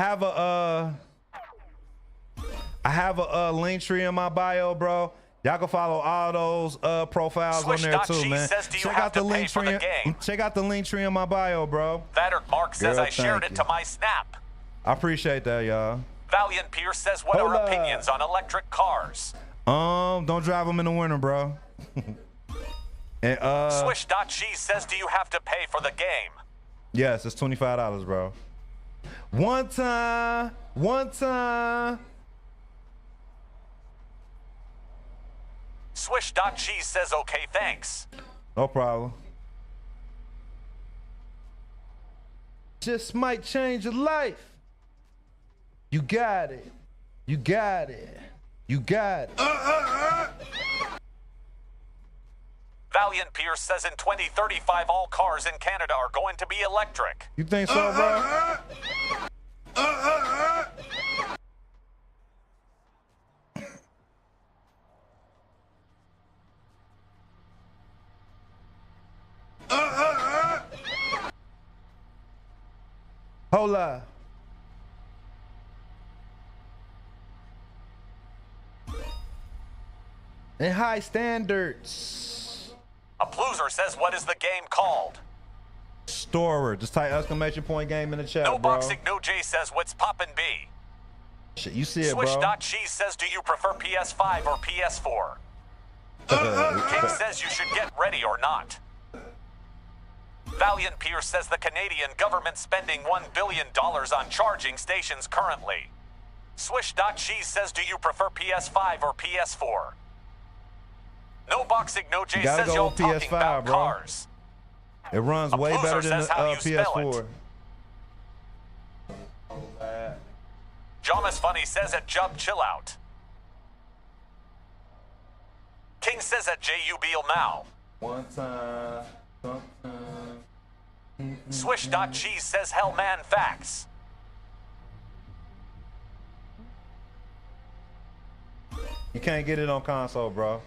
have a link tree in my bio, bro. Y'all can follow all those profiles on there too, Swish.G man. says, do you Check have out the to pay link for tree. the game? Check out the link tree in my bio, bro. Vader Mark says Girl, I shared thank it you. to my Snap. I appreciate that, y'all. Valiant Pierce says, what Hold are up. opinions on electric cars? Don't drive them in the winter, bro. And Swish.G says, do you have to pay for the game? yes, it's $25, bro. One time. Swish.G says, okay, thanks. No problem. Just might change your life. You got it. You got it. You got it. Valiant Pierce says in 2035 all cars in Canada are going to be electric. You think so, bro? Hold up. And high standards. A Pluser says, what is the game called? Storror. Just type exclamation point game in the chat, No bro. Boxing No J says, what's poppin' B? Shit, you see it, bro. Swish.Cheese says, do you prefer PS5 or PS4? King says you should get ready or not. Valiant Pierce says the Canadian government spending $1 billion on charging stations currently. Swish.Cheese says, do you prefer PS5 or PS4? No Boxing No J Gotta says go y'all with talking PS5, about bro. cars. It runs A way Pluser better than says the how you spell PS4. Jomas Funny says at Jub Chill Out. King says at JU Beal Now. One time, sometime. Swish.Cheese says Hellman Facts. You can't get it on console, bro.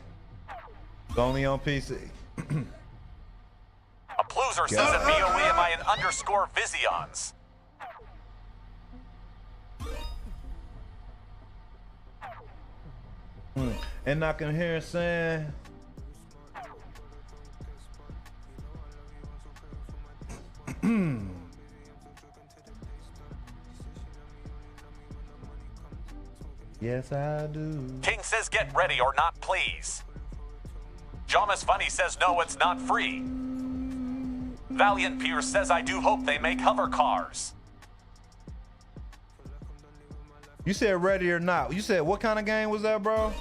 It's only on PC. A Pluser says at BOE am I an underscore Visions. And I can hear it saying, yes, I do. King says get ready or not please. Jomas Funny says no, it's not free. Valiant Pierce says I do hope they make hover cars. You said ready or not. You said what kind of game was that, bro?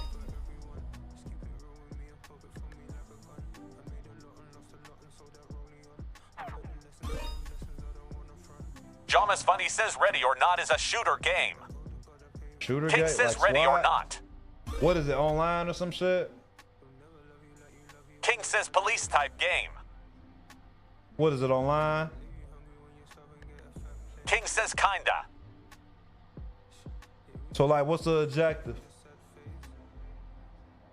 Jomas Funny says ready or not is a shooter game. Shooter King game? says Like ready or SWAT? not. What is it, online or some shit? King says police type game. What is it, online? King says kinda. So like, what's the objective?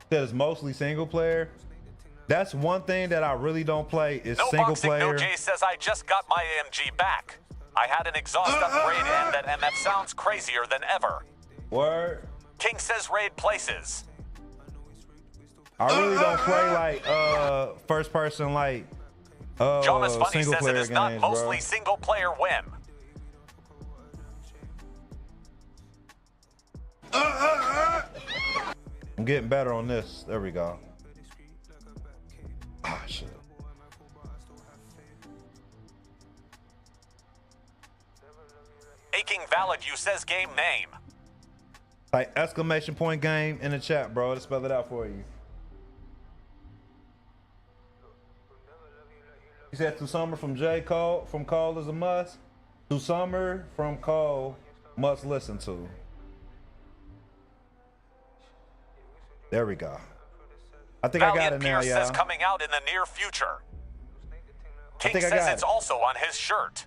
That is mostly single player. That's one thing that I really don't play is No single Boxing player. No J says I just got my AMG back. I had an exhaust upgrade and that MF sounds crazier than ever. Word. King says raid places. I really don't play like first person like Jomas Funny single says it player is not games, mostly bro. single player win. I'm getting better on this. There we go. Ah, shit. Aching Valid you says game name. Like exclamation point game in the chat, bro. Let's spell it out for you. You said through summer from J. Cole, from Cole is a must. Through summer from Cole, must listen to. There we go. I think I got it now, Pierce says y'all. coming out in the near future. King think I says got it's it. also on his shirt.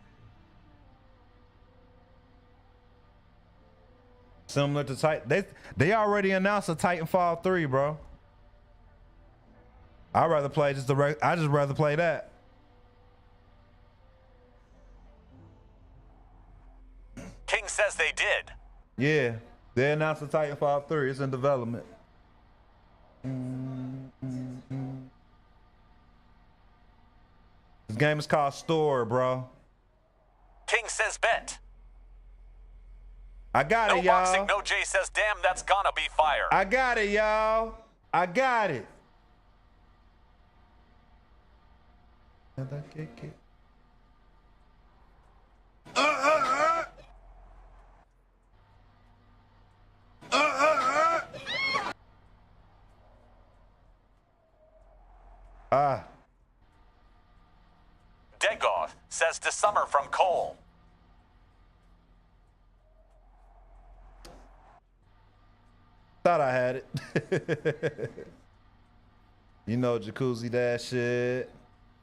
Similar to Titan. They already announced a Titanfall 3, bro. I'd rather play I just rather play that. King says they did. Yeah, they announced a Titanfall 3. It's in development. This game is called Storror, bro. King says bet. I got it, No boxing, y'all. no Jay says damn, that's gonna be fire. I got it, y'all. I got it. Degoth says to Summer from Cole. Thought I had it. You know, jacuzzi that shit.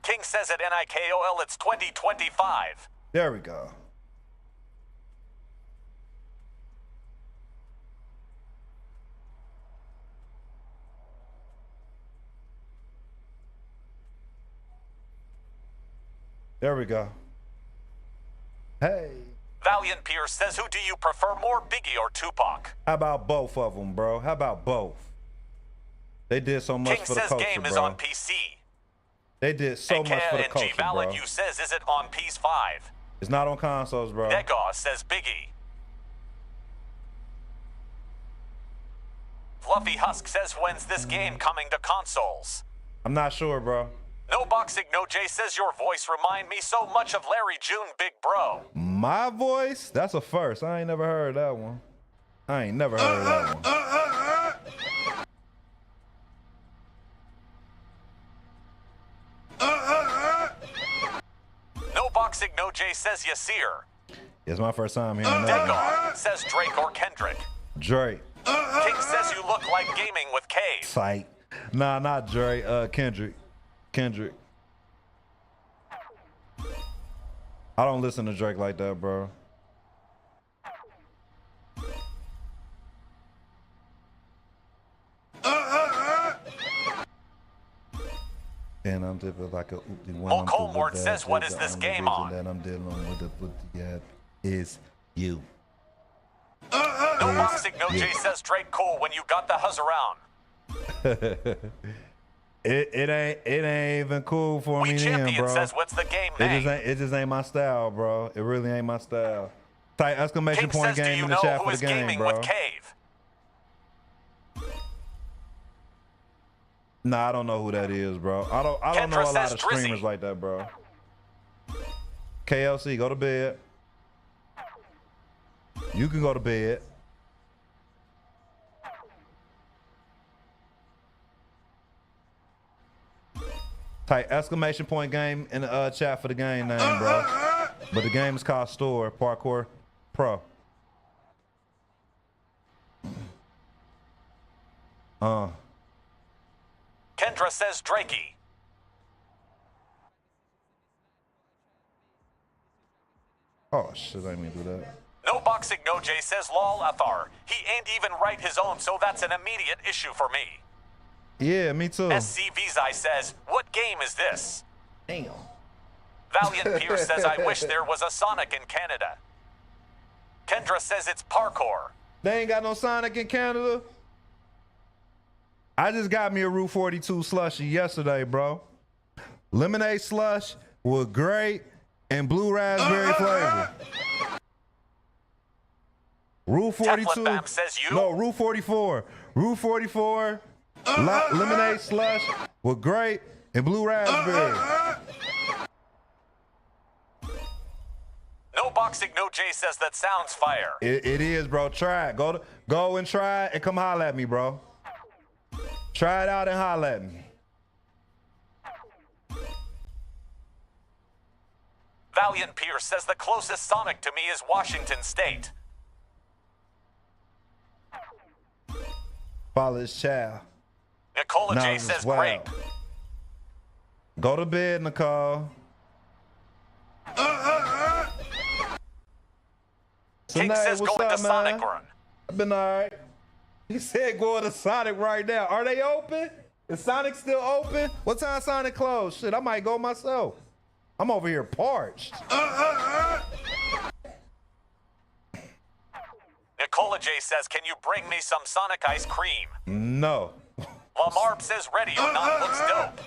King says at NIKOL it's 2025. There we go. There we go. Hey. Valiant Pierce says who do you prefer more, Biggie or Tupac? How about both of them, bro? How about both? They did so much King for the says culture, game bro. is on PC. They did so much for the and culture, G Valid bro. you says is it on PS5? It's not on consoles, bro. Degoth says Biggie. Fluffy Husk says when's this game coming to consoles? I'm not sure, bro. No boxing, no Jay says your voice remind me so much of Larry June, big bro. My voice? That's a first. I ain't never heard that one. I ain't never heard that one. No boxing, no Jay says Yasir. It's my first time hearing that one. Degoth says Drake or Kendrick. Drake. King says you look like gaming with Cave. Fight. Nah, not Drake. Kendrick. Kendrick. I don't listen to Drake like that, bro. And I'm dipping like a oopty one. Well, Colmort says, what is this game on? That I'm dealing with the is you. No boxing, no Jay says Drake cool when you got the huzz around. It ain't even cool for We me Champion then, bro. says what's the game name? It just ain't my style, bro. It really ain't my style. Type exclamation King point says, do game you in the know chat who for is the game, gaming bro. with Cave? Nah, I don't know who that is, bro. I don't know a Kendra lot says of streamers Drizzy. like that, bro. KLC, go to bed. You can go to bed. Type exclamation point game in the chat for the game name, bro. But the game is called Storror Parkour Pro. Kendra says Drakey. Oh shit, I didn't mean to do that. No boxing, no Jay says lol Athar. He ain't even write his own, so that's an immediate issue for me. Yeah, me too. SC Vizai says, what game is this? Damn. Valiant Pierce says, I wish there was a Sonic in Canada. Kendra says it's parkour. They ain't got no Sonic in Canada. I just got me a Route 42 slushy yesterday, bro. Lemonade slush with grape and blue raspberry flavor. Route 42. Teflon Bam says you. No, Route 44. Route 44. Lemonade slush with grape and blue raspberry. No boxing, no Jay says that sounds fire. It is, bro. Try it. Go and try it and come holler at me, bro. Try it out and holler at me. Valiant Pierce says the closest Sonic to me is Washington State. Father's child. Nicola No, J it's says wild. grape. Go to bed, Nicole. King Tonight, says what's going up, to man? Sonic Run. I've been all right. He said going to Sonic right now. Are they open? Is Sonic still open? What time Sonic closed? Shit, I might go myself. I'm over here parched. Nicola J says, can you bring me some Sonic ice cream? No. Lamar says, ready or not looks dope.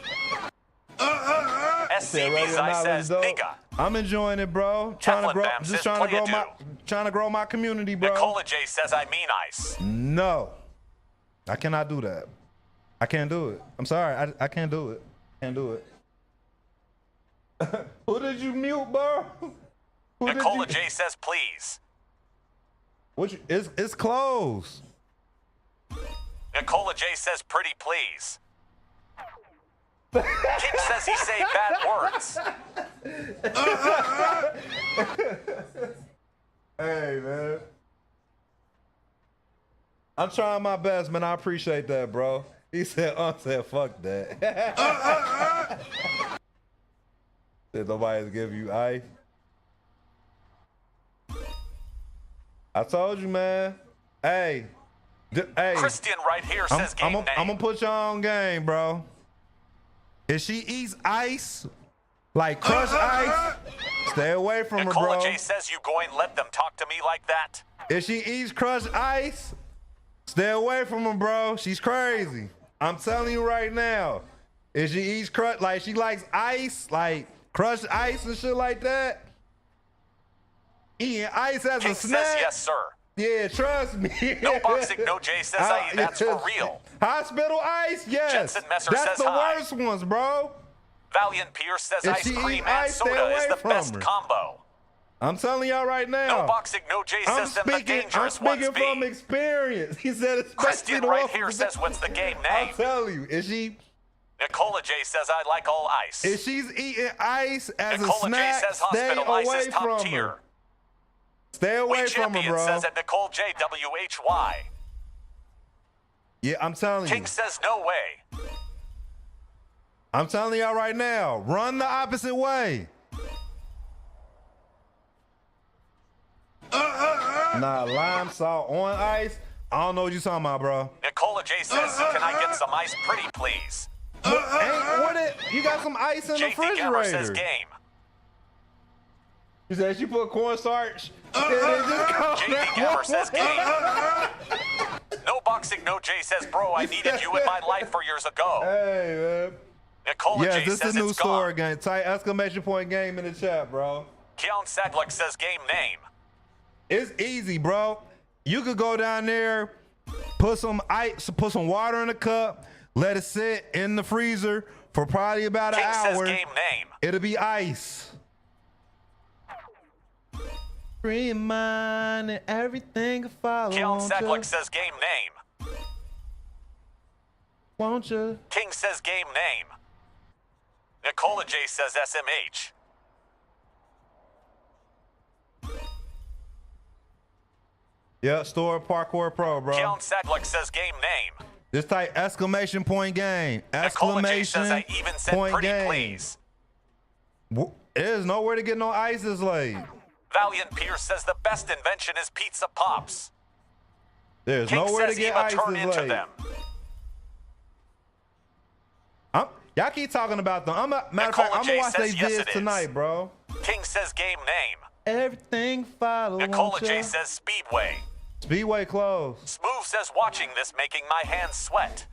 SCB says, nigga. I'm enjoying it, bro. Trying to grow, just trying to grow my community, bro. Nicola J says, I mean ice. No, I cannot do that. I can't do it. I'm sorry, I can't do it. Can't do it. Who did you mute, bro? Nicola J says, please. It's closed. Nicola J says, pretty please. King says he say bad words. Hey, man. I'm trying my best, man. I appreciate that, bro. He said, fuck that. Said nobody's give you ice. I told you, man. Hey. Hey. Christian right here says game name. I'm gonna put y'all on game, bro. If she eats ice, like crushed ice, stay away from her, bro. Nicola J says you going let them talk to me like that. If she eats crushed ice, stay away from her, bro. She's crazy. I'm telling you right now. If she eats like she likes ice, like crushed ice and shit like that, eating ice as King a snack. Says yes, sir. Yeah, trust me. No boxing, no J says that's for real. Hospital ice, yes. Jensen Messer that's says the hi. worst ones, bro. Valiant Pierce says If ice she cream eat and ice, stay soda away is the from best her. combo. I'm telling y'all right now. No boxing, no J says them the dangerous I'm ones speaking from be. experience. He said especially Christian the right ones here with says what's the game I'll name. tell you. Nicola J says I like all ice. If she's eating ice as Nicola a snack, J says stay hospitalized away is top from tier. her. Stay away We from her, champion bro. says at Nicole J WHY. Yeah, I'm telling you. King says no way. I'm telling y'all right now. Run the opposite way. Nah, lime salt on ice. I don't know what you talking about, bro. Nicola J says, can I get some ice pretty please? You got some ice in the JD Gammer says refrigerator. game. He said she put cornstarch. JD Gammer says game. No boxing, no J says, bro, I needed you in my life 4 years ago. Hey, man. Nicola Yes, J this says is a new it's Storror gone. game. Type exclamation point game in the chat, bro. Keon Sadlik says game name. It's easy, bro. You could go down there, put some ice, put some water in a cup, let it sit in the freezer for probably about King an hour. says game name. It'll be ice. Free mind and everything will follow. Keon Sadlik says game name. Won't you? King says game name. Nicola J says SMH. Yeah, Storror Parkour Pro, bro. Keon Sadlik says game name. This type exclamation point game. Nicola J Exclamation says I even said point pretty game. please. There's nowhere to get no ice this late. Valiant Pierce says the best invention is pizza pops. There's King nowhere says to get Eva ice turn this into late. them. Y'all keep talking about them. Matter of Nicola fact, I'm J gonna watch says they yes, vids it is. tonight, bro. King says game name. Everything follow. Nicola won't J ya? says Speedway. Speedway closed. Smooth says watching this making my hands sweat.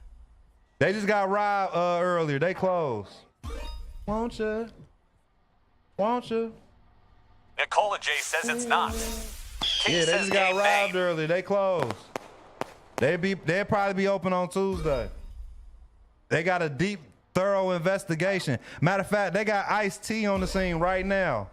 They just got robbed earlier. They closed. Won't you? Won't you? Nicola J says it's not. King Yeah, they says just got game robbed name. earlier. They closed. They'll probably be open on Tuesday. They got a deep, thorough investigation. Matter of fact, they got Ice-T on the scene right now.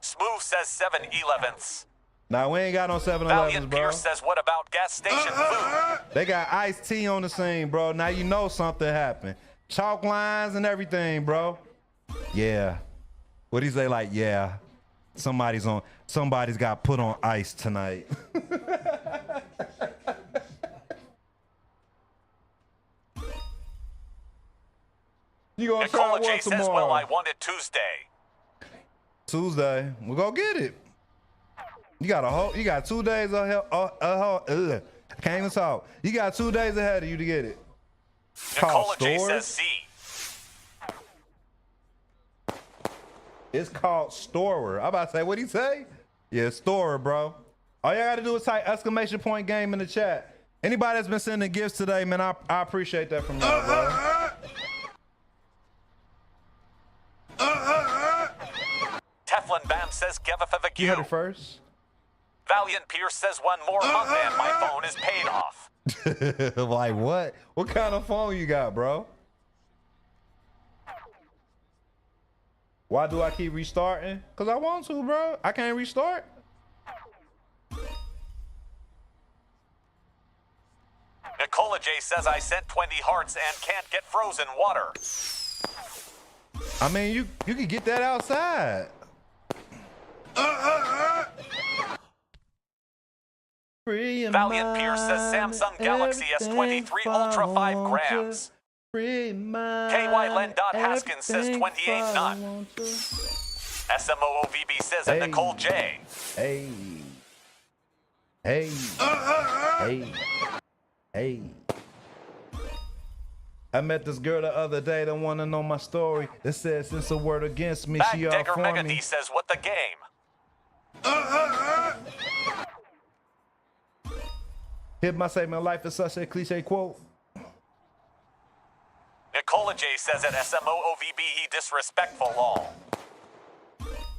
Smooth says 7-11ths. Now, we ain't got no 7-Elevens, Valiant bro. Pierce says what about gas station food? They got Ice-T on the scene, bro. Now you know something happened. Chalk lines and everything, bro. Yeah. What'd he say? Like, yeah. Somebody's got put on ice tonight. You gonna try Nicola what J says, tomorrow? well, I want it Tuesday. Tuesday. We'll go get it. You got 2 days ahead. I can't even talk. You got 2 days ahead of you to get it. Nicola J Storror? says C. It's called Storror. I'm about to say, what'd he say? Yeah, Storror, bro. All you gotta do is type ! Game in the chat. Anybody that's been sending gifts today, man, I appreciate that from y'all, bro. Teflon Bam says Gevafavaq. You heard it first. Valiant Pierce says one more month and my phone is paid off. Like what? What kind of phone you got, bro? Why do I keep restarting? Cause I want to, bro. I can't restart. Nicola J says I sent 20 hearts and can't get frozen water. I mean, you can get that outside. Valiant Pierce says Samsung Galaxy S23 Ultra 5 grams. KY Len. Haskins says 28 none. SMOOVB says and Nicole J. Hey. I met this girl the other day that wanna know my story. It says since a word against me, she all Bagdegger for Mega me. D says what the game. Hit my statement, life is such a cliche quote. Nicola J says at SMOOVB he disrespectful all.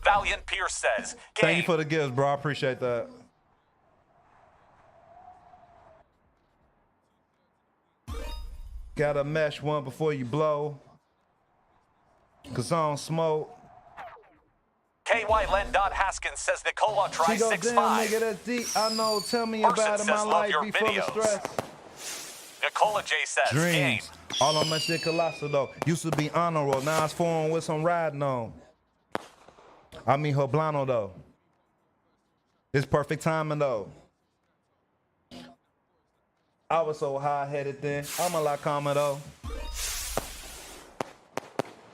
Valiant Pierce says game. Thank you for the gifts, bro. I appreciate that. Gotta mesh one before you blow. Cause I don't smoke. KY Len. Haskins says Nicola She tries goes, 6'5". damn, nigga, that's deep. I know, tell me Person about it. My says, love life your be full of videos. stress. Nicola J says game. Dreams. All on my shit colossal though. Used to be honorable. Now it's foreign with some riding on. I mean her blano though. It's perfect timing though. I was so high-headed then. I'm a lot calmer though.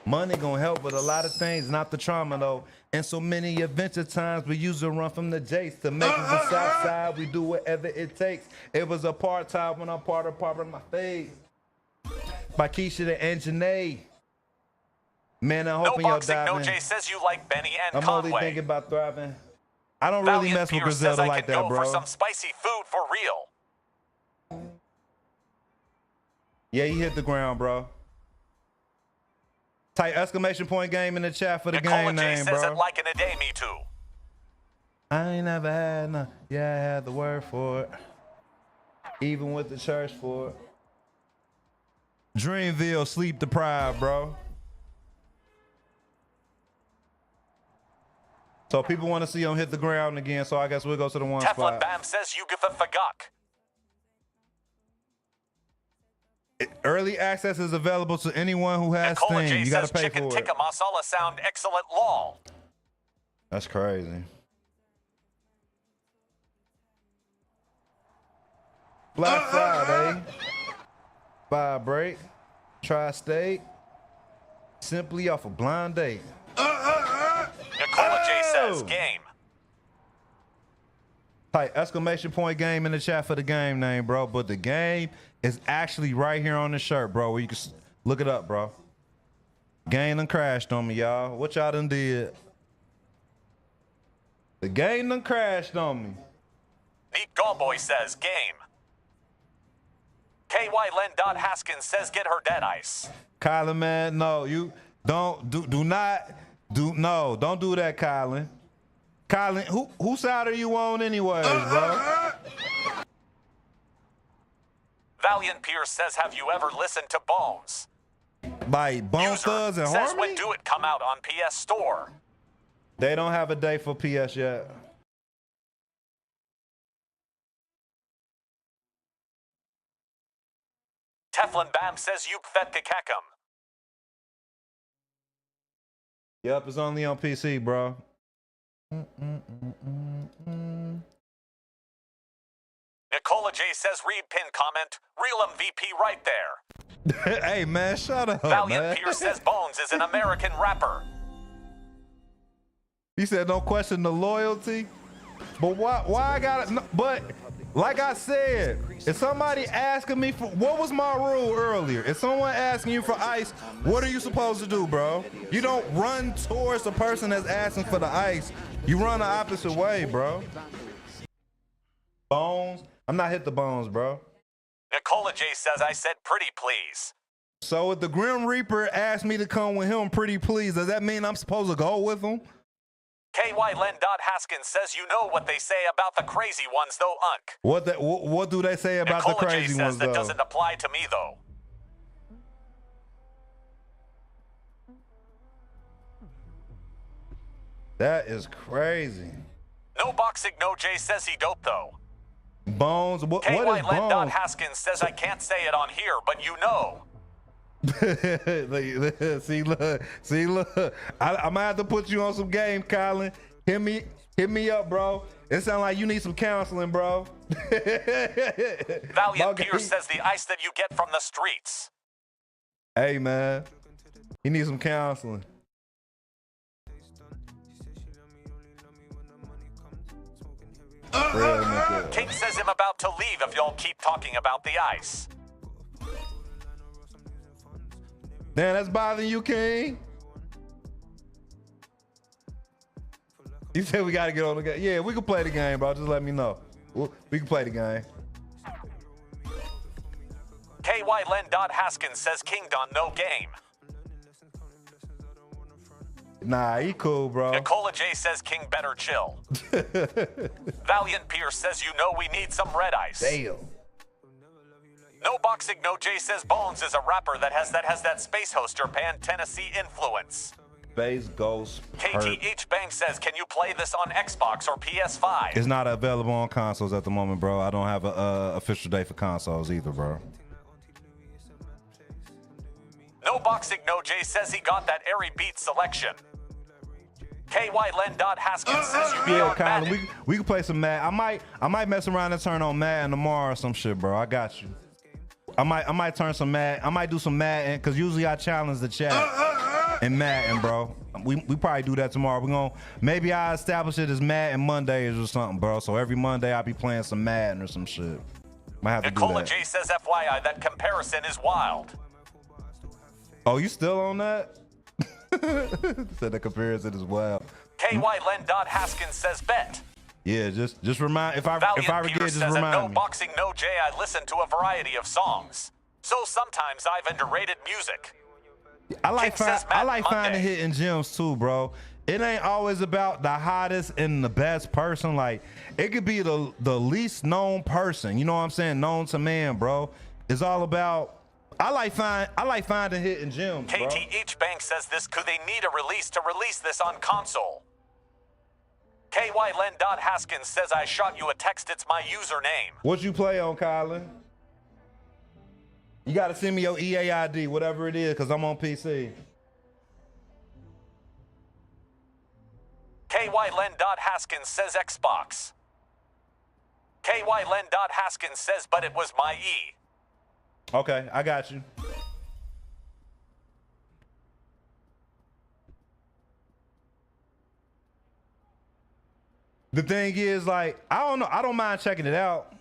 Money gonna help with a lot of things, not the trauma though. And so many adventure times we used to run from the Jace to make it the south side. We do whatever it takes. It was apartheid when I'm part of my face. By Keisha and Janae. Man, I'm No hoping you're boxing. No diving. J says you like Benny and I'm only Conway. thinking about thriving. I don't really Valiant mess with Pierce says Griselda I like can that, go bro. for some spicy food for real. Yeah, he hit the ground, bro. Type ! Game in the chat for the Nicola game J name, says bro. it like in a day, me too. I ain't never had none. Yeah, I had the word for it. Even with the church for it. Dreamville, sleep deprived, bro. So people want to see him hit the ground again, so I guess we'll go to the one Teflon spot. Bam says you give a fagok. Early access is available to anyone who has Nicola Steam. J You gotta says pay chicken for it. tikka masala sound excellent lol. That's crazy. Black Friday. Vibrate. Tri-State. Simply off a blind date. Nicola J says game. Type ! Game in the chat for the game name, bro. But the game is actually right here on the shirt, bro. Where you can look it up, bro. Game done crashed on me, y'all. What y'all done did? The game done crashed on me. Neat Gallboy says game. KY Len. Haskins says get her dead ice. Kylan, man, no, you don't don't do that, Kylan. Kylan, whose side are you on anyways, bro? Valiant Pierce says have you ever listened to Bones? By Bone User Thugs and says Harmony? when do it come out on PS Store? They don't have a date for PS yet. Teflon Bam says you Kvetkakekam. Yep, it's only on PC, bro. Nicola J says read pin comment. Real MVP right there. Hey, man, shut up, Valiant man. Pierce says Bones is an American rapper. He said don't question the loyalty. But why I gotta? No, but like I said, if somebody asking me for what was my rule earlier? If someone asking you for ice, what are you supposed to do, bro? You don't run towards the person that's asking for the ice. You run the opposite way, bro. Bones? I'm not hit the bones, bro. Nicola J says I said pretty please. So if the Grim Reaper asked me to come with him, pretty please, does that mean I'm supposed to go with him? KY Len Haskins says you know what they say about the crazy ones though, Unk. What do they say about Nicola the crazy J says ones that though? doesn't apply to me though. That is crazy. No Boxing No J says he dope though. Bones? What KY is Len bones? Haskins says I can't say it on here, but you know. see, look. I'm gonna have to put you on some game, Colin. Hit me up, bro. It sounds like you need some counseling, bro. Valiant Pierce says the ice that you get from the streets. Hey, man. He needs some counseling. King says I'm about to leave if y'all keep talking about the ice. Damn, that's bothering you, King? You said we gotta get on the game. Yeah, we can play the game, bro. Just let me know. We can play the game. KY Len Haskins says King done no game. Nah, he cool, bro. Nicola J says King better chill. Valiant Pierce says you know we need some red ice. Damn. No Boxing No J says Bones is a rapper that has that Space Hoster Pan Tennessee influence. Space Ghost. KTH Bank says can you play this on Xbox or PS5? It's not available on consoles at the moment, bro. I don't have a official date for consoles either, bro. No Boxing No J says he got that airy beat selection. KY Len Haskins says you be on Colin, Madden. we can play some Madden. I might mess around and turn on Madden tomorrow or some shit, bro. I got you. I might turn some Madden. I might do some Madden because usually I challenge the chat in Madden, bro. We probably do that tomorrow. Maybe I establish it as Madden Mondays or something, bro. So every Monday I'll be playing some Madden or some shit. Might have to do Nicola that. J says FYI that comparison is wild. Oh, you still on that? Said the comparison is wild. KY Len Haskins says bet. Yeah, just remind if I Valiant forget, Pierce just says at No remind me. Boxing No J I listen to a variety of songs. So sometimes I've underrated music. I like King says Madden finding Monday. hidden gems too, bro. It ain't always about the hottest and the best person. Like it could be the least known person. You know what I'm saying? Known to man, bro. It's all about. I like finding hidden gems, bro. KTH Bank says this could they need a release to release this on console. KY Len Haskins says I shot you a text, it's my username. What you play on, Colin? You gotta send me your EA ID, whatever it is, cause I'm on PC. KY Len Haskins says Xbox. KY Len Haskins says but it was my E. Okay, I got you. The thing is, like, I don't know. I don't mind checking it out.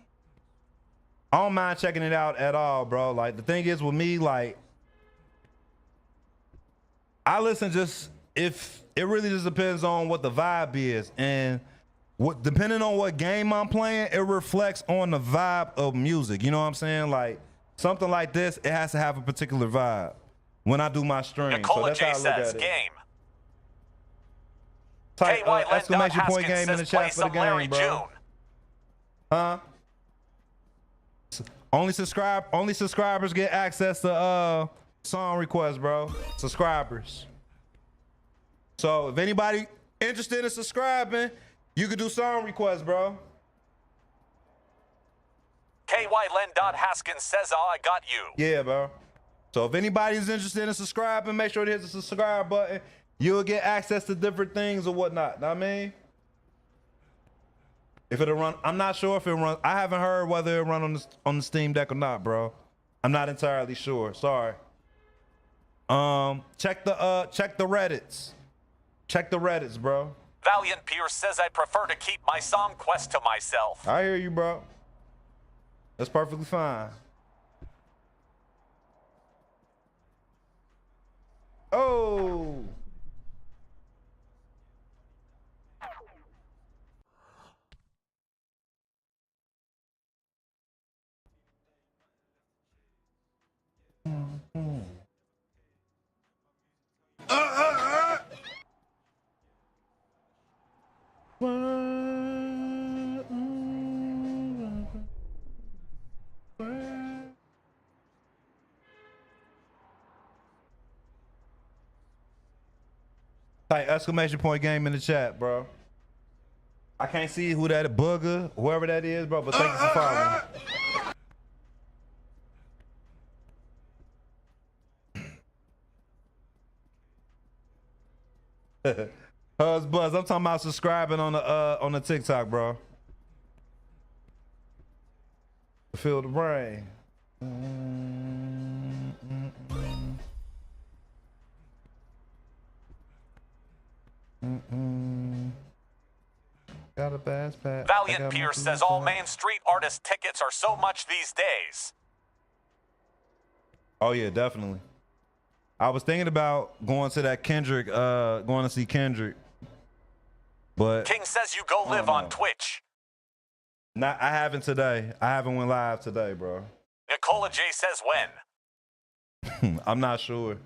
I don't mind checking it out at all, bro. Like, the thing is with me, like, I listen just if it really just depends on what the vibe is. And depending on what game I'm playing, it reflects on the vibe of music. You know what I'm saying? Like, something like this, it has to have a particular vibe when I do my stream. Nicola so that's J how I look says at it. game. Type KY Len exclamation point Haskins game in the says play chat for the some Larry game, bro. June. Huh? Only subscribers get access to song requests, bro. Subscribers. So if anybody interested in subscribing, you could do song requests, bro. KY Len Haskins says oh I got you. Yeah, bro. So if anybody's interested in subscribing, make sure to hit the subscribe button. You'll get access to different things or whatnot. Know what I mean? If it'll run, I'm not sure if it runs. I haven't heard whether it run on the Steam Deck or not, bro. I'm not entirely sure. Sorry. Check the Reddits. Check the Reddits, bro. Valiant Pierce says I prefer to keep my song quest to myself. I hear you, bro. That's perfectly fine. Oh. Type exclamation point game in the chat, bro. I can't see who that booger, whoever that is, bro, but thank you for following. Buzz, I'm talking about subscribing on the TikTok, bro. Feel the brain. Got a bass pack. Valiant Pierce says all Main Street artist tickets are so much these days. Oh yeah, definitely. I was thinking about going to that Kendrick, going to see Kendrick, but King says you go live on Twitch. I haven't today. I haven't went live today, bro. Nicola J says when. I'm not sure.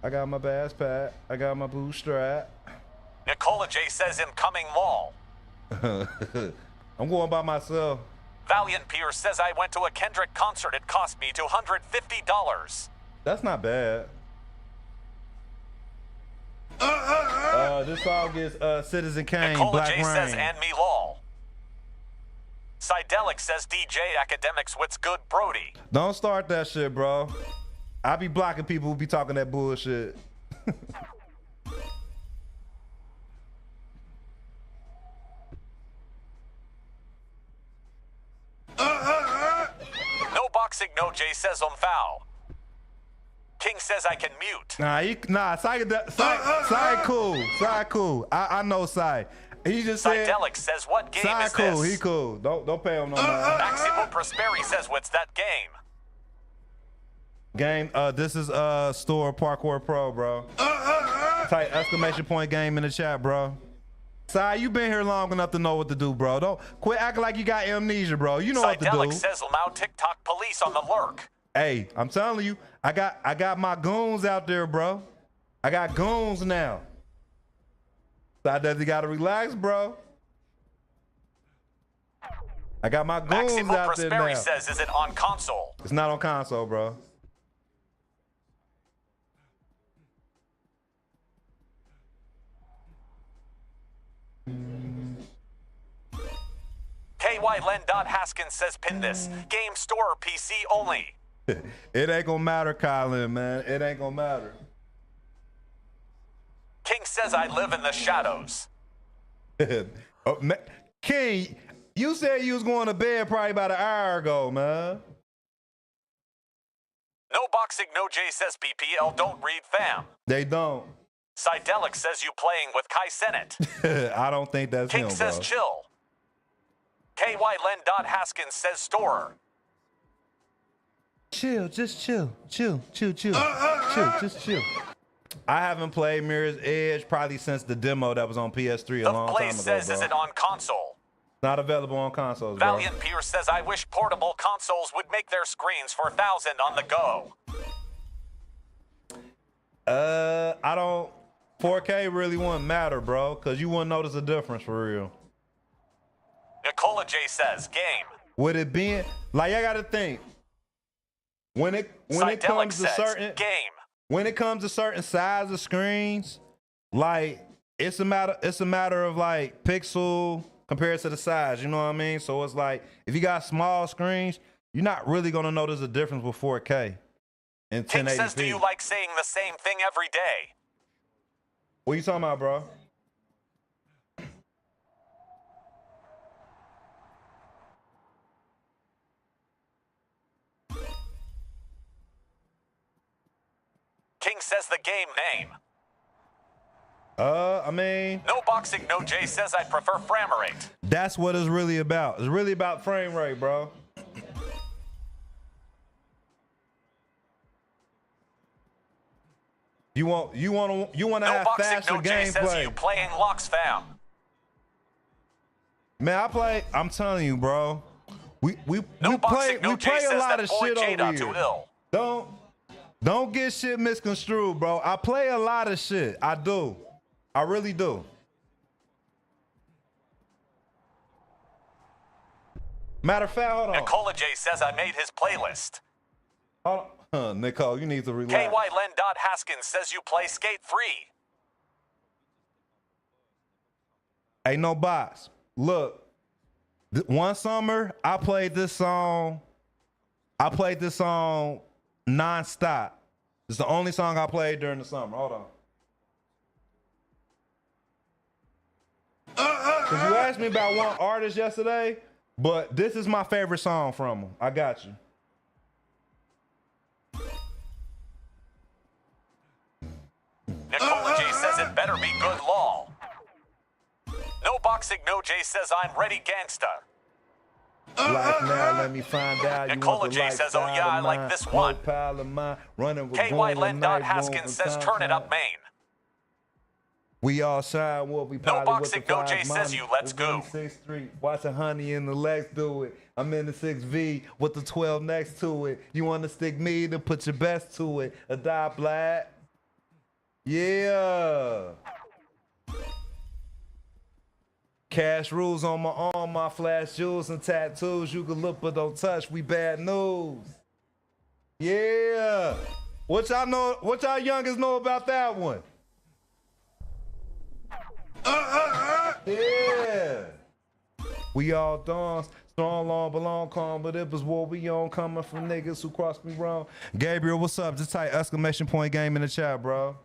I got my bass pack. I got my bootstrap. Nicola J says incoming mall. I'm going by myself. Valiant Pierce says I went to a Kendrick concert. It cost me $250. That's not bad. This song is Citizen Kane, Nicola Black J Rain. says and me lol. Sidelic says DJ Academics, what's good, Brody? Don't start that shit, bro. I be blocking people who be talking that bullshit. No boxing, no J says foul. King says I can mute. Sai cool. Sai cool. I know Sai. He just said. Sidelic says what game Sai is cool. this? He cool. Don't pay him no mind. Maximo Prosperi says what's that game? Game. This is Storror Parkour Pro, bro. Type exclamation point game in the chat, bro. Sai, you been here long enough to know what to do, bro. Don't quit acting like you got amnesia, bro. You know what to do. Sidelic says now TikTok police on the lurk. Hey, I'm telling you, I got my goons out there, bro. I got goons now. So I definitely gotta relax, bro. I got my goons Maximo out there now. Prosperi says, is it on console? It's not on console, bro. KY Len. Haskins says pin this. Game store PC only. It ain't gonna matter, Colin, man. It ain't gonna matter. King says I live in the shadows. Oh, King, you said you was going to bed probably about an hour ago, man. No boxing, no J says PPL don't read fam. They don't. Sidelic says you playing with Kai Sennett. I don't think that's King him, says bro. chill. KY Len. Haskins says Storror. Chill, just chill. Chill, just chill. I haven't played Mirror's Edge probably since the demo that was on PS3 a long time Place ago, says, bro. is it on console? Not available on consoles, bro. Valiant Pierce says, I wish portable consoles would make their screens for 1,000 on the go. I don't. 4K really wouldn't matter, bro, because you wouldn't notice a difference for real. Nicola J says, game. Would it be like I gotta think when it Sidelic comes to says, certain game. when it comes to certain size of screens, like it's a matter of like pixel compared to the size, you know what I mean? So it's like if you got small screens, you're not really gonna notice a difference with 4K and 1080p. King says, do you like saying the same thing every day? What you talking about, bro? King says the game name. I mean, No Boxing No J says I prefer frame rate. that's what it's really about. It's really about frame rate, bro. You want to No have Boxing faster No J says gameplay. you playing Locks fam. Man, I'm telling you, bro. We No play Boxing No J a says lot that of boy shit Jada over too here. ill. Don't get shit misconstrued, bro. I play a lot of shit. I do. I really do. Matter of fact, hold on. Nicola J says I made his playlist. Hold on. Nicole, you need to relax. KY Len Dot Haskins says you play Skate 3. Ain't no box. Look, one summer I played this song nonstop. It's the only song I played during the summer. Hold on. Cause you asked me about one artist yesterday, but this is my favorite song from him. I got you. Nicola J says it better be good law. No Boxing No J says I'm ready gangsta. Life now, let me find out. You Nicola want the J says, oh yeah, I lifestyle like of this mine, one. no pile of mine, running with KY gold Len and Dot night, Haskins going says for turn it up sunshine. Maine. We all shine, we'll be No probably Boxing with the No J five says money. you, let's We're in go. the 6th Street, watching Honey and the Lex do it. I'm in the 6V with the 12 next to it. You want to stick me to put your best to it. A die black. Yeah. Cash rules on my arm, my flash jewels and tattoos. You can look but don't touch. We bad news. Yeah. What y'all know? What y'all youngers know about that one? Yeah. We all dawns, strong, long, belong, calm, but it was what we on coming from niggas who crossed me wrong. Gabriel, what's up? Just type exclamation point game in the chat, bro.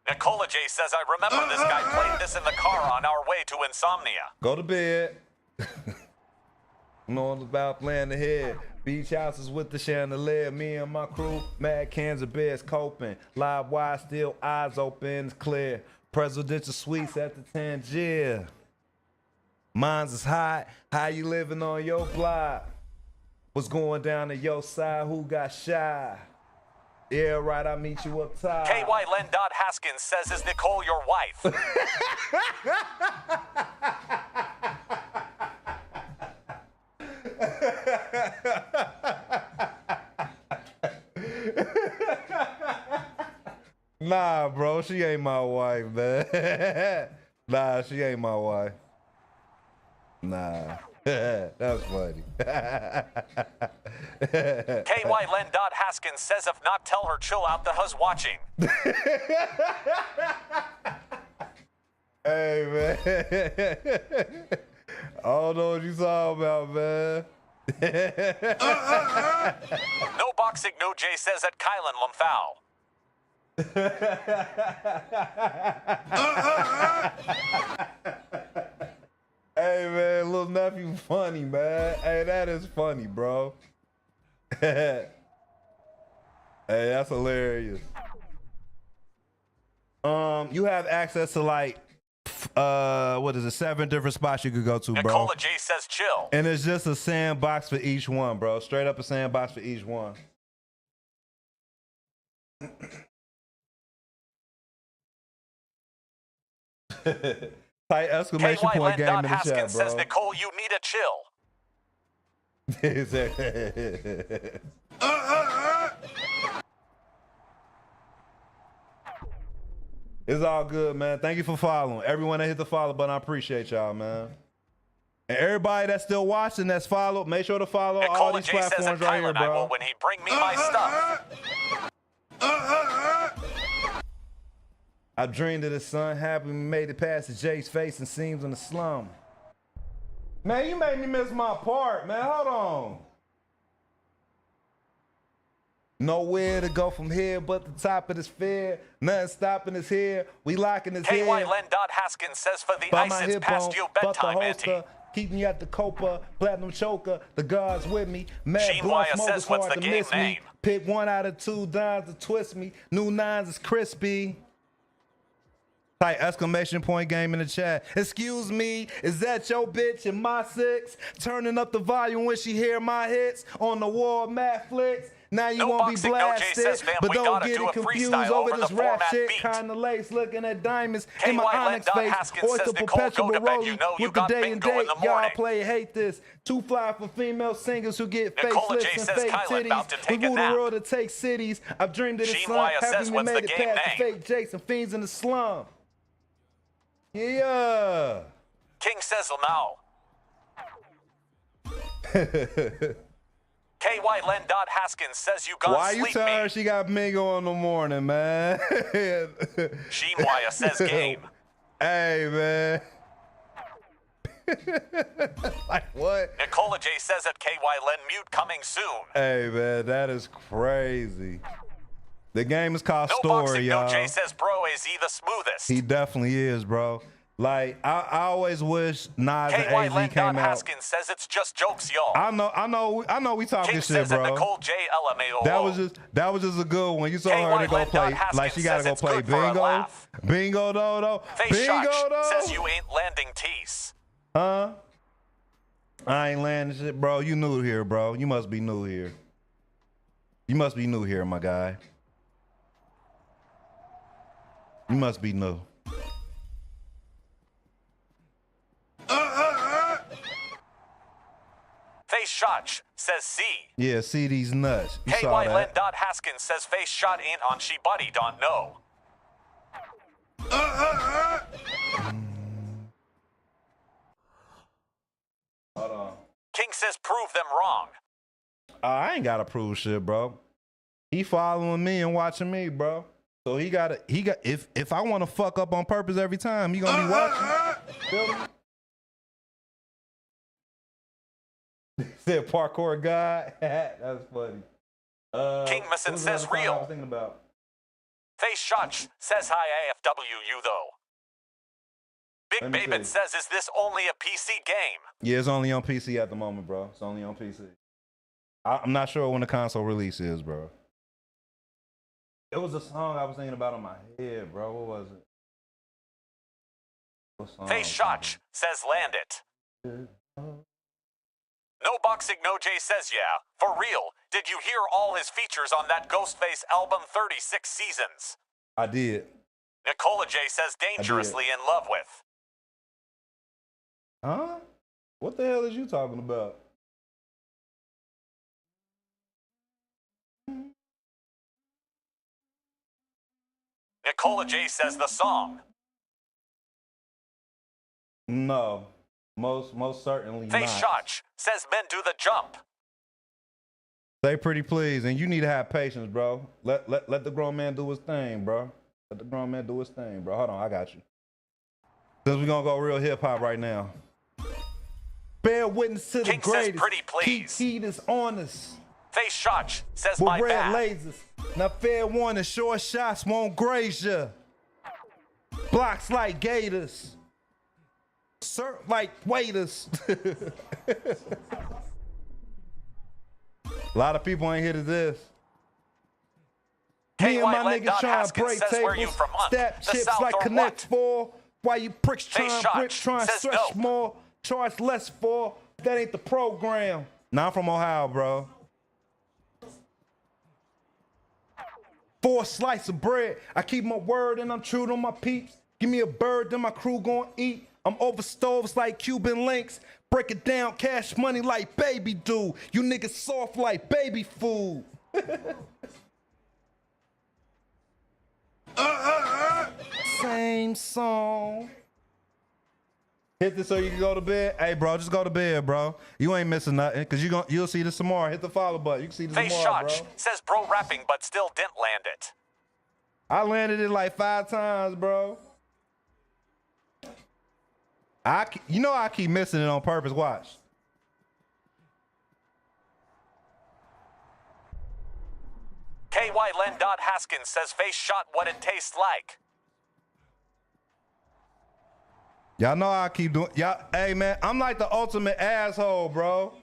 Nicola J says I remember this guy played this in the car on our way to Insomnia. Go to bed. Knowing about playing ahead. Beach houses with the chandelier. Me and my crew, mad cans of beers coping. Live wide, still eyes open, it's clear. Presidential suites at the Tangier. Mine's is hot. How you living on your block? What's going down to your side? Who got shy? Yeah, right, I'll meet you up top. KY Len Dot Haskins says, is Nicole your wife? Nah, bro, she ain't my wife, man. Nah, she ain't my wife. Nah, that's funny. KY Len Dot Haskins says, if not, tell her chill out, the hus watching. Hey, man. I don't know what you talking about, man. No Boxing No J says that Kylan Lumfow. Hey, man, little nephew funny, man. Hey, that is funny, bro. Hey, that's hilarious. You have access to like, what is it, 7 different spots you could go to, bro. Nicola J says chill. And it's just a sandbox for each one, bro. Straight up a sandbox for each one. Type exclamation KY point Len game in Dot the chat, Haskins bro. says, Nicole, you need a chill. It's all good, man. Thank you for following. Everyone that hit the follow button, I appreciate y'all, man. And everybody that's still watching, that's followed, make sure to follow all Nicola these J says that platforms right here, Kylan I will bro. when he bring me my stuff. I dreamed of the sun, happy we made it past the J's face and seams in the slum. Man, you made me miss my part, man. Hold on. Nowhere to go from here but the top of the sphere. Nothing stopping us here. We locking us KY here. Len Dot Haskins says, for the By ice, my it's hip past bone, you fuck the bedtime, auntie. holster. Keep me at the copa, platinum choker. The guards with me. Mad Sheen blunt Waya smokers says, what's hard the to game miss name? me. Pick 1 out of 2 dimes to twist me. New 9s is crispy. Type exclamation point game in the chat. Excuse me, is that your bitch in my 6? Turning up the volume when she hear my hits on the wall, Matt Flicks. Now you won't be blasted, but don't get it confused over this rap shit. Kinda lace looking at diamonds in my onyx face. Oyster perpetual rolling with the day and date. Y'all play hate this. Too fly for female singers who get facelifts and fake titties. We rule the world to take cities. I've dreamed of the sun, having made it past the fake jakes and fiends in the slum. Yeah. King says no. KY Len. Haskins says you gone Why you sleep tell me. her she got bingo in the morning, man? Shemwaya says game. Hey, man. Like what? Nicola J says at KY Len mute coming soon. Hey, man, that is crazy. The game is called No Storror, boxing, y'all. no J says bro is he the smoothest. He definitely is, bro. Like I always wish Nas and KY AZ Len. came out. Haskins says it's just jokes, y'all. I know we talking King shit, says bro. at Nicole J LMAO. That was just a good one. You saw KY her to go Len. play Haskins like she gotta says go it's play good for a bingo. laugh. Bingo though. Face Bingo Shotch though. says you ain't landing tease. Huh? I ain't landing shit, bro. You new here, bro. You must be new here. You must be new here, my guy. You must be new. Face Shotch says C. Yeah, see these nuts. You KY saw Len. that. Haskins says face shot ain't on she buddy don't know. Hold on. King says prove them wrong. I ain't gotta prove shit, bro. He following me and watching me, bro. So he got if I want to fuck up on purpose every time, he gonna be watching. Feel me? Said parkour guy. That's funny. King Misson says real. I was thinking about. Face Shotch says hi AFWU though. Big Let me Babin see. says is this only a PC game? Yeah, it's only on PC at the moment, bro. It's only on PC. I'm not sure when the console release is, bro. It was a song I was thinking about on my head, bro. What was it? What song? Face Shotch says land it. No boxing, no J says yeah. For real, did you hear all his features on that Ghostface album 36 Seasons? I did. Nicola J says dangerously in love with. Huh? What the hell is you talking about? Nicola J says the song. No. Most certainly Face not. Shotch says men do the jump. Say pretty please, and you need to have patience, bro. Let the grown man do his thing, bro. Let the grown man do his thing, bro. Hold on, I got you. Since we're gonna go real hip hop right now. Bear witness to the King says greatest. pretty please. Heat is on us. Face Shotch says With my red bad. lasers. Now fair warning, short shots won't graze ya. Blocks like gators. Surf like waiters. A lot of people ain't here to this. Me and my niggas trying to break tables, stab chips like Connect 4. Why you pricks trying to grip, trying to stretch more, charge less for? That ain't the program. Nah, I'm from Ohio, bro. 4 slices of bread. I keep my word and I'm true to my peeps. Give me a bird, then my crew gon' eat. I'm over stoves like Cuban links. Break it down, cash money like baby do. You niggas soft like baby food. Same song. Hit this so you can go to bed. Hey, bro, just go to bed, bro. You ain't missing nothing, because you'll see this tomorrow. Hit the follow button. You can see this Face tomorrow, Shotch bro. says bro rapping but still didn't land it. I landed it like 5 times, bro. You know I keep missing it on purpose. Watch. KY Len. Haskins says face shot what it tastes like. Y'all know I keep doing. Y'all, hey man, I'm like the ultimate asshole, bro.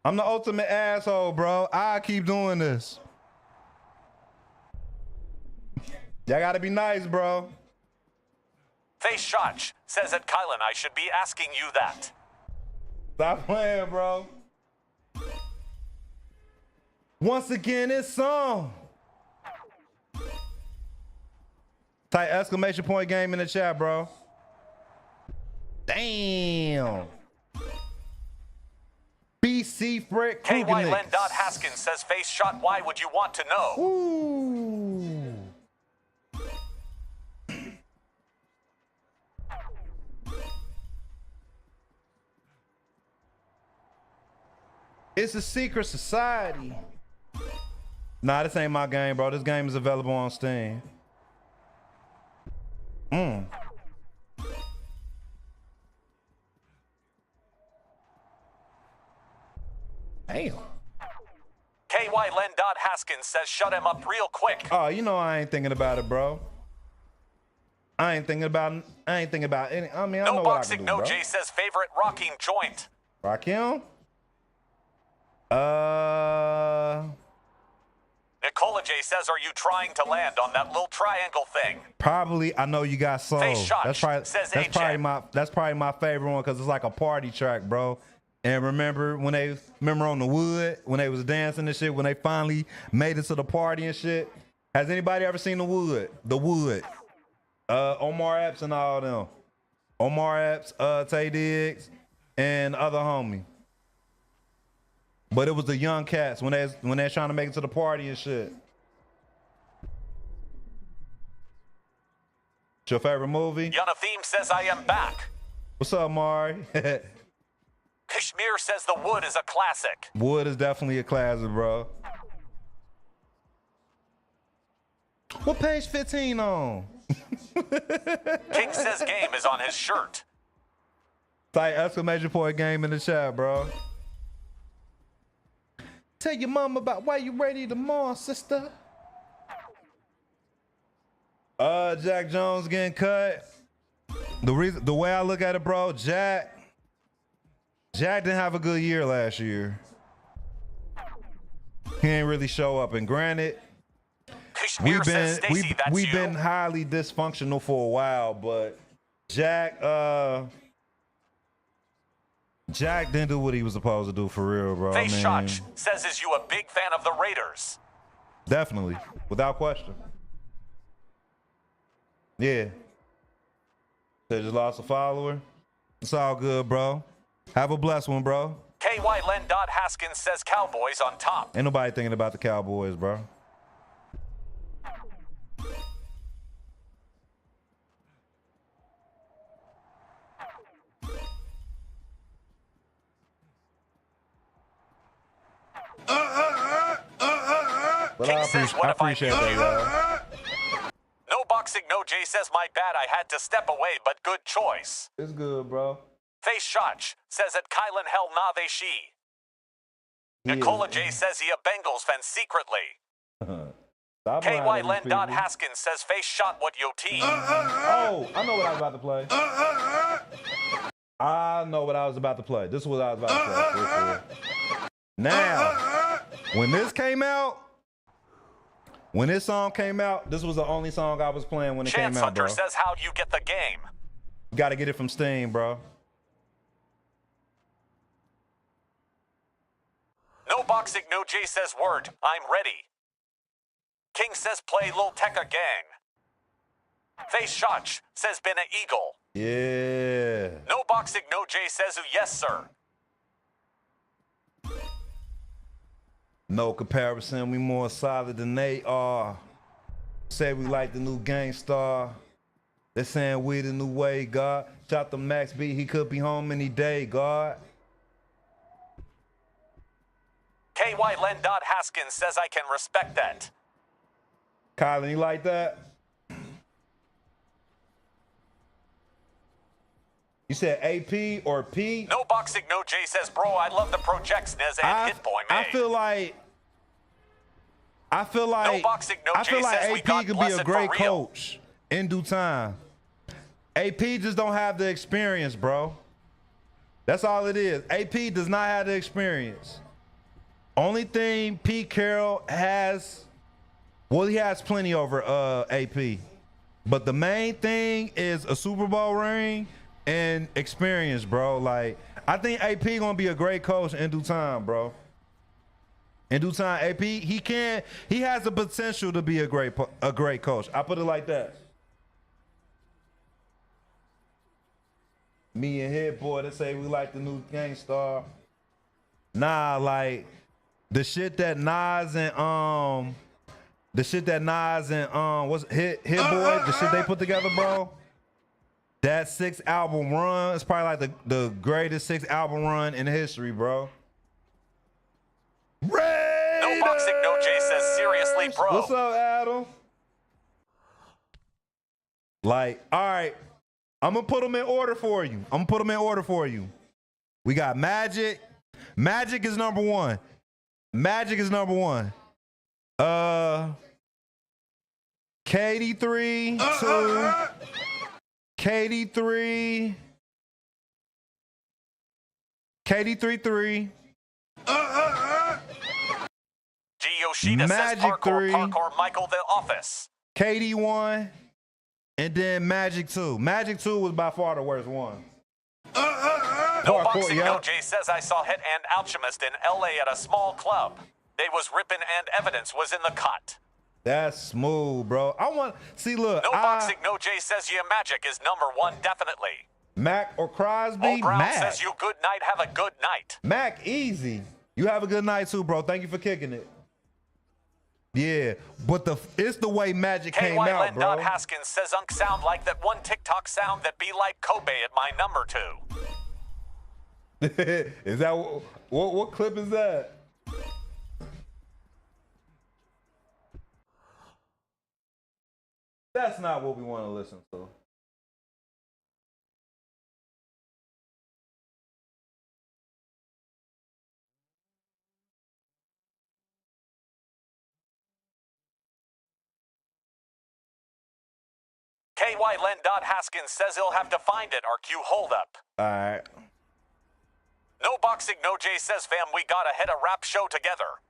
I'm the ultimate asshole, bro. I keep doing this. Y'all gotta be nice, bro. Face Shotch says at Kylan I should be asking you that. Stop playing, bro. Once again, it's on. Type exclamation point game in the chat, bro. Damn. BC Frick. KY Len Dot Haskins says Face Shot, why would you want to know? Ooh. It's a secret society. Nah, this ain't my game, bro. This game is available on Steam. Damn. KY Len Dot Haskins says shut him up real quick. Oh, you know I ain't thinking about it, bro. I ain't thinking about any. I mean, I No know what I Boxing can do, No bro. J says favorite rocking joint. Rakim? Nicola J says, are you trying to land on that little triangle thing? Probably. I know you got soul. Face Shot That's probably says that's HM. probably my favorite one because it's like a party track, bro. And remember on the wood when they was dancing and shit when they finally made it to the party and shit. Has anybody ever seen the wood? The wood. Omar Epps and all them. Omar Epps, Tay Diggs, and other homie. But it was the young cats when they're trying to make it to the party and shit. What's your favorite movie? Yana Theme says I am back. What's up, Mari? Kashmir says the wood is a classic. Wood is definitely a classic, bro. What page 15 on? King says game is on his shirt. Type exclamation point game in the chat, bro. Tell your mom about why you ready tomorrow, sister. Jack Jones getting cut. The way I look at it, bro, Jack didn't have a good year last year. He ain't really show up. And granted, Kashmir says Stacy, that's we've you. been highly dysfunctional for a while, but Jack didn't do what he was supposed to do for real, bro. Face I mean, Shot says, is you a big fan of the Raiders? definitely, without question. Yeah. They just lost a follower. It's all good, bro. Have a blessed one, bro. KY Len Dot Haskins says Cowboys on top. Ain't nobody thinking about the Cowboys, bro. But King I says, what if I appreciate knew that, you? y'all. No Boxing No J says my bad, I had to step away, but good choice. It's good, bro. Face Shot says at Kylan Hell Na They She. Nicola J says he a Bengals fan secretly. Stop lying to KY these Len Dot people. Haskins says Face Shot what yo team. Oh, I know what I was about to play. I know what I was about to play. This is what I was about to play. Now, when this song came out, this was the only song I was playing when it Chance came out, Hunter bro. says how'd you get the game? You gotta get it from Steam, bro. No Boxing No J says word, I'm ready. King says play Lil Tekka Gang. Face Shot says been a eagle. Yeah. No Boxing No J says yes sir. No comparison, we more solid than they are. Say we like the new Gangstar. They're saying we the new way, God. Shot the Max B, he could be home any day, God. KY Len Dot Haskins says I can respect that. Kylan, you like that? You said AP or P? No Boxing No J says bro, I love the projects Nez and Hit Boy made. I feel like No Boxing No J says we AP got could be a blessed great for real. coach in due time. AP just don't have the experience, bro. That's all it is. AP does not have the experience. Only thing Pete Carroll has, well, he has plenty over AP. But the main thing is a Super Bowl ring and experience, bro. Like, I think AP gonna be a great coach in due time, bro. In due time, AP, he has the potential to be a great coach. I put it like that. Me and Hit Boy, they say we like the new Gang Star. Nah, like the shit that Nas and what's Hit Boy, the shit they put together, bro. That 6-album run is probably like the greatest 6-album run in history, bro. Raiders! No Boxing No J says seriously, bro. What's up, Adam? Like, all right, I'm gonna put them in order for you. We got Magic. Magic is number one. KD 3, 2. KD 3. KD 3. G Yoshida says Magic 3. Parkour Michael the Office. KD 1. And then Magic 2. Magic 2 was by far the worst one. No Boxing No J says I saw Hit and Alchemist in LA at a small club. They was ripping and evidence was in the cut. That's smooth, bro. I want see. Look, No Boxing No J says yeah, Magic is number one, definitely. Mac or Crosby. Brown Mac says you good night, have a good night. Mac, easy. You have a good night too, bro. Thank you for kicking it. Yeah, but it's the way Magic came out, bro. Haskins says Unk sound like that one TikTok sound that be like Kobe at my number 2. Is that what clip is that? That's not what we want to listen to. KY Len. Haskins says he'll have to find it. RQ hold up. All right. No Boxing No J says fam we gotta hit a rap show together.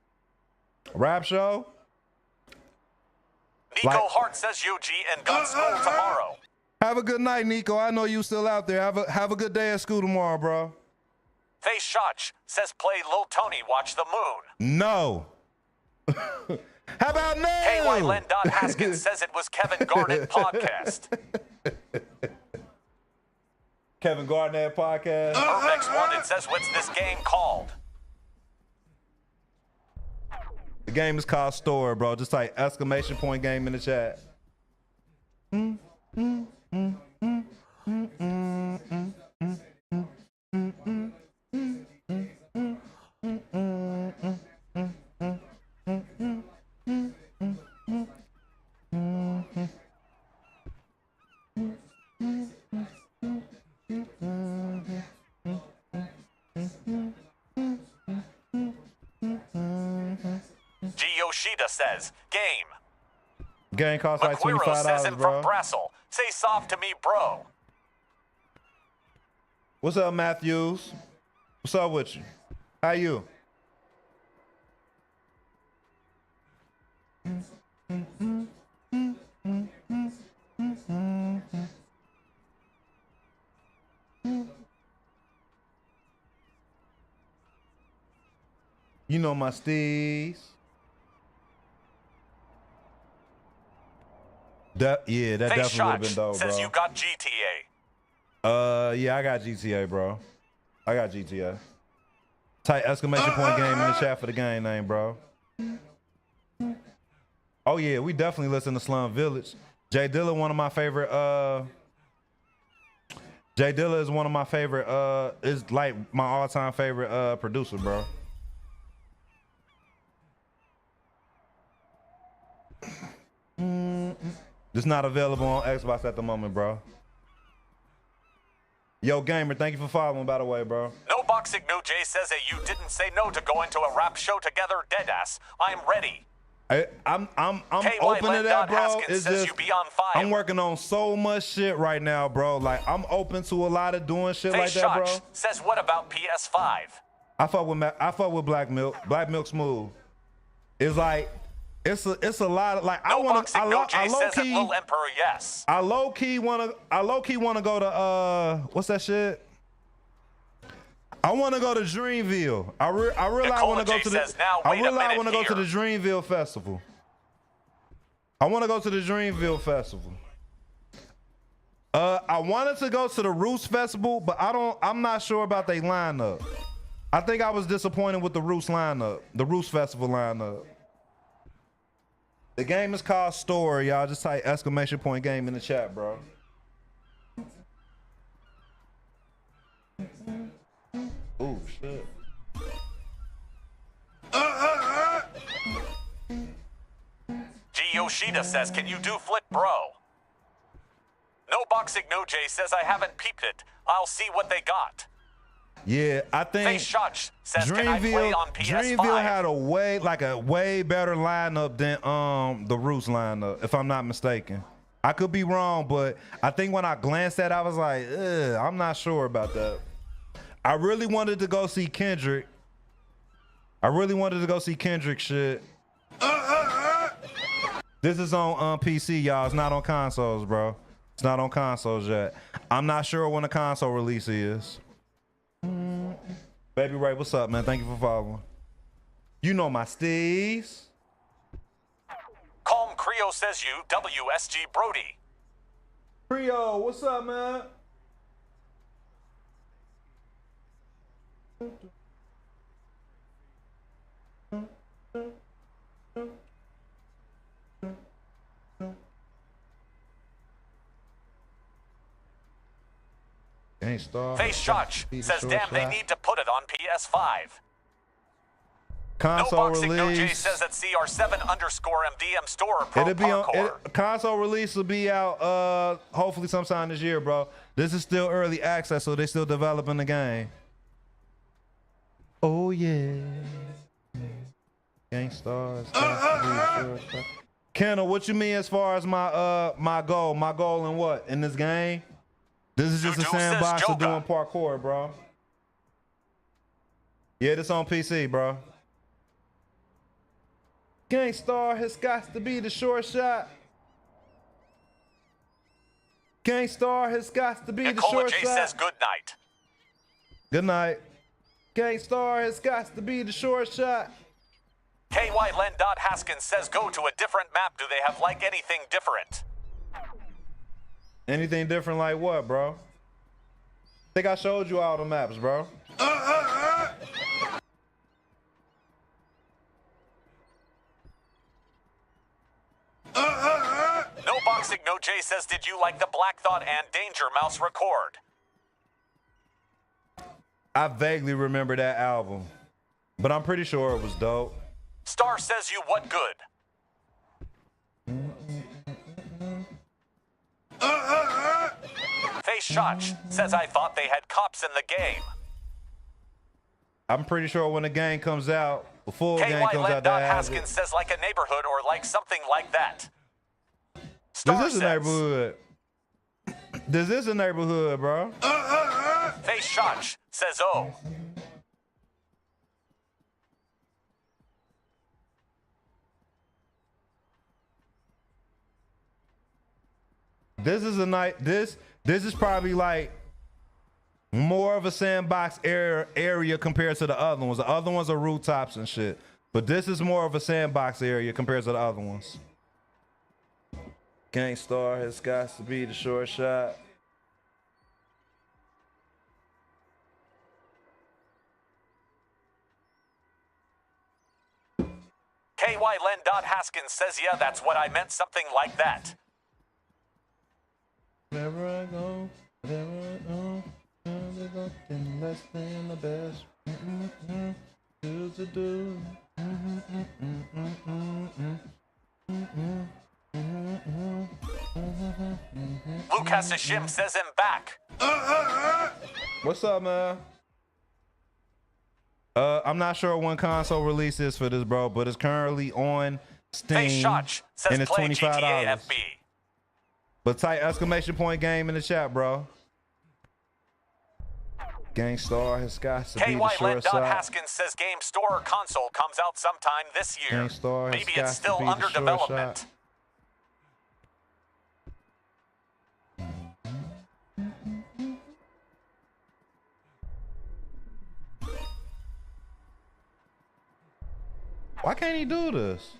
Rap show? Nico Hart says UG and got school tomorrow. Have a good night, Nico. I know you still out there. Have a good day at school tomorrow, bro. Face Shotch says play Lil Tony watch the moon. No. How about no? KY Len. Haskins says it was Kevin Garnett podcast. Kevin Garnett podcast. Urbex Wanted says what's this game called? The game is called Storror, bro. Just like exclamation point game in the chat. G Yoshida says game. Game costs like Maquiro says $25, him bro. from Brassel. Say soft to me, bro. What's up, Matthews? What's up with you? How you? You know my steez. That Face definitely would have Shotch been dope, says bro. you got GTA. Yeah, I got GTA, bro. I got GTA. Type exclamation point game in the chat for the game name, bro. Oh yeah, we definitely listen to Slum Village. Jay Dilla, one of my favorite. Jay Dilla is one of my favorite. Is like my all-time favorite producer, bro. It's not available on Xbox at the moment, bro. Yo, Gamer, thank you for following, by the way, bro. No Boxing No J says that you didn't say no to going to a rap show together, deadass. I'm ready. I'm KY open to that, bro. Haskins It's says just you be on fire. I'm working on so much shit right now, bro. Like I'm open to a lot of doing shit like Face that, bro. Shotch says what about PS5? I fuck with Black Milk. Black Milk Smooth. It's like it's a lot of like No I want boxing, to no I Jay low says it, key Lil Emperor, yes. I low key want to go to what's that shit? I want to go to Dreamville. I really want to go to the Dreamville Festival. I want to go to the Dreamville Festival. I wanted to go to the Roots Festival, but I'm not sure about their lineup. I think I was disappointed with the Roots lineup, the Roots Festival lineup. The game is called Storror, y'all. Just type !game in the chat, bro. Oh shit. G Yoshida says, can you do Flip Bro? No boxing, no Jay says, I haven't peeped it. I'll see what they got. Yeah, I think Face Shots says, can I play on PS5? Dreamville had a way better lineup than the Roots lineup, if I'm not mistaken. I could be wrong, but I think when I glanced at it, I was like, I'm not sure about that. I really wanted to go see Kendrick. Shit. This is on PC, y'all. It's not on consoles, bro. It's not on consoles yet. I'm not sure when the console release is. Baby Ray, what's up, man? Thank you for following. You know my steez. Calm Creo says you, WSG Brody. Creo, what's up, man? Face Shots says, damn, they need to put it on PS5. Console no boxing, release. no Jay says at CR7_MDM Storror Pro It'll be on Parkour. console release will be out hopefully sometime this year, bro. This is still early access, so they're still developing the game. Oh yeah. Gangstars. Kendall, what you mean as far as my goal? My goal in what? In this game? This is just a sandbox of doing parkour, bro. Yeah, this on PC, bro. Gangstar has got to be the short shot. Gangstar has got to be the short J shot. says good night. Good night. Gangstar has got to be the short shot. KY Len. Haskins says go to a different map. Do they have like anything different? Anything different like what, bro? I think I showed you all the maps, bro. No boxing, no Jay says, did you like the Black Thought and Danger Mouse record? I vaguely remember that album, but I'm pretty sure it was dope. Star says you what good? Face Shot says I thought they had cops in the game. I'm pretty sure when the game comes out, the full game comes out, that Haskins says like a neighborhood or like something like that. Star this is a neighborhood. This is a neighborhood, bro. Face Shot says oh. This is a night. This is probably like more of a sandbox area compared to the other ones. The other ones are rooftops and shit, but this is more of a sandbox area compared to the other ones. Gangstar has got to be the short shot. KY Len. Haskins says yeah, that's what I meant, something like that. Wherever I go, nothing less than the best. Do. Lucas Hashim says him back. What's up, man? I'm not sure when console release is for this, bro, but it's currently on Steam. Face Shot says and it's play $25. GTA FB. But type !game in the chat, bro. Gangstar has got to be the KY short Len shot. Haskins says game Storror console comes out sometime this year. Gangstar has Maybe got it's to still be the under short development. shot. Why can't he do this?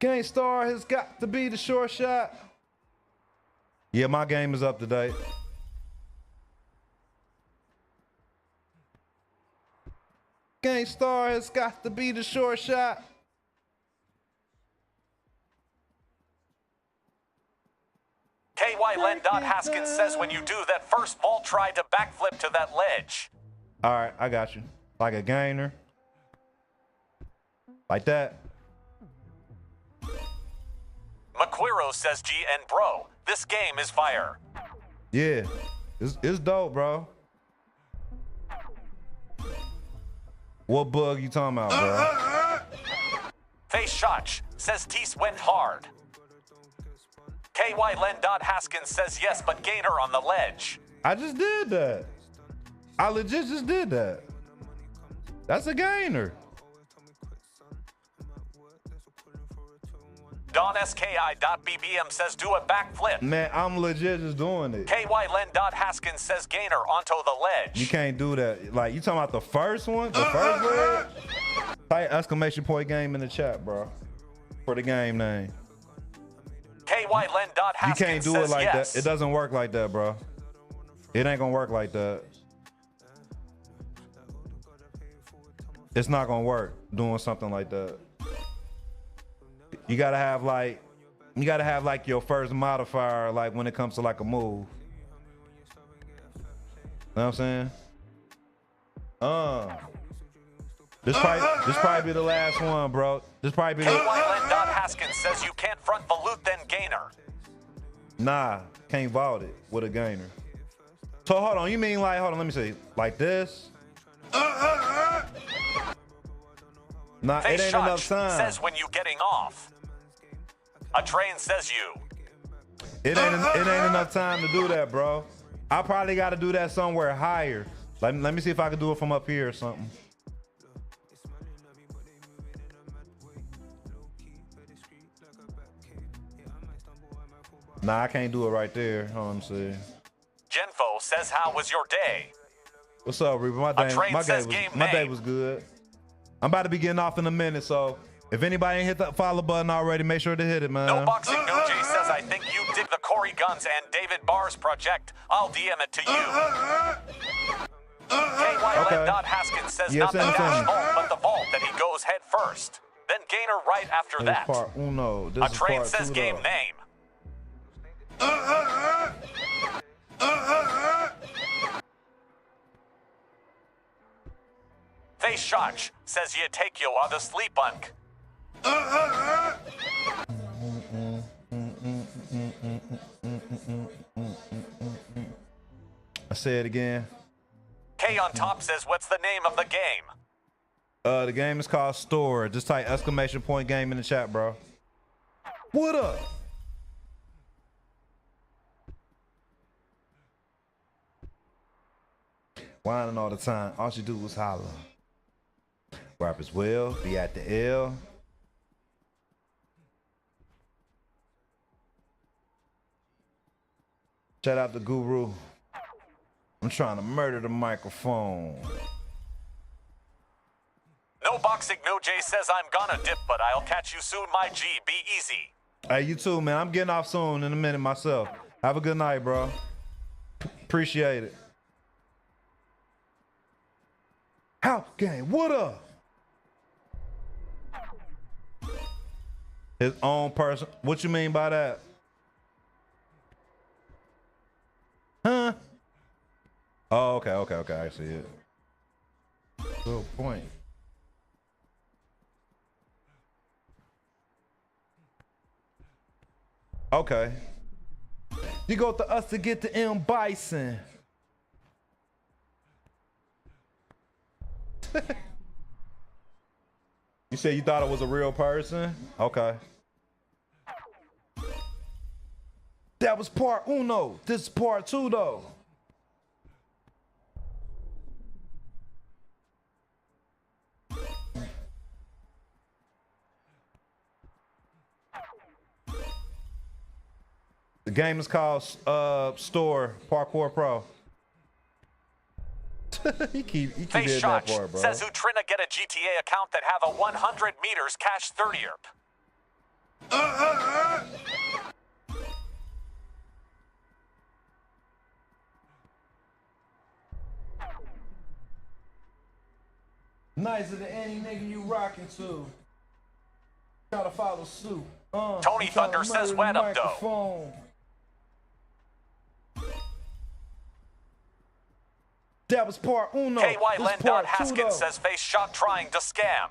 Gangstar has got to be the short shot. Yeah, my game is up to date. Gangstar has got to be the short shot. KY Len Haskins says when you do that first ball, try to backflip to that ledge. All right, I got you. Like a gainer. Like that. Maquiro says GN bro, this game is fire. Yeah, it's dope, bro. What bug you talking about, bro? Face Shotch says Tease went hard. KY Len Haskins says yes, but Gainer on the ledge. I just did that. I legit just did that. That's a gainer. Don SKI.BBM says do a backflip. Man, I'm legit just doing it. KY Len Haskins says Gainer onto the ledge. You can't do that. Like, you talking about the first one? The first ledge? Type exclamation point game in the chat, bro. For the game name. KY Len Haskins You can't do it says like yes. that. It doesn't work like that, bro. It ain't gonna work like that. It's not gonna work doing something like that. You gotta have like your first modifier, like when it comes to like a move. Know what I'm saying? This probably be the last one, bro. This probably be KY the Len Haskins says you can't front Valut then Gainer. Nah, can't vault it with a gainer. So hold on, you mean like, hold on, let me see. Like this? Nah, Face it ain't enough Shotch time. says when you getting off. A train says you. It ain't enough time to do that, bro. I probably gotta do that somewhere higher. Let me see if I can do it from up here or something. Nah, I can't do it right there. Hold on, let me see. Genfo says how was your day? What's up, Reaper? My train says game day name. was good. I'm about to be getting off in a minute, so if anybody ain't hit that follow button already, make sure to hit it, man. No Boxing No J says I think you dig the Corey Guns and David Barr's project. I'll DM it to you. KY Okay. Len Haskins says Yeah, not the send it to dash me. vault, but the vault that he goes head first. Then Gainer right after This that. is part uno. This A is train part says two, game though. name. Face Shotch says you take you on the sleep bunk. I say it again. K on top says what's the name of the game? The game is called Storror. Just type exclamation point game in the chat, bro. What up? Whining all the time. All she do was holler. Rappers will be at the L. Shout out to Guru. I'm trying to murder the microphone. No Boxing No J says I'm gonna dip, but I'll catch you soon, my G. Be easy. Hey, you too, man. I'm getting off soon in a minute myself. Have a good night, bro. Appreciate it. House game, what up? His own person. What you mean by that? Huh? Oh, okay. I see it. Good point. Okay. You go to us to get the M Bison. You said you thought it was a real person? Okay. That was part uno. This is part two, though. The game is called Storror Parkour Pro. he keep Face hitting that Shot part, bro. says who Trina get a GTA account that have a 100 meters cash 30 erp. Nicer than any nigga you rockin' to. Try to follow suit. Tony Thunder says wet up though. Microphone. That was part uno. KY This Len part two, Haskins though. says Face Shot trying to scam.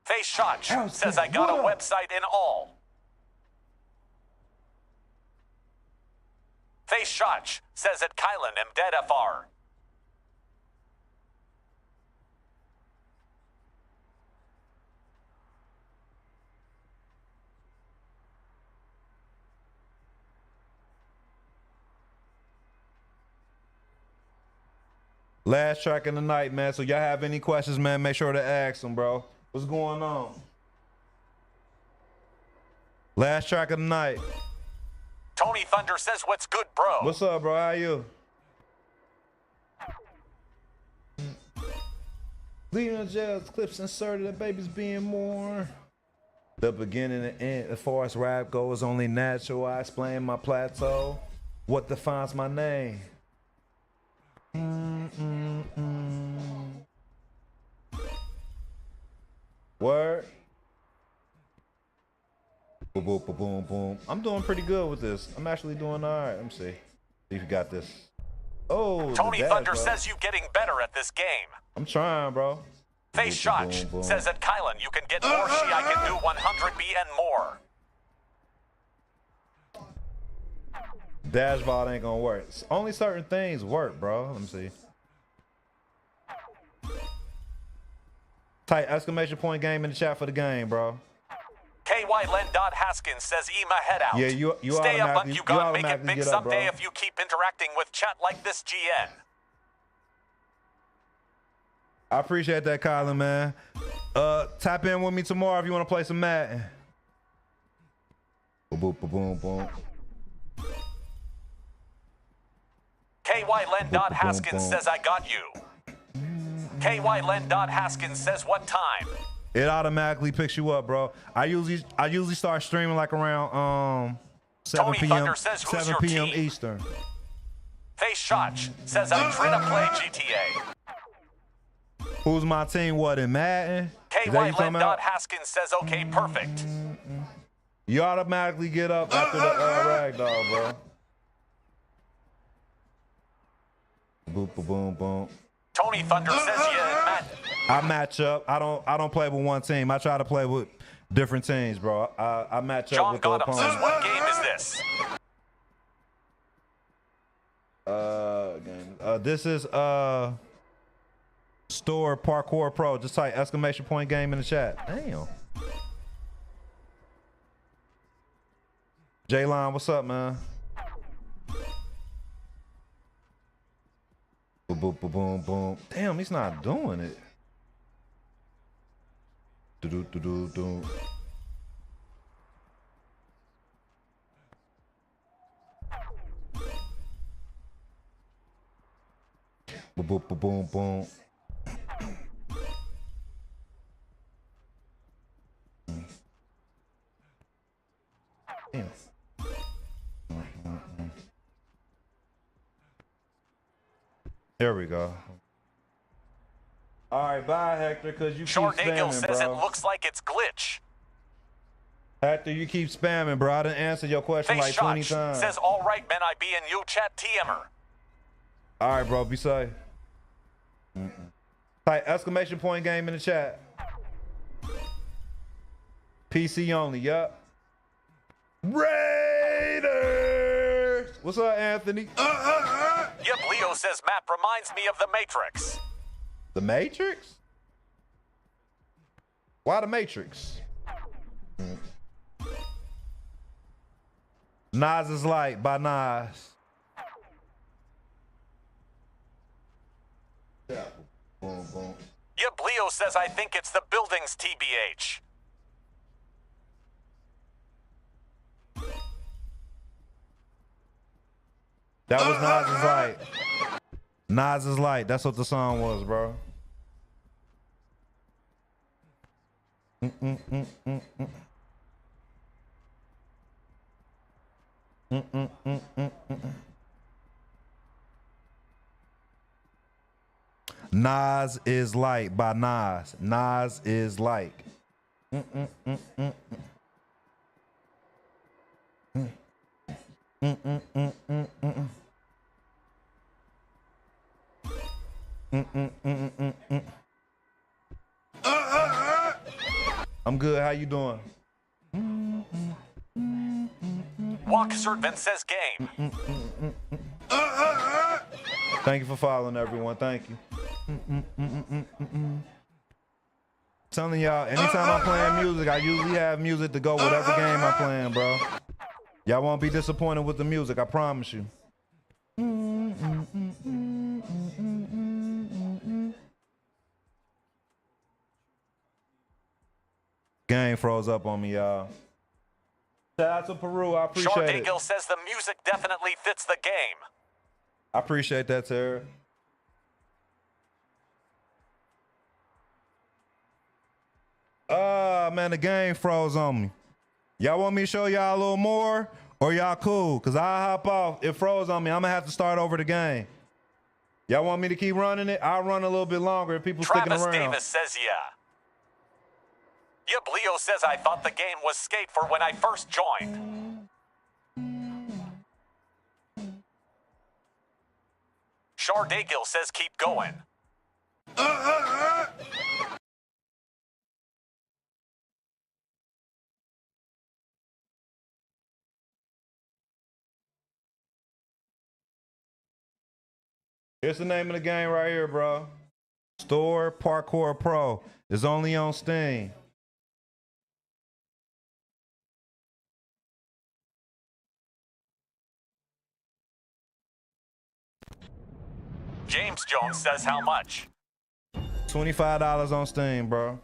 Face Shot says I got a website in all. Face Shot says at Kylan am dead FR. Last track of the night, man. So y'all have any questions, man, make sure to ask them, bro. What's going on? Last track of the night. Tony Thunder says what's good, bro. What's up, bro? How you? Leaving the jail, clips inserted, the baby's being born. The beginning and end, as far as rap goes, only natural. I explain my plateau. What defines my name? Word. Boom, boom, boom, boom, boom. I'm doing pretty good with this. I'm actually doing all right. Let me see. See if you got this. Oh, Tony dash, Thunder bro. says you getting better at this game. I'm trying, bro. Face Shot says at Kylan you can get more she I can do 100B and more. Dashbot ain't gonna work. Only certain things work, bro. Let me see. Type exclamation point game in the chat for the game, bro. KY Len Haskins says Ema head out. Yeah, you Stay up, but automatically- you you gotta make it automatically big get up, someday bro. if you keep interacting with chat like this, GN. I appreciate that, Colin, man. Tap in with me tomorrow if you want to play some Madden. Boom, boom, boom, boom, boom. KY Len Boom, Haskins boom. says I got you. KY Len Haskins says what time? It automatically picks you up, bro. I usually start streaming like around 7 Tony p.m. Thunder says who's 7 your p.m. team? Eastern. Face Shot says I'm trying to play GTA. Who's my team? What, in Madden? KY Is that you talking Len about? Haskins says okay, perfect. You automatically get up after the ragdoll, bro. Boom, boom, boom, boom. Tony Thunder says yeah, Matt. I match up. I don't play with one team. I try to play with different teams, bro. I match up John with the Gotham says opponent. what game is this? This is Storror Parkour Pro. Just type exclamation point game in the chat. Damn. J-Line, what's up, man? Boom, boom, boom, boom, boom. Damn, he's not doing it. Do-do-do-do-do. Boom, boom, boom, boom, boom. Damn. There we go. All right, bye, Hector, because you keep Short Eagle spamming, says it bro. looks like it's glitch. Hector, you keep spamming, bro. I didn't answer your question Face like 20 Shot times. says all right, man. I be in you chat TMer. All right, bro, be safe. Type exclamation point game in the chat. PC only, yup. Raiders! What's up, Anthony? Yep, Leo says map reminds me of the Matrix. The Matrix? Why the Matrix? Nas is Light by Nas. Yeah. Boom, boom. Yep, Leo says I think it's the buildings TBH. That was Nas's Light. Nas's Light. That's what the song was, bro. Nas is Light by Nas. Nas is Light. I'm good. How you doing? Walk Servant says game. Thank you for following, everyone. Thank you. Telling y'all, anytime I'm playing music, I usually have music to go with every game I'm playing, bro. Y'all won't be disappointed with the music, I promise you. Game froze up on me, y'all. Shout out to Peru, I appreciate it. Short says the music definitely fits the game. I appreciate that, Tara. Man, the game froze on me. Y'all want me to show y'all a little more? Or y'all cool? Because I'll hop off. It froze on me. I'm going to have to start over the game. Y'all want me to keep running it? I'll run a little bit longer if people sticking around. Travis Davis says yeah. Yep, Leo says I thought the game was skate for when I first joined. Shardagil says keep going. Here's the name of the game right here, bro. Storror Parkour Pro. It's only on Steam. James Jones says how much? $25 on Steam, bro.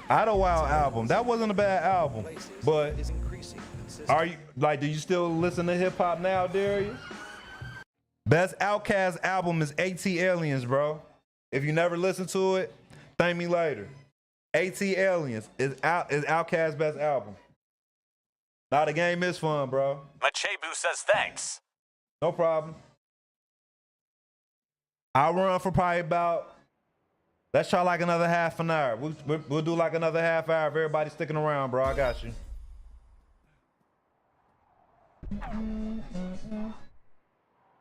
Idlewild album. That wasn't a bad album, but are you like? Do you still listen to hip hop now, Darius? Best Outkast album is AT Aliens, bro. If you never listened to it, thank me later. AT Aliens is Outkast's best album. Now the game is fun, bro. Machebu says thanks. No problem. I'll run for probably about. Let's try like another half an hour. We'll do like another half hour if everybody's sticking around, bro. I got you.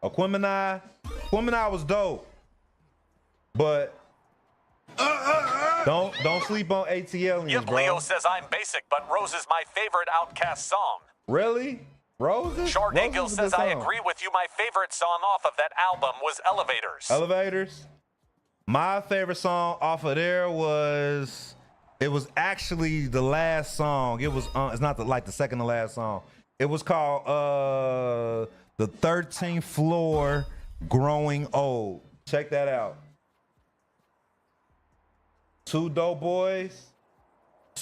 Aquemini was dope, but don't sleep on AT Aliens, Yep, bro. Leo says I'm basic, but Rose is my favorite Outkast song. Really? Roses? Shardagil says I agree with you. My favorite song off of that album was Elevators. Elevators? My favorite song off of there was, it was actually the last song. It was, it's not like the second to last song. It was called The 13th Floor Growing Old. Check that out. Two dope boys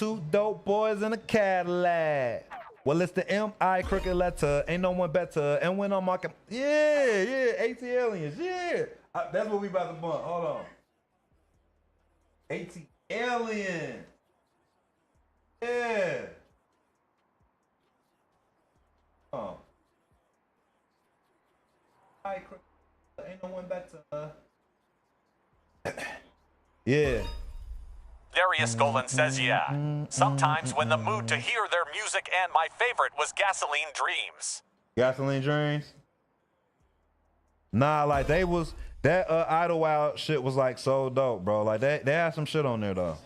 in a Cadillac. Well, it's the M.I. crooked letter. Ain't no one better. And when I'm marking, yeah, AT Aliens, yeah. That's what we about to bump. Hold on. AT Aliens. Yeah. Oh. Ain't no one better. Yeah. Darius Golan says yeah. Sometimes when the mood to hear their music, and my favorite was Gasoline Dreams. Gasoline Dreams? Nah, like they was, that Idlewild shit was like so dope, bro. Like they had some shit on there though.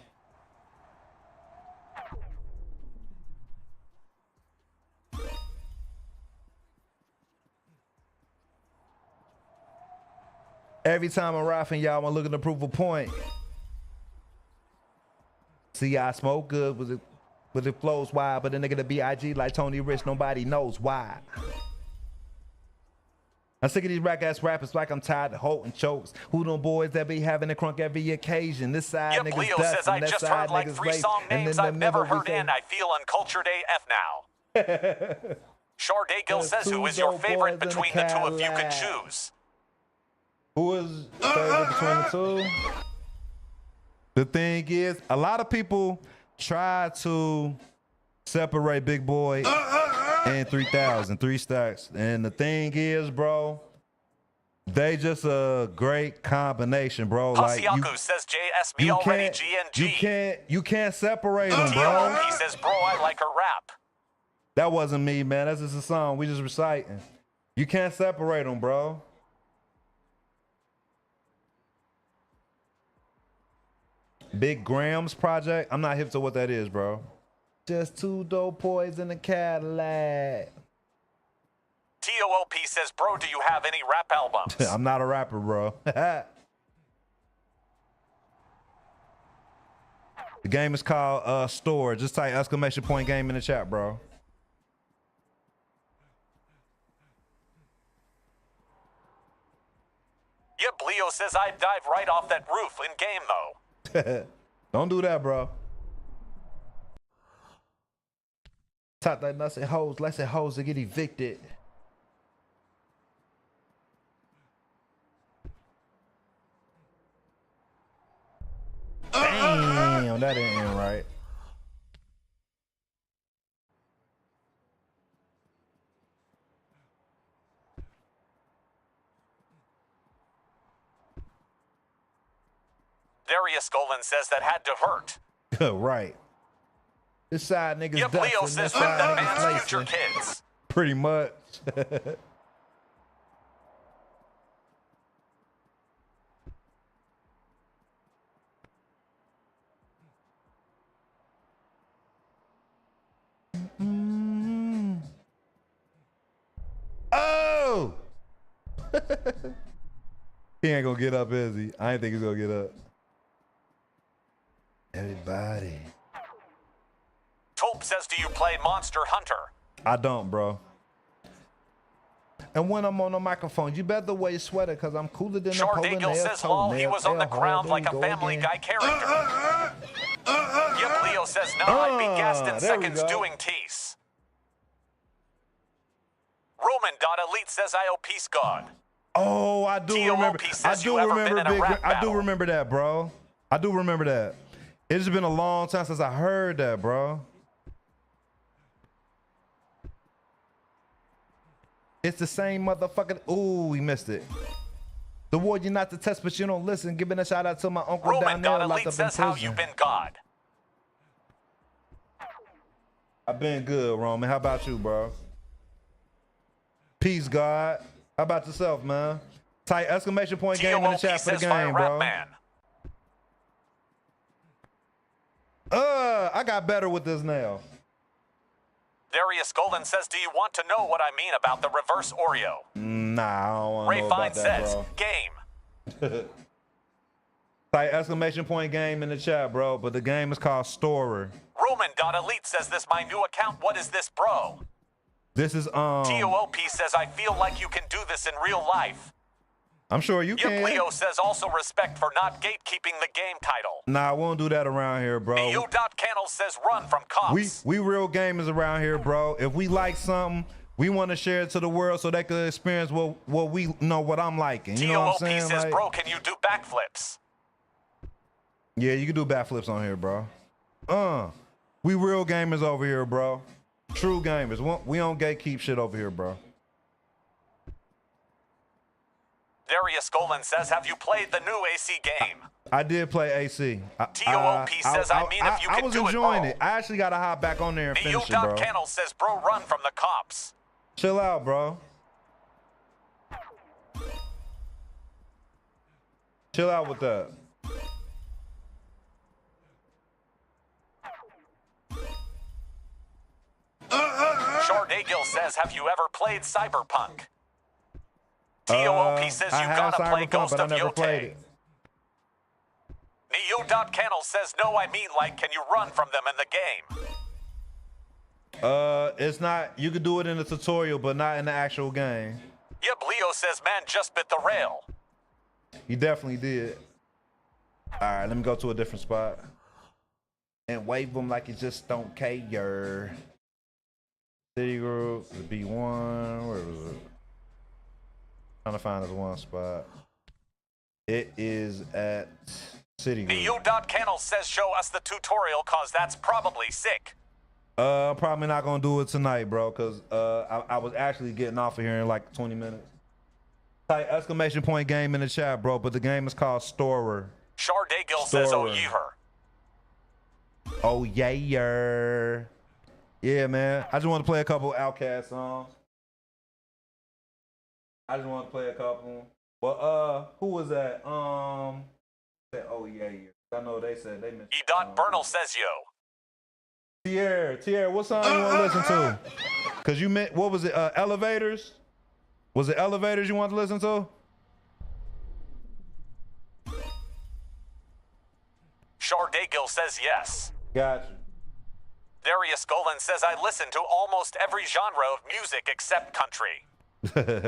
Every time I'm rapping, y'all, I'm looking to prove a point. See, I smoke good with it flows wide, but the nigga the B.I.G. like Tony Rich, nobody knows why. I'm sick of these rack-ass rappers like I'm tired of holding chokes. Who them boys that be having a crunk every occasion? This side Yep, niggas Leo dust says and I that just side heard like niggas 3 race. song And names then the I've never middle we heard say- in. I feel uncultured AF now. Shardaygil says who is your dope favorite boys in between the the two if you could Cadillac. choose? Who is favorite between the two? The thing is, a lot of people try to separate Big Boy and 3,000, 3 stacks. And the thing is, bro, they just a great combination, bro. Like Hasiaku says JS me already GNG. you can't separate them, bro. He says, bro, I like her rap. That wasn't me, man. That's just a song. We just reciting. You can't separate them, bro. Big Grams project. I'm not hip to what that is, bro. Just 2 dope boys in a Cadillac. TOOP says, bro, do you have any rap albums? I'm not a rapper, bro. The game is called Storror. Just type exclamation point game in the chat, bro. Yep, Leo says I'd dive right off that roof in game, though. Don't do that, bro. Top that nuts and hoes. Let's say hoes to get evicted. Damn, that didn't end right. Darius Golan says that had to hurt. Right. This side niggas Yep, dustin', Leo this says rip side that niggas man's future lacing. kids. Pretty much. Oh! He ain't gonna get up, is he? I ain't think he's gonna get up. Everybody. Tolp says, do you play Monster Hunter? I don't, bro. And when I'm on the microphone, you better wear your sweater because I'm cooler than a Shardaygil says, lol, he was on the ground like a Family Guy character. Yep, Leo says, no, I'd be gassed in there we seconds go. doing tease. Roman.Elite says, IO Peace God. Oh, I do TOOP remember. I says do you ever been remember in a Big. rap I do battle. remember that, bro. I do remember that. It's been a long time since I heard that, bro. It's the same motherfucking. Ooh, we missed it. The war you not to test, but you don't listen. Giving a shout out to my uncle down there locked Roman.Elite up in says, how prison. you been God? I've been good, Roman. How about you, bro? Peace, God. How about yourself, man? Type exclamation point game in the TOOP chat for the says, fire game, rap bro. man. I got better with this now. Darius Golden says, do you want to know what I mean about the reverse Oreo? Nah, I don't want to Ray know Fine about that, says, bro. game. Type exclamation point game in the chat, bro. But the game is called Storror. Roman.Elite says, this my new account. What is this, bro? This is TOOP says, I feel like you can do this in real life. I'm sure you Yep, can. Leo says also respect for not gatekeeping the game title. Nah, we won't do that around here, bro. EU.Cannel says run from cops. We real gamers around here, bro. If we like something, we want to share it to the world so they could experience what we know what I'm liking. You know what I'm TOOP saying? says, Like, bro, can you do backflips? yeah, you can do backflips on here, bro. We real gamers over here, bro. True gamers. We don't gatekeep shit over here, bro. Darius Golan says, have you played the new AC game? I did play AC. TOOP says, I mean, if you I can was do it, enjoying bro. it. I actually got to hop back on there and finish it, bro. EU.Cannel says, bro, run from the cops. Chill out, bro. Chill out with that. Shardaygil says, have you ever played Cyberpunk? TOOP says you I have gotta play Cyberpunk, Ghost but I of never played Yote. it. Neo.Kennel says, no, I mean, like, can you run from them in the game? It's not. You could do it in the tutorial, but not in the actual game. Yep, Leo says, man just bit the rail. He definitely did. All right, let me go to a different spot and wave them like you just don't care. City group, the B1. Where was it? Trying to find this one spot. It is at City group. Neo.Kennel says, show us the tutorial, cause that's probably sick. I'm probably not gonna do it tonight, bro, cause I was actually getting off of here in like 20 minutes. Type exclamation point game in the chat, bro, but the game is called Storror. Shardagil says, oh, Storror. yeeher. Oh yeah. Yeah, man. I just want to play a couple Outkast songs. I just want to play a couple. But who was that? Said, oh yeah. I know they said they missed. E.Bernal says, yo. Tierra, what song you want to listen to? Cause you meant, what was it? Elevators? Was it Elevators you want to listen to? Shardagil says yes. Gotcha. Darius Golan says, I listen to almost every genre of music except country.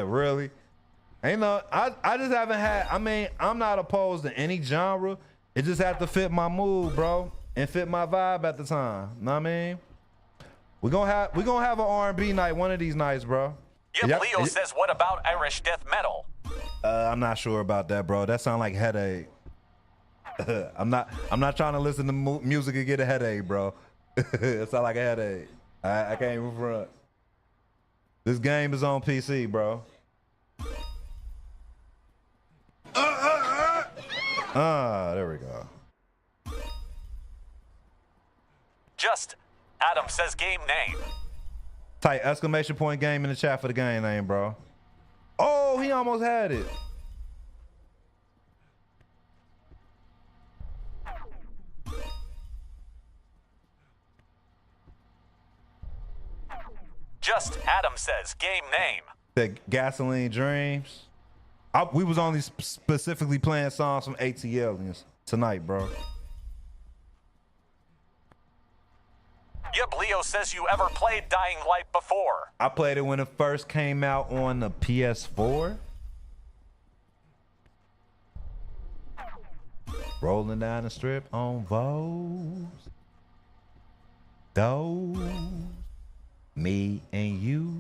Really? Ain't no, I just haven't had, I mean, I'm not opposed to any genre. It just have to fit my mood, bro, and fit my vibe at the time. Know what I mean? We're gonna have an R&B night one of these nights, bro. Yep, Leo says, what about Irish death metal? I'm not sure about that, bro. That sound like headache. I'm not trying to listen to music and get a headache, bro. It sound like a headache. I can't even front. This game is on PC, bro. There we go. Just, Adam says game name. Type exclamation point game in the chat for the game name, bro. Oh, he almost had it. Just, Adam says game name. The Gasoline Dreams. We was only specifically playing songs from ATL tonight, bro. Yep, Leo says you ever played Dying Light before. I played it when it first came out on the PS4. Rolling down the strip on those. Me and you.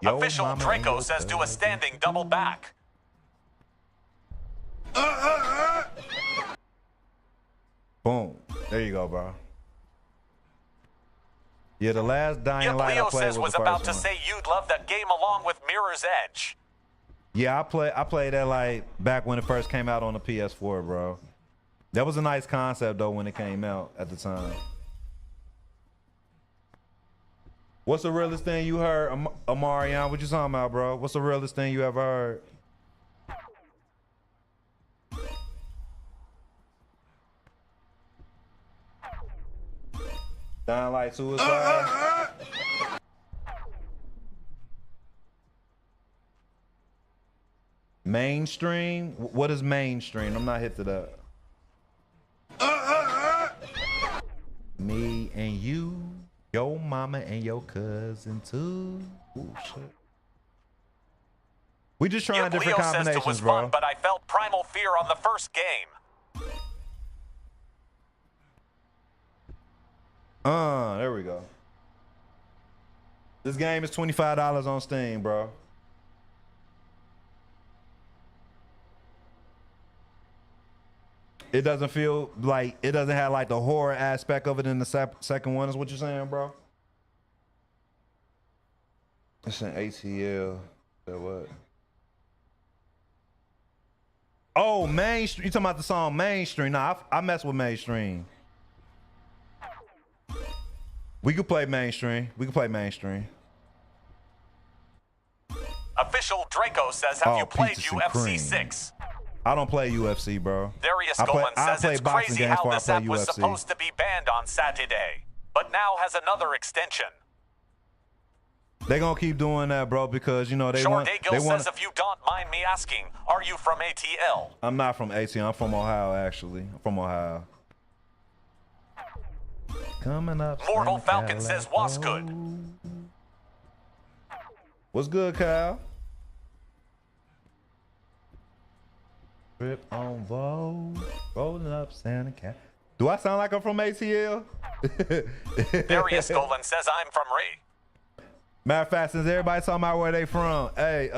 Yo, Official mama Draco and says do a cousin. standing double back. Boom. There you go, bro. Yeah, the last Dying Yep, Light Leo I played says was was the about first to one. say you'd love that game along with Mirror's Edge. Yeah, I played that like back when it first came out on the PS4, bro. That was a nice concept though when it came out at the time. What's the realest thing you heard, Amarian? What you talking about, bro? What's the realest thing you ever heard? Dying Light Suicide. Mainstream? What is mainstream? I'm not hip to that. Me and you, your mama and your cousin too. Ooh, shit. We just trying Yep, different Leo says it was combinations, bro. fun, but I felt primal fear on the first game. There we go. This game is $25 on Steam, bro. It doesn't feel like, it doesn't have like the horror aspect of it in the second one, is what you're saying, bro? It's an ATL. That what? Oh, mainstream. You talking about the song Mainstream? Nah, I mess with Mainstream. We could play Mainstream. We could play Mainstream. Official Draco says, have you played peaches and UFC cream. 6? I don't play UFC, bro. Darius I Golan says play it's boxing crazy games how before I this play app was UFC. supposed to be banned on Saturday, but now has another extension. They gonna keep doing that, bro, because you know they want. Shordagill says, if you don't mind me asking, are you from ATL? I'm not from ATL. I'm from Ohio, actually. I'm from Ohio. Coming up. Mortal Falcon says, what's good? What's good, Kyle? Trip on Vogue, rolling up Santa Cat. Do I sound like I'm from ATL? Darius Golan says, I'm from Ray. Matter of fact, since everybody's talking about where they from, hey,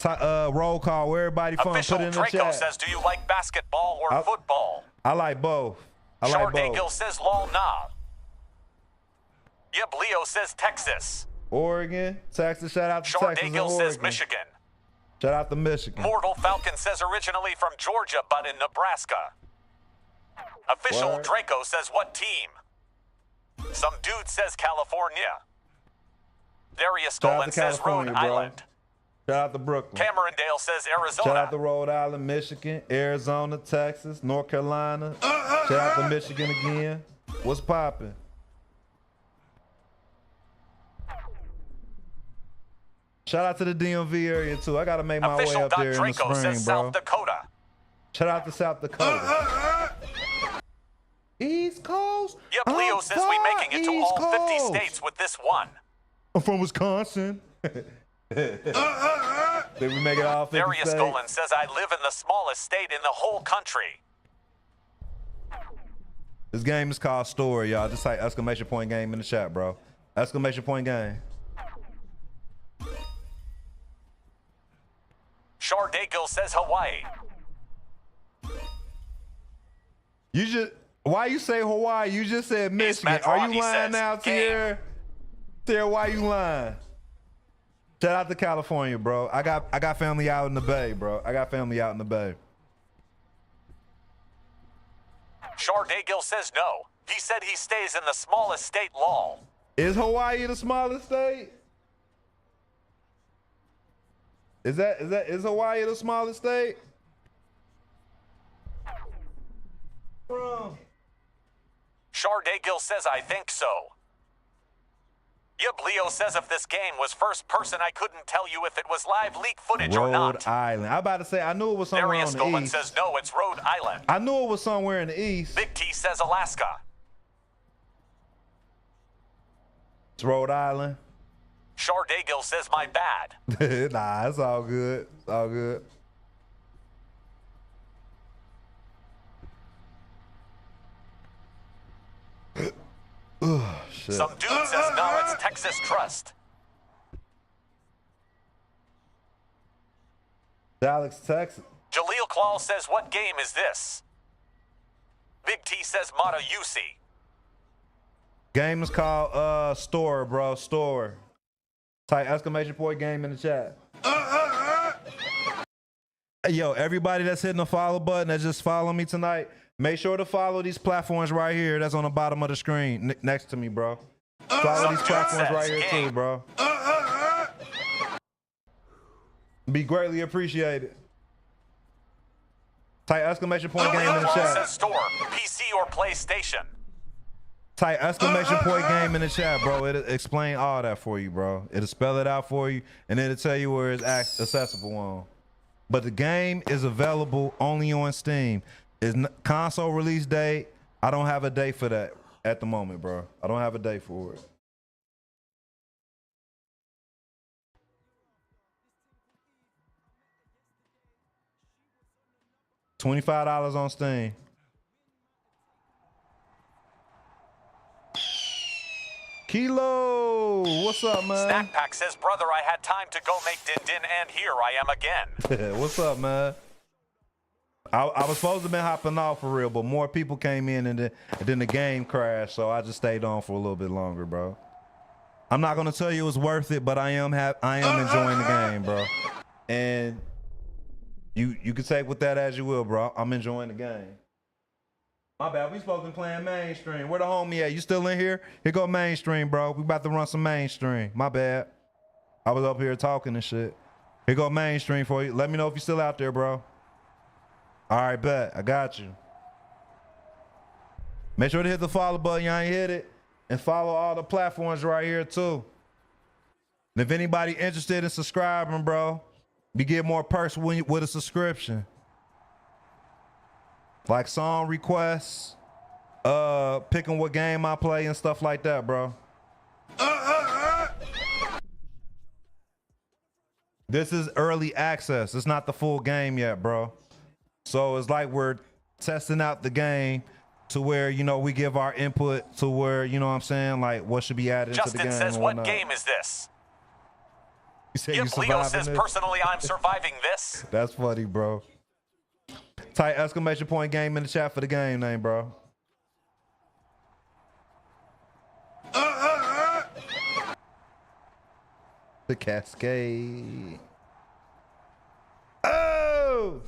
roll call, where everybody from? Official Put it in the Draco chat. says, do you like basketball or football? I like both. I like Shordagill both. says, lol, nah. Yep, Leo says Texas. Oregon, Texas, shout out to Texas and Shordagill says Oregon. Michigan. Shout out to Michigan. Mortal Falcon says originally from Georgia, but in Nebraska. Official Word. Draco says what team? Some dude says California. Darius Shout out Golan to says Rhode California, bro. Island. Shout out to Brooklyn. Cameron Dale says Arizona. Shout out to Rhode Island, Michigan, Arizona, Texas, North Carolina. Shout out to Michigan again. What's poppin'? Shout out to the DMV area too. I gotta make my way Official up there in the Draco spring, says bro. South Dakota. Shout out to South Dakota. East Coast. Yep, Leo says we making it to East all 50 Coast. states with this one. I'm from Wisconsin. Did we make it all 50 Darius states? Golan says I live in the smallest state in the whole country. This game is called Storror, y'all. Just type exclamation point game in the chat, bro. Exclamation point game. Shordagill says Hawaii. You just why you say Hawaii? You just said Michigan. Are you Matroni lying says now, game. Tierra? Tierra, why you lying? Shout out to California, bro. I got family out in the Bay, bro. I got family out in the Bay. Shordagill says no. He said he stays in the smallest state, lol. Is Hawaii the smallest state? Is Hawaii the smallest state? Bro. Shordagill says I think so. Yep, Leo says if this game was first person, I couldn't tell you if it was live leak footage or Rhode not. Island. I'm about to say I knew it was somewhere Darius on the Golan east. says no, it's Rhode Island. I knew it was somewhere in the east. Big T says Alaska. It's Rhode Island. Shordagill says my bad. Nah, it's all good. It's all good. Shit. Some dude says no, it's Texas Trust. Dallas, Texas. Jaleel Claw says what game is this? Big T says Mata UC. Game is called Storror, bro. Storror. Type exclamation point game in the chat. Hey, yo, everybody that's hitting the follow button that just follow me tonight, make sure to follow these platforms right here that's on the bottom of the screen next to me, bro. Follow these platforms right here too, bro. Be greatly appreciated. Type exclamation point game in the Jaleel Claw says chat. store, PC or PlayStation. Type exclamation point game in the chat, bro. It'll explain all that for you, bro. It'll spell it out for you, and it'll tell you where it's accessible on. But the game is available only on Steam. It's console release date. I don't have a date for that at the moment, bro. I don't have a date for it. $25 on Steam. Kilo, what's up, man? Snack Pack says, brother, I had time to go make din din, and here I am again. What's up, man? I was supposed to have been hopping off for real, but more people came in and then the game crashed, so I just stayed on for a little bit longer, bro. I'm not gonna tell you it was worth it, but I am enjoying the game, bro. And you can take with that as you will, bro. I'm enjoying the game. My bad, we supposed to be playing mainstream. Where the homie at? You still in here? Here go mainstream, bro. We about to run some mainstream. My bad. I was up here talking and shit. Here go mainstream for you. Let me know if you're still out there, bro. All right, bet. I got you. Make sure to hit the follow button. Y'all ain't hit it. And follow all the platforms right here too. And if anybody interested in subscribing, bro, we get more perks with a subscription. Like song requests, picking what game I play and stuff like that, bro. This is early access. It's not the full game yet, bro. So it's like we're testing out the game to where, you know, we give our input to where, you know what I'm saying, like what should be added into the game. Justin says, what game is this? You say Yep, you Leo surviving says, this? personally, I'm surviving this. That's funny, bro. Type exclamation point game in the chat for the game name, bro. The Cascade. Oh!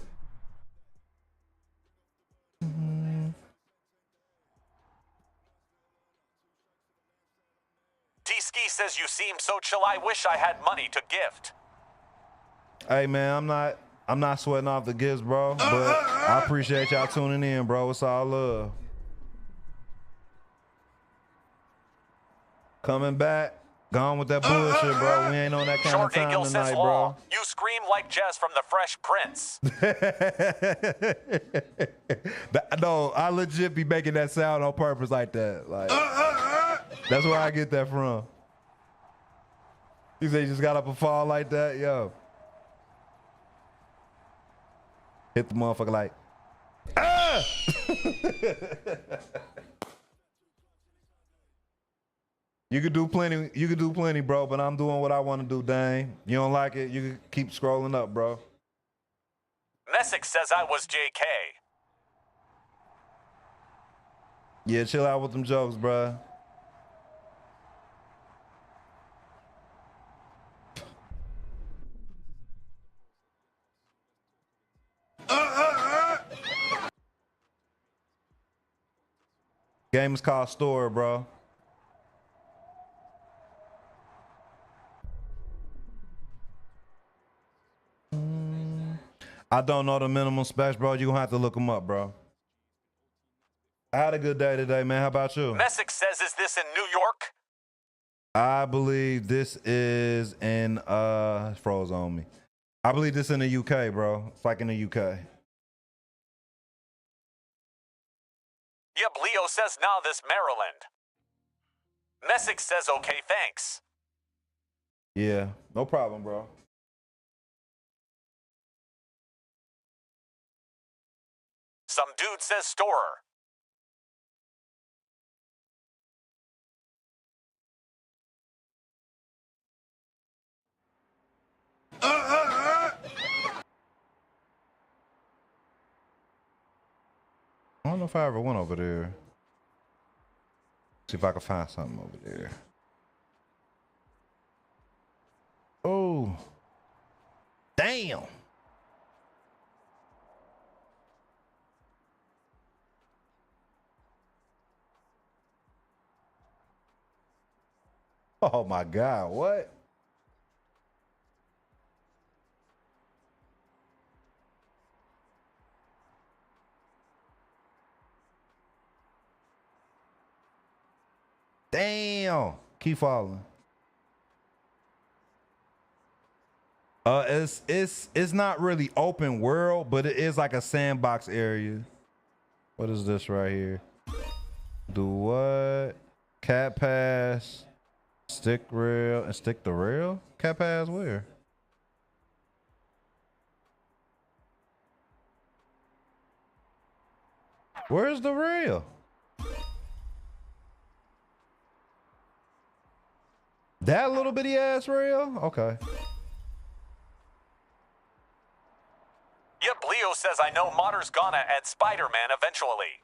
T-Ski says, you seem so chill, I wish I had money to gift. Hey, man, I'm not sweating off the gifts, bro, but I appreciate y'all tuning in, bro. It's all love. Coming back. Gone with that bullshit, bro. We ain't on that kind of time Short tonight, says, bro. Law, you scream like Jez from the Fresh Prince. No, I legit be making that sound on purpose like that. Like, that's where I get that from. You say you just got up and fall like that? Yo. Hit the motherfucker like, ah! You could do plenty, bro, but I'm doing what I want to do, Dane. You don't like it, you can keep scrolling up, bro. Messick says I was JK. Yeah, chill out with them jokes, bro. Game is called Storror, bro. I don't know the minimum specs, bro. You're gonna have to look them up, bro. I had a good day today, man. How about you? Messick says, is this in New York? I believe this is in froze on me. I believe this in the UK, bro. It's like in the UK. Yep, Leo says, nah, this Maryland. Messick says, okay, thanks. Yeah, no problem, bro. Some dude says Storror. I don't know if I ever went over there. See if I can find something over there. Oh. Damn. Oh my God, what? Damn. Keep following. It's not really open world, but it is like a sandbox area. What is this right here? Do what? Cat pass, stick rail, and stick the rail? Cat pass where? Where's the rail? That little bitty ass rail? Okay. Yep, Leo says, I know Modder's gonna add Spider-Man eventually.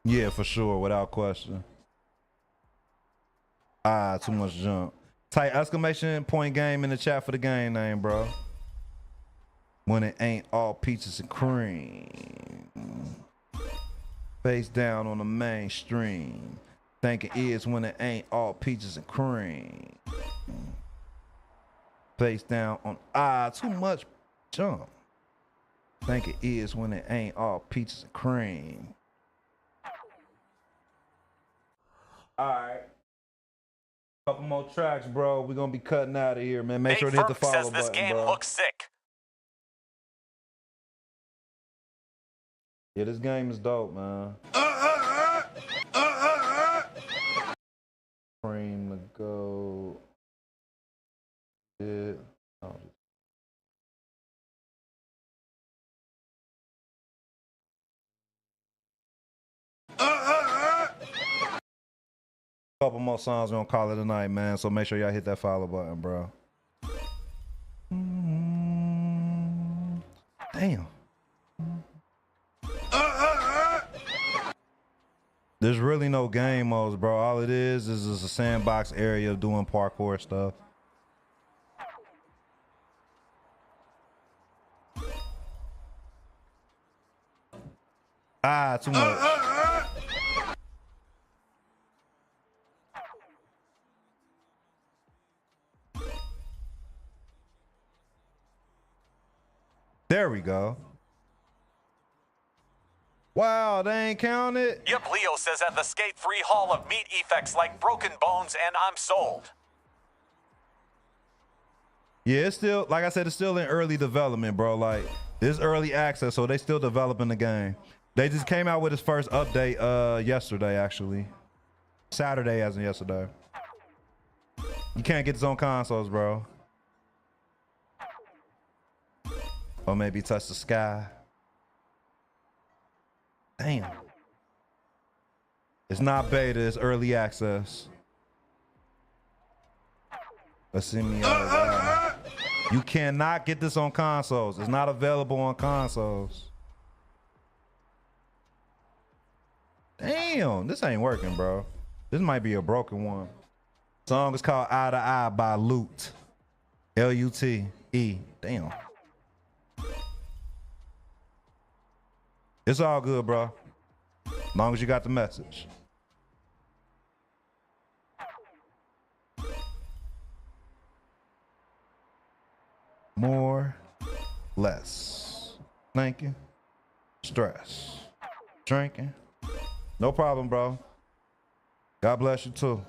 Yeah, for sure, without question. Ah, too much jump. Type exclamation point game in the chat for the game name, bro. When it ain't all peaches and cream. Face down on the mainstream. Think it is when it ain't all peaches and cream. Face down on too much jump. Think it is when it ain't all peaches and cream. All right. Couple more tracks, bro. We're gonna be cutting out of here, man. Make sure to hit the Ferg follow says this button, game bro. looks sick. Yeah, this game is dope, man. Cream to go. Yeah. Oh, couple more songs, we're gonna call it a night, man. So make sure y'all hit that follow button, bro. Damn. There's really no game modes, bro. All it is a sandbox area of doing parkour stuff. Ah, too much. There we go. Wow, they ain't counted. Yep, Leo says at the Skate 3 Hall of Meat effects like broken bones and I'm sold. Yeah, it's still, like I said, it's still in early development, bro. Like, this early access, so they still developing the game. They just came out with its first update yesterday, actually. Saturday as in yesterday. You can't get this on consoles, bro. Or maybe touch the sky. Damn. It's not beta, it's early access. Let's see me out. You cannot get this on consoles. It's not available on consoles. Damn, this ain't working, bro. This might be a broken one. Song is called Eye to Eye by Lute. L-U-T-E. Damn. It's all good, bro. As long as you got the message. More, less. Thinking, stress. Drinking. No problem, bro. God bless you too.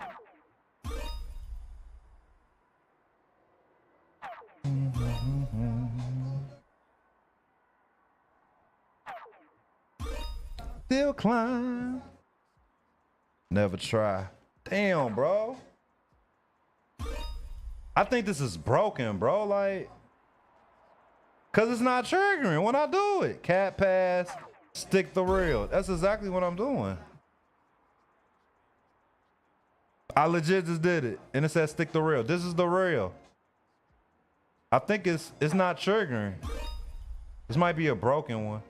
Still climb. Never try. Damn, bro. I think this is broken, bro. Like, cause it's not triggering when I do it. Cat pass, stick the reel. That's exactly what I'm doing. I legit just did it, and it says stick the reel. This is the reel. I think it's not triggering. This might be a broken one.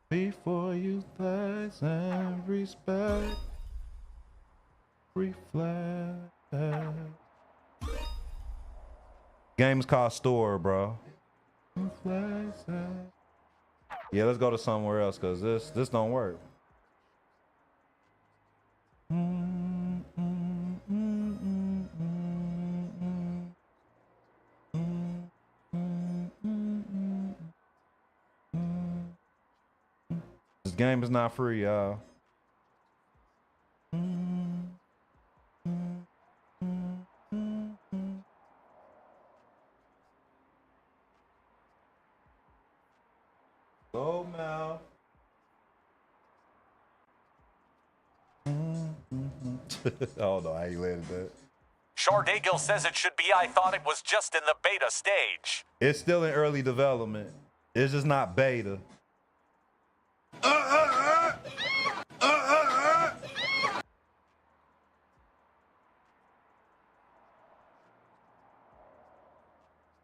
Before you flex and respect, reflect. Game is called Storror, bro. Yeah, let's go to somewhere else because this don't work. This game is not free, y'all. Go now. Oh no, I ain't letting that. Shardagil says it should be I thought it was just in the beta stage. It's still in early development. It's just not beta.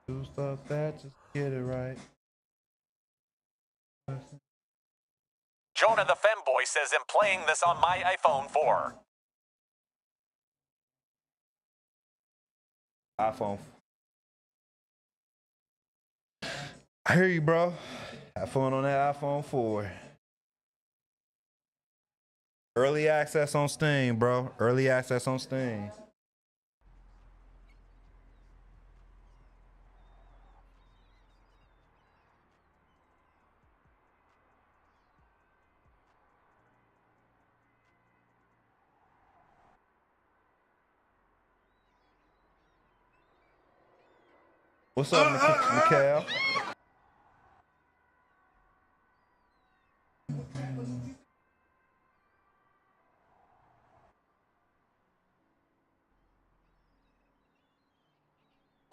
Do stuff that, just get it right. Jonah the Femboy says I'm playing this on my iPhone 4. iPhone. I hear you, bro. Have fun on that iPhone 4. Early access on Steam, bro. Early access on Steam. What's up, Mikhail?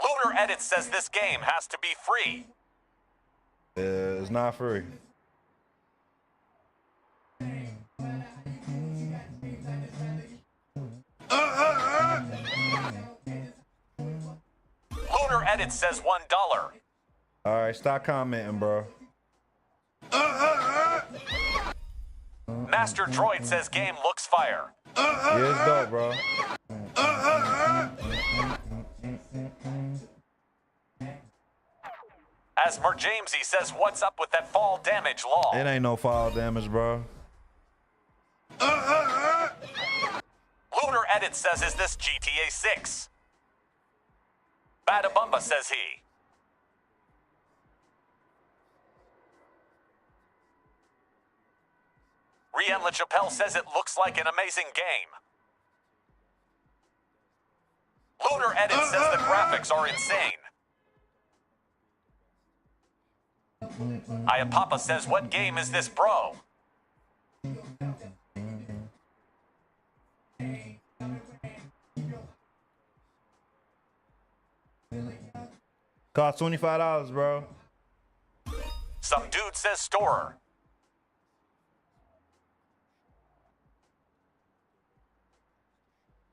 Lunar Edit says this game has to be free. It's not free. Lunar Edit says $1. All right, stop commenting, bro. Master Droid says game looks fire. Yeah, it's dope, bro. Asmer Jamesy says what's up with that fall damage law? It ain't no fall damage, bro. Lunar Edit says is this GTA 6? Badabumba says he. Rian LaChapelle says it looks like an amazing game. Lunar Edit says the graphics are insane. Ayapapa says, what game is this, bro? Cost $25, bro. Some dude says Storror.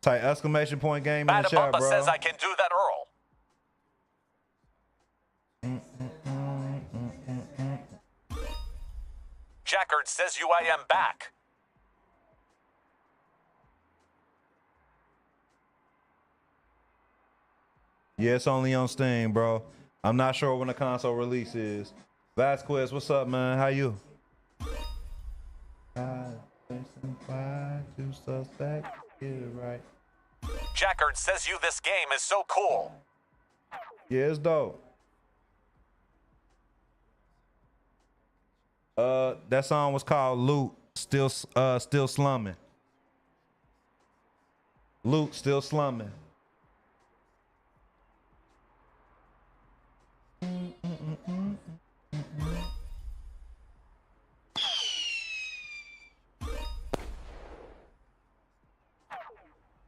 Type exclamation point game in the chat, Badabumba bro. says I can do that, Earl. Jackard says I am back. Yeah, it's only on Steam, bro. I'm not sure when the console release is. Vasquez, what's up, man? How you? Two suspects, get it right. Jackard says this game is so cool. Yeah, it's dope. That song was called Loot, still slumming. Loot, still slumming.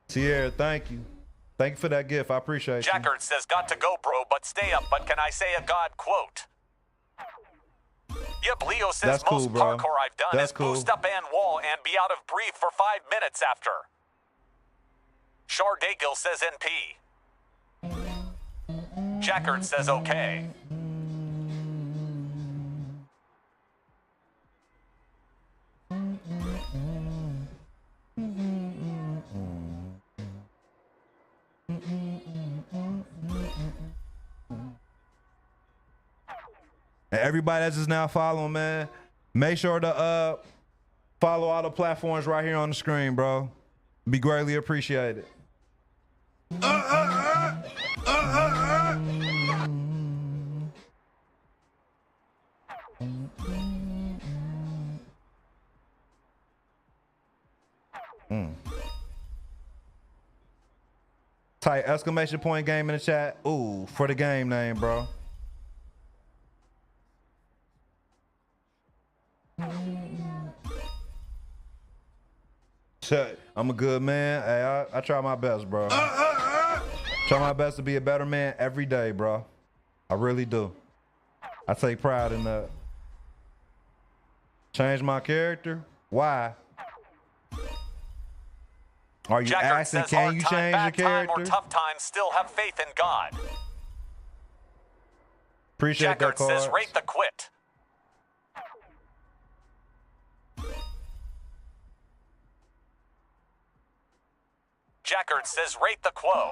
Sierra, thank you. Thank you for that gift. I appreciate you. Jackard says got to go, bro, but stay up. But can I say a God quote? Yep, Leo says That's cool, most bro. parkour I've done That's is cool. boost up and wall and be out of breath for 5 minutes after. Shardagil says NP. Jackard says okay. And everybody that's just now following, man, make sure to follow all the platforms right here on the screen, bro. Be greatly appreciated. Type exclamation point game in the chat. Ooh, for the game name, bro. Shut. I'm a good man. Hey, I try my best, bro. Try my best to be a better man every day, bro. I really do. I take pride in that. Change my character? Why? Are you Jackard asking, says can hard you time, change bad your time, character? or tough times, still have faith in God. Appreciate that, Jackard says card. rate the quit. Jackard says rate the quo.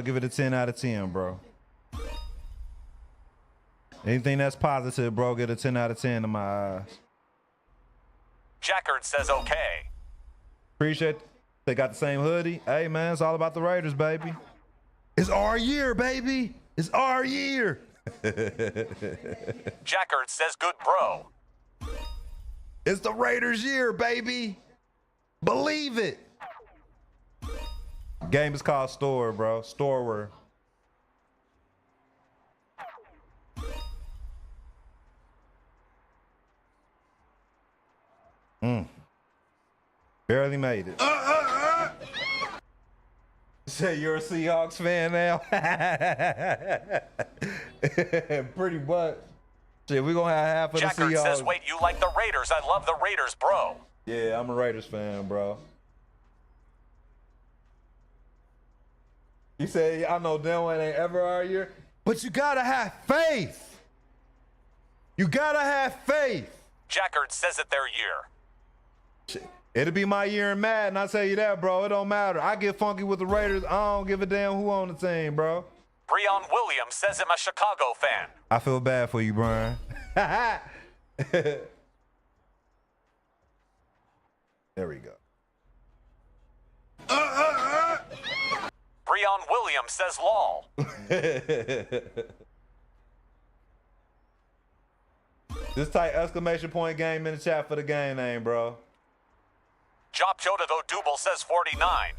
Give it a 10 out of 10, bro. Anything that's positive, bro, get a 10 out of 10 in my eyes. Jackard says okay. Appreciate they got the same hoodie. Hey, man, it's all about the Raiders, baby. It's our year, baby. It's our year. Jackard says good bro. It's the Raiders' year, baby. Believe it. Game is called Storror, bro. Storror. Barely made it. Say you're a Seahawks fan now? Pretty much. Shit, we gonna have half of the Jackard Seahawks. says, wait, you like the Raiders? I love the Raiders, bro. Yeah, I'm a Raiders fan, bro. You say, I know damn well it ain't ever our year, but you gotta have faith. You gotta have faith. Jackard says it their year. Shit. It'll be my year in Madden, I tell you that, bro. It don't matter. I get funky with the Raiders. I don't give a damn who on the team, bro. Breon Williams says I'm a Chicago fan. I feel bad for you, Brian. There we go. Breon Williams says lol. Just type exclamation point game in the chat for the game name, bro. Job Joda Double says 49.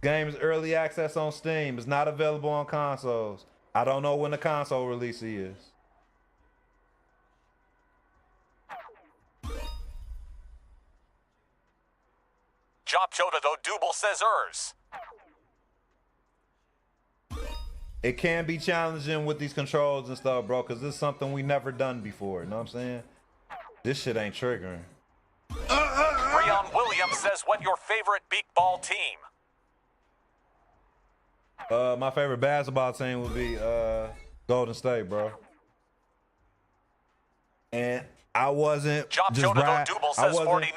Game is early access on Steam. It's not available on consoles. I don't know when the console release is. Job Joda Double says ers. It can be challenging with these controls and stuff, bro, because this is something we never done before. You know what I'm saying? This shit ain't triggering. Breon Williams says, what your favorite beak ball team? My favorite basketball team would be Golden State, bro. And I wasn't Job just Joda Double says 49-9.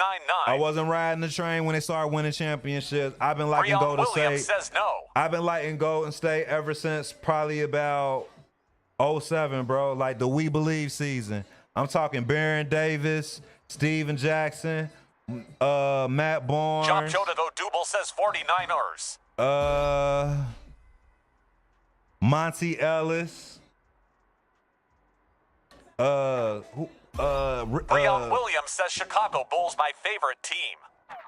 I wasn't riding the train when they started winning championships. I've been liking Breon Golden Williams State. says no. I've been liking Golden State ever since probably about 07, bro. Like the We Believe season. I'm talking Baron Davis, Steven Jackson, Matt Barnes. Job Joda Double says 49ers. Monty Ellis. Breon Williams says Chicago Bulls my favorite team.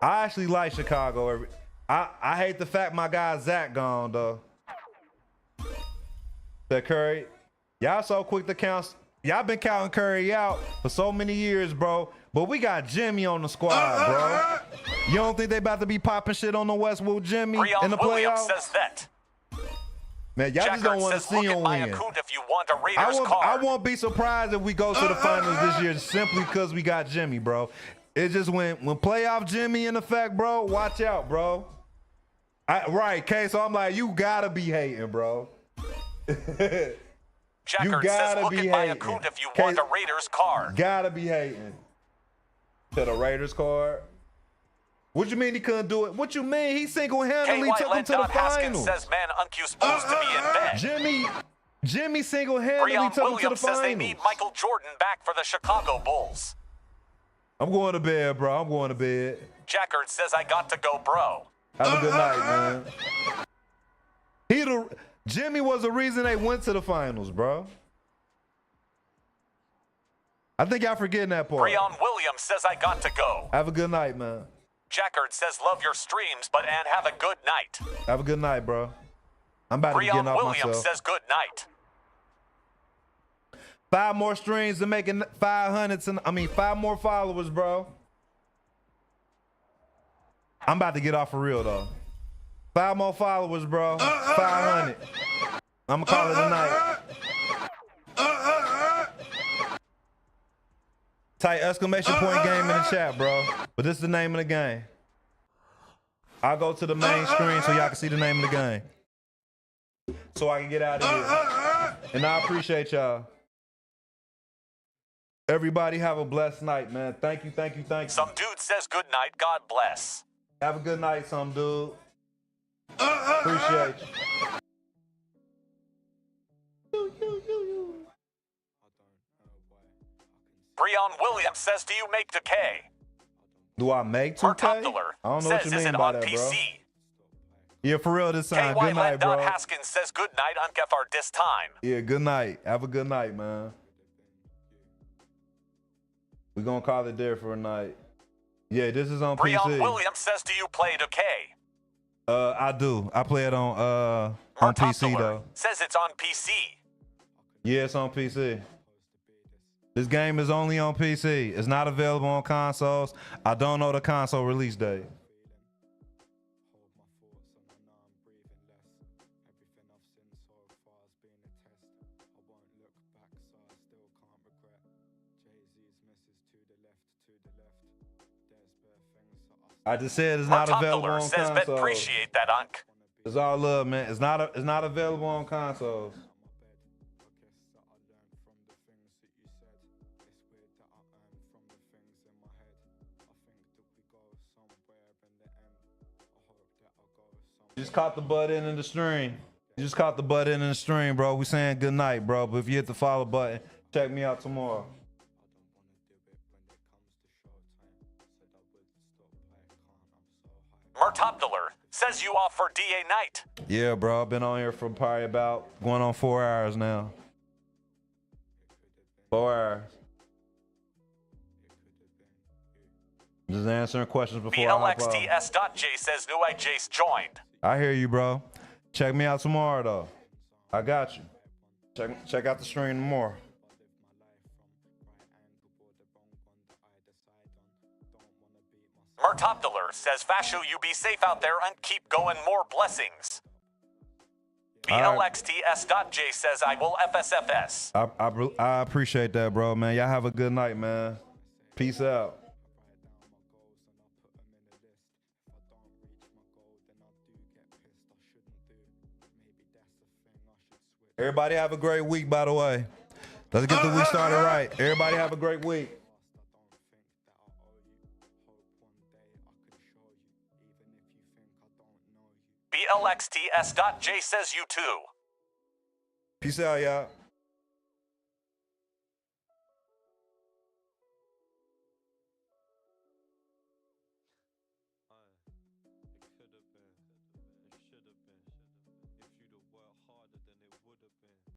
I actually like Chicago. I hate the fact my guy Zach gone though. That Curry, y'all so quick to count. Y'all been counting Curry out for so many years, bro. But we got Jimmy on the squad, bro. You don't think they about to be popping shit on the Westwood Jimmy Breon in the Williams playoffs? says that. Man, y'all just don't want to see him win. If you want a Raiders card. I won't be surprised if we go to the finals this year simply because we got Jimmy, bro. It just when playoff Jimmy in effect, bro, watch out, bro. Right, okay, so I'm like, you gotta be hating, bro. Jackard says look at my account if you want a Raiders card. Gotta be hating. To the Raiders card. What you mean he couldn't do it? What you mean he single-handedly took him to the finals? Says man Uncu's supposed to be in bed. Jimmy single-handedly took him to the finals. Says they need Michael Jordan back for the Chicago Bulls. I'm going to bed, bro. I'm going to bed. Jackard says I got to go, bro. Have a good night, man. Jimmy was the reason they went to the finals, bro. I think y'all forgetting that part. Breon Williams says I got to go. Have a good night, man. Jackard says love your streams, and have a good night. Have a good night, bro. I'm about to get off myself. Breon Williams says good night. 5 more streams to make it 500. 5 more followers, bro. I'm about to get off for real though. 5 more followers, bro. 500. I'm gonna call it a night. Type exclamation point game in the chat, bro. But this is the name of the game. I'll go to the main screen so y'all can see the name of the game. So I can get out of here. And I appreciate y'all. Everybody have a blessed night, man. Thank you, thank you, thank you. Some dude says good night. God bless. Have a good night, some dude. Appreciate you. Breon Williams says, do you make decay? Do I make 2K? I don't know what you mean by that, bro. Yeah, for real this time. Good night, bro. Haskins says good night, Unkefar this time. Yeah, good night. Have a good night, man. We're gonna call it there for a night. Yeah, this is on Breon PC. Williams says, do you play Decay? I do. I play it on PC though. Says it's on PC. Yeah, it's on PC. This game is only on PC. It's not available on consoles. I don't know the console release date. I just said it's not available on says, consoles. "Bet appreciate that, Unc." It's all love, man. It's not available on consoles. You just caught the butt end in the stream. You just caught the butt end in the stream, bro. We saying good night, bro. But if you hit the follow button, check me out tomorrow. Mertoptiler says you off for DA night. Yeah, bro. I've been on here for probably about going on 4 hours now. 4 hours. Just answering questions before I hop off. BLXTS.J says new Jace joined. I hear you, bro. Check me out tomorrow, though. I got you. Check out the stream tomorrow. Mertoptiler says, Fashu, you be safe out there and keep going. More blessings. BLXTS.J says, I will FSFS. I appreciate that, bro, man. Y'all have a good night, man. Peace out. Everybody have a great week, by the way. Let's get the week started right. Everybody have a great week. BLXTS.J says you too. Peace out, y'all.